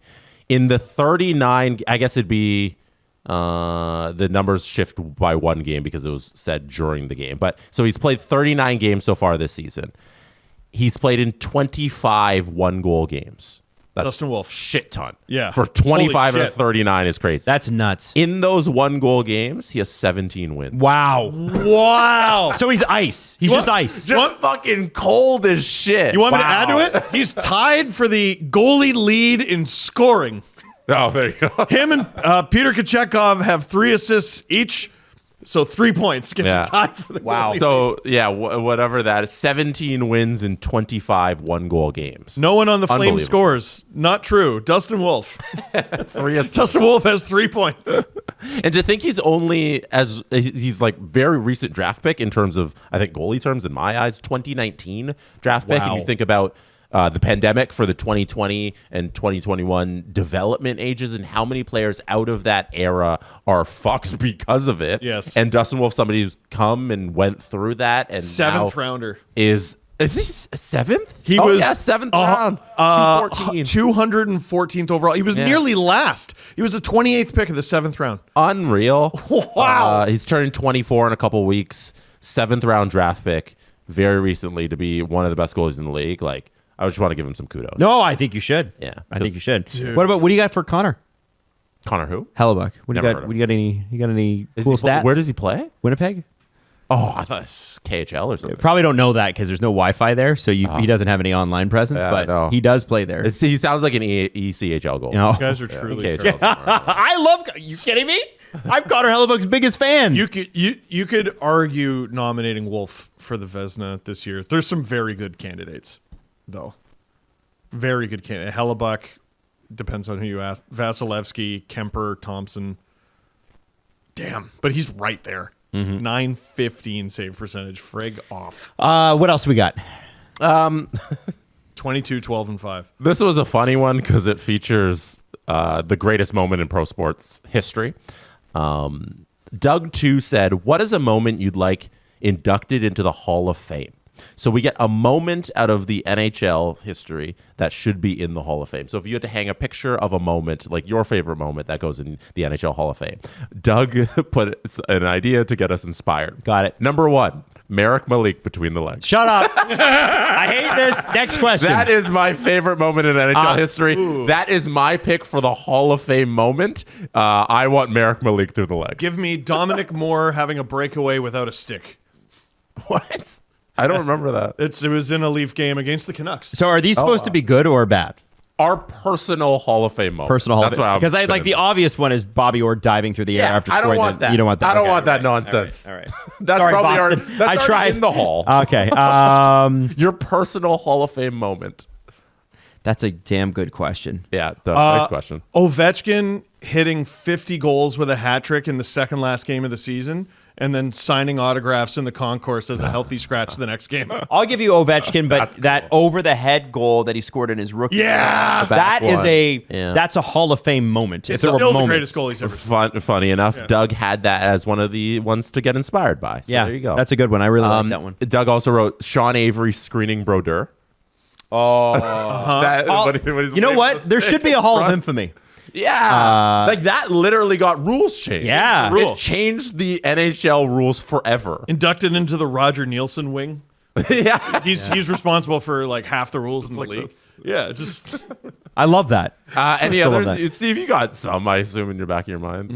In the 39, I guess it'd be the numbers shift by one game because it was said during the game. But so he's played 39 games so far this season. He's played in 25 one-goal games. That's Dustin Wolf. shit ton. Yeah. For 25 Holy or shit. 39 is crazy. That's nuts. In those one-goal games, he has 17 wins. Wow. Wow. So he's ice. He's just ice. Just fucking cold as shit. You want me to add to it? He's tied for the goalie lead in scoring. Oh, there you go. Him and Peter Kochetkov have 3 assists each, so 3 points. Get Yeah. you tied for the goalie. So, yeah, whatever that is, 17 wins in 25 one-goal games. No one on the Flames Unbelievable. scores. Not true. Dustin Wolf. 3 assists. Dustin Wolf has 3 points. And to think he's he's like very recent draft pick in terms of, I think, goalie terms in my eyes, 2019 draft pick. Wow. And you think about the pandemic for the 2020 and 2021 development ages and how many players out of that era are fucked because of it. Yes. And Dustin Wolf, somebody who's come and went through that. And 7th now rounder. Is he 7th? He oh, was yeah, 7th round. 214. 214th overall. He was nearly last. He was the 28th pick of the 7th round. Unreal. Wow. He's turning 24 in a couple weeks. 7th round draft pick very recently to be one of the best goalies in the league. Like, I just want to give him some kudos. No, I think you should. Yeah. I think you should. Dude. What do you got for Connor Connor who? Hellebuck? What do Never you heard got? of What do you got? Any cool stats? Where does he play? Winnipeg? Oh, I thought it was KHL or something. Probably don't know that because there's no Wi-Fi there, so he doesn't have any online presence. Yeah, I but know. he does play there. He sounds like an ECHL goal. You know? You guys are truly KHL terrible. somewhere. I love. You kidding me? I'm Connor Hellebuck's biggest fan. You could argue nominating Wolf for the Vezina this year. There's some very good candidates, though. Very good candidate. Hellebuck, depends on who you ask. Vasilevsky, Kemper, Thompson. Damn, but he's right there. .915 save percentage. Frig off. What else we got? 22, 12, and 5. This was a funny one because it features the greatest moment in pro sports history. Doug 2 said, what is a moment you'd like inducted into the Hall of Fame? So we get a moment out of the NHL history that should be in the Hall of Fame. So if you had to hang a picture of a moment, like your favorite moment that goes in the NHL Hall of Fame, Doug put an idea to get us inspired. Got it. Number 1, Marek Malik between the legs. Shut up. I hate this. Next question. That is my favorite moment in NHL history. That is my pick for the Hall of Fame moment. I want Marek Malik through the legs. Give me Dominic Moore having a breakaway without a stick. What? I don't remember that. It was in a Leaf game against the Canucks. So are these supposed to be good or bad? Our personal Hall of Fame moment. Personal Hall of Fame. Because I like spinning. the obvious one is Bobby Orr diving through the air after I scoring. don't want that. You don't want that. I don't Okay. want that nonsense. All right. That's Sorry, probably Boston. that's I already tried. in the hall. Okay. Your personal Hall of Fame moment. That's a damn good question. Yeah, next question. Ovechkin hitting 50 goals with a hat trick in the second last game of the season, and then signing autographs in the concourse as a healthy scratch the next game. I'll give you Ovechkin, but that over-the-head goal that he scored in his rookie, Yeah! that is Yeah. that's a Hall of Fame moment. It's If there were still the moments. greatest goal he's ever scored. Funny enough, Doug had that as one of the ones to get inspired by. So Yeah, there you go. that's a good one. I really like that one. Doug also wrote Sean Avery screening Brodeur. Oh, You you know what? There should be a Hall of Infamy. Yeah. Like that literally got rules changed. Yeah. It changed the NHL rules forever. Inducted into the Roger Nielsen wing. Yeah. He's responsible for like half the rules in the league. this. Yeah, just I love that. Any Still love others? that. Steve, you got some, I assume, in your back of your mind.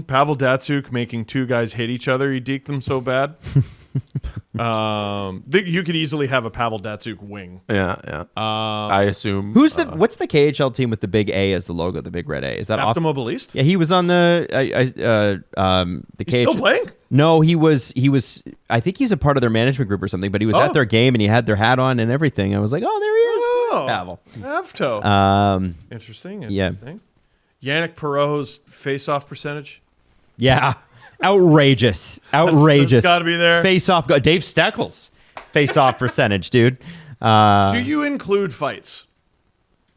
Pavel Datsyuk making two guys hit each other. He deked them so bad. You could easily have a Pavel Datsyuk wing. Yeah. I assume. Who's what's the KHL team with the big A as the logo, the big red A? Is that off? Automobilist? Yeah, he was on the the He's KHL. still playing? No, he was. I think he's a part of their management group or something. But he was at their game and he had their hat on and everything. I was like, oh, there he is, Pavel. Avto. Interesting. yeah. Yannick Perreault's face-off percentage. Yeah, outrageous. That's got to be there. Face-off. Dave Steckles. Face-off percentage, dude. Do you include fights?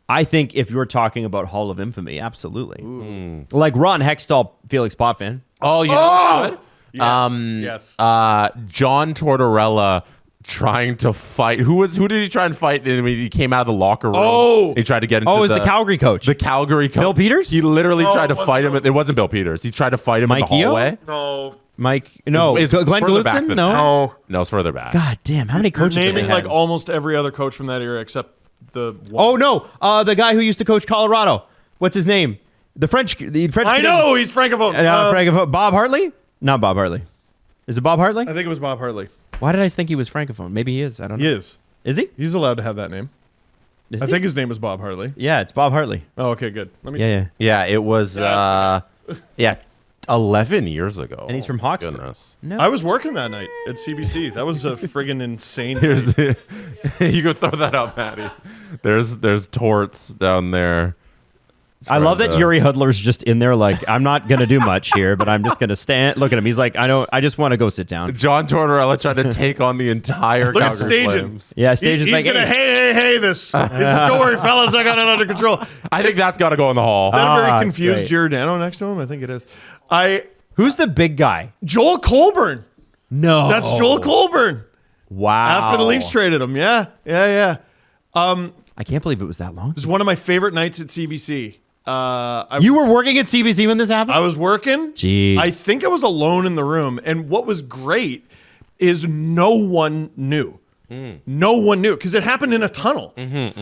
I think if you're talking about Hall of Infamy, absolutely. Like Ron Hextall, Felix Potvin. Oh, you know what? Yes. John Tortorella trying to fight. Who did he try and fight? I mean, he came out of the locker room. Oh! He tried to get into Oh, it was the Calgary coach. The Calgary coach. Bill Peters? He literally No, tried to it wasn't fight him. Bill- It wasn't Bill Peters. He tried to fight him in Mike the Yeo? hallway. No. Mike. No. It's Glenn further back Glutzen? than No. that. No, it's further back. God damn. How many You're coaches have they naming had? like almost every other coach from that era except the one. Oh, no. The guy who used to coach Colorado. What's his name? The French. I know, he's Francophone. Francophone. Bob Hartley? Not Bob Hartley. Is it Bob Hartley? I think it was Bob Hartley. Why did I think he was Francophone? Maybe he is. I don't know. He is. Is he? He's allowed to have that name. Is I he? think his name is Bob Hartley. Yeah, it's Bob Hartley. Oh, okay, good. Let me Yeah. Yeah, it was. 11 years ago. And he's from Hawkesbury. Goodness. No. I was working that night at CBC. That was a friggin' insane. Here's the, you can throw that up, Matty. There's torts down there. I love that Right, Yuri Hudler's just in there like, I'm not going to do much here, but I'm just going to stand. Look at him. He's like, I just want to go sit down. John Tortorella tried to take on the entire Look at Calgary staging. Flames. Yeah, stage is He's like, gonna hey this. He's like, don't worry, fellas, I got it under control. Is I think that's got to go in the hall. that a very Ah, confused great. Giordano next to him? I think it is. who's the big guy? Joel Colburn. No. That's Joel Colburn. Wow. After the Leafs traded him. Yeah. I can't believe it was that long. It was one of my favorite nights at CBC. You were working at CBC when this happened? I was working. Jeez. I think I was alone in the room. And what was great is no one knew. No one knew because it happened in a tunnel.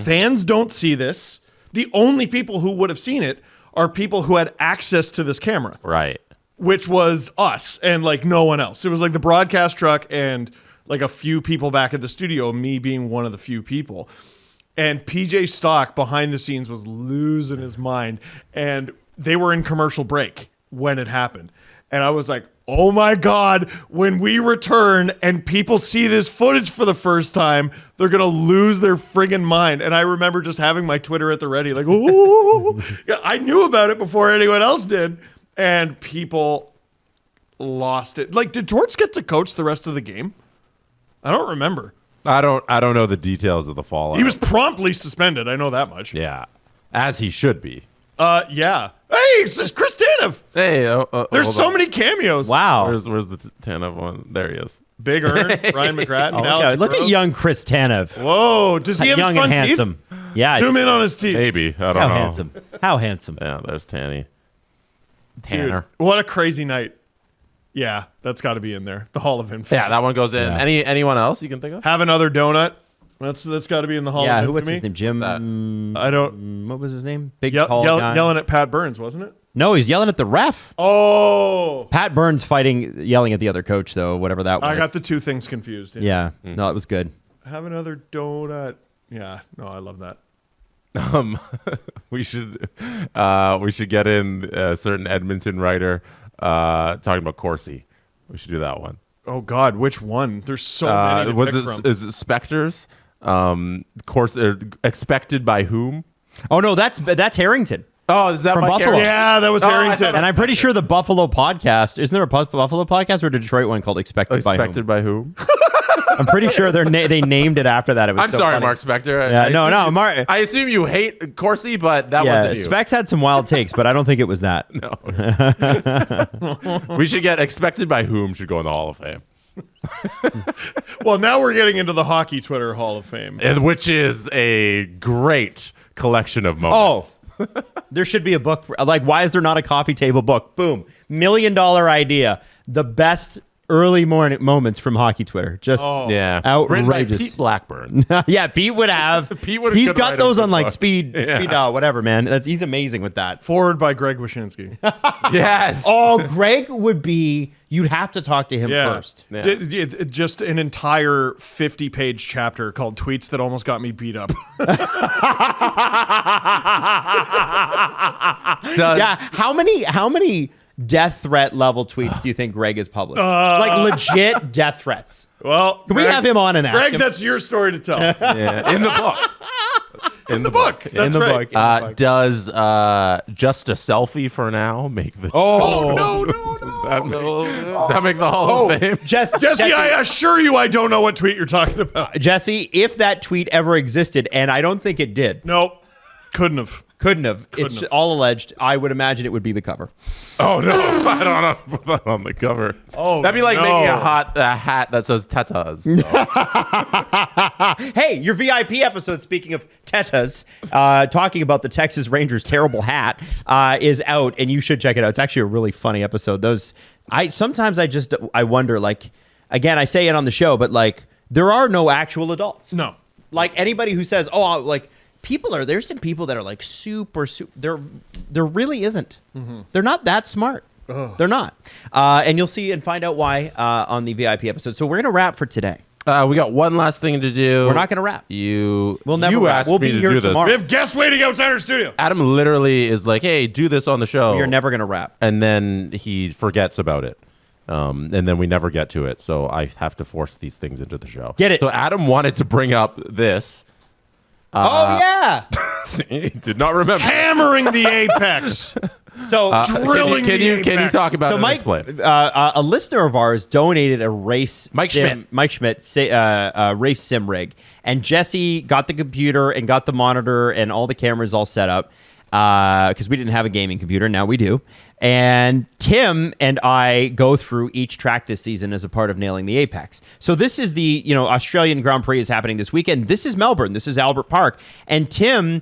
Fans don't see this. The only people who would have seen it are people who had access to this camera, Right. which was us and like no one else. It was like the broadcast truck and like a few people back at the studio, me being one of the few people. And PJ Stock behind the scenes was losing his mind. And they were in commercial break when it happened. And I was like, oh my God, when we return and people see this footage for the first time, they're going to lose their friggin' mind. And I remember just having my Twitter at the ready, like, ooh. Yeah, I knew about it before anyone else did. And people lost it. Like, did Torts get to coach the rest of the game? I don't remember. I don't know the details of the fallout. He was promptly suspended. I know that much. Yeah, as he should be. Yeah. Hey, it's Chris Tanev. Hey, There's so many cameos. Wow. Where's the Tanev one? There he is. Big Earn, Ryan McGrattan, Oh, Alex look at Burrows. young Chris Tanev. Whoa, does he have Young his and front handsome. teeth? Yeah. Zoom in on his teeth. Maybe. I don't How know. handsome. How handsome. Yeah, there's Tanny. Dude, Tanner. what a crazy night. Yeah, that's got to be in there. The Hall of Infamy. Yeah, that one goes in. Yeah. Anyone else you can think of? Have another donut. That's got to be in the Hall Yeah, of who? What's Infamy. his name? Jim. I don't. What was his name? Big tall guy. Yelling at Pat Burns, wasn't it? No, he's yelling at the ref. Oh, Pat Burns yelling at the other coach, though, whatever that was. I got the two things confused. Yeah. No, it was good. Have another donut. Yeah, no, I love that. We should get in a certain Edmonton writer talking about Corsi. We should do that one. Oh God, which one? There's so many to pick from. Is it Spectres? Expected by whom? Oh, no, that's Harrington. Oh, is that From Mike Buffalo. Harrington? Yeah, that was Oh, I Harrington. thought- And I'm pretty sure the Buffalo podcast, isn't there a Buffalo podcast or a Detroit one called Expected by Whom? Expected by whom? I'm pretty sure they named it after that. It was I'm so sorry, funny. Mark Spector. Yeah, I no, assume no, you- Mark. I assume you hate Corsi, but that Yeah, wasn't you. Specs had some wild takes, but I don't think it was that. We should get Expected by whom should go in the Hall of Fame, Well, now we're getting into the hockey Twitter Hall of Fame. and which is a great collection of moments. There should be a book. Like, why is there not a coffee table book? Boom. $1 million idea. The best early morning moments from hockey Twitter. Just Yeah, written by outrageous. Pete Blackburn. Yeah, Pete would have. Pete would- He's could got write those a on like book. speed dial, whatever, man. He's amazing with that. Forward by Greg Wyshynski. Yes. Oh, Greg would be. You'd have to talk to him Yeah. first. Yeah. Just an entire 50-page chapter called Tweets That Almost Got Me Beat Up. Yeah, how many death threat level tweets do you think Greg has published? Like legit death threats. Well, Can we have him on and ask Greg, him? that's your story to tell. Yeah, in the book. In the book. That's in the right. book. Does just a selfie for now make the? Oh, no. Does that make the Hall of Fame? Jesse, I assure you I don't know what tweet you're talking about. Jesse, if that tweet ever existed, and I don't think it did, Nope. Couldn't have. couldn't have. It's have. all alleged. I would imagine it would be the cover. Oh no! I don't know. Put that on the cover. Oh, that'd be like no. making a hat that says Tetas. Hey, your VIP episode, speaking of tetas, talking about the Texas Rangers' terrible hat, is out, and you should check it out. It's actually a really funny episode. Sometimes I wonder, like, again, I say it on the show, but like, there are no actual adults. No. Like anybody who says, "Oh, like." There's some people that are like super, there really isn't. Mm-hmm. They're not that smart. They're not. And you'll see and find out why on the VIP episode. So we're going to wrap for today. We got one last thing to do. We're not going to wrap. We'll never wrap. asked We'll me be to here do this. tomorrow. We have guests waiting outside our studio. Adam literally is like, "Hey, do this on the show." You're never going to wrap. and then he forgets about it. And then we never get to it. So I have to force these things into the show. Get it. So Adam wanted to bring up this. Oh, yeah. He did not remember. Hammering the apex. So, Drilling Can the you apex. talk about so it? Mike, And explain? a listener of ours donated a race Mike sim, race sim rig, and Jesse got the computer and got the monitor and all the cameras all set up because we didn't have a gaming computer. Now we do. And Tim and I go through each track this season as a part of Nailing the Apex. So this is the Australian Grand Prix is happening this weekend. This is Melbourne. This is Albert Park, and Tim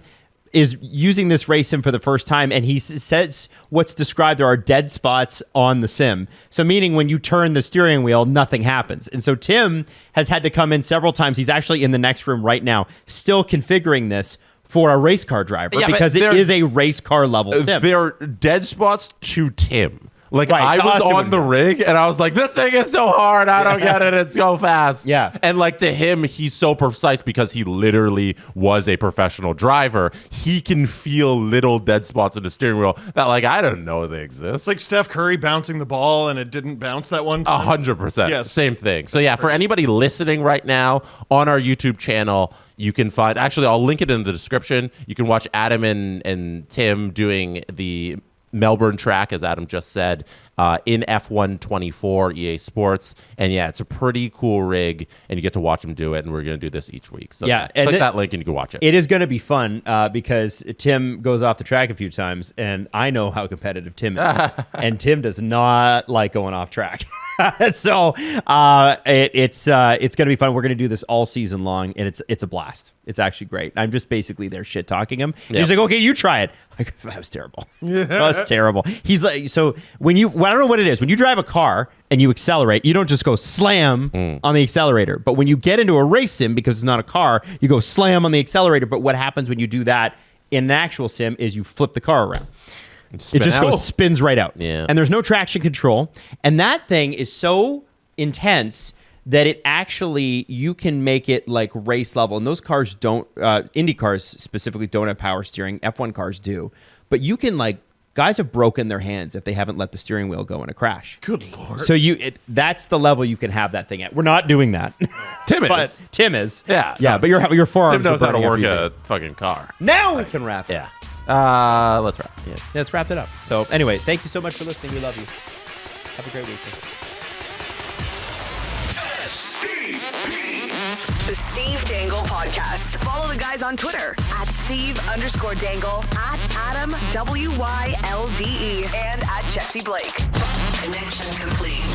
is using this race sim for the first time, and he says what's described there are dead spots on the sim. So meaning when you turn the steering wheel, nothing happens. And so Tim has had to come in several times. He's actually in the next room right now, still configuring this for a race car driver because it is a race car level sim. There are dead spots to Tim. Like, Right, I to us was it on wouldn't the matter. rig, and I was like, this thing is so hard. I don't get it. It's so fast. Yeah. And, like, to him, he's so precise because he literally was a professional driver. He can feel little dead spots in the steering wheel that, like, I don't know they exist. It's like Steph Curry bouncing the ball and it didn't bounce that one time. 100%. Yes. Same thing. So, yeah, for anybody listening right now on our YouTube channel, you can find, actually, I'll link it in the description. You can watch Adam and Tim doing the Melbourne track, as Adam just said, in F1 24 EA Sports. And yeah, it's a pretty cool rig, and you get to watch them do it. And we're going to do this each week. So Yeah, click that link and you can watch it. It is going to be fun because Tim goes off the track a few times, and I know how competitive Tim is, and Tim does not like going off track. So it's going to be fun. We're going to do this all season long, and it's a blast. It's actually great. I'm just basically there shit talking him. Yep. He's like, okay, you try it. Like, that was terrible. That was terrible. He's like, so I don't know what it is. When you drive a car and you accelerate, you don't just go slam on the accelerator. But when you get into a race sim, because it's not a car, you go slam on the accelerator. But what happens when you do that in an actual sim is you flip the car around. It just spins right out. Yeah. And there's no traction control. And that thing is so intense that it actually, you can make it like race level. And those cars don't, Indy cars specifically don't have power steering. F1 cars do. But you can guys have broken their hands if they haven't let the steering wheel go in a crash. Good Lord. So that's the level you can have that thing at. We're not doing that. Tim is. But Tim is. Yeah. Yeah, but your forearms Tim knows how to burning work after a fucking car. Now we can wrap it. Yeah. Let's wrap. Yeah, let's wrap it up. So anyway, thank you so much for listening. We love you. Have a great weekend. The Steve Dangle Podcast. Follow the guys on Twitter at Steve_Dangle, at AdamWYLDE, and at Jesse Blake. Connection complete.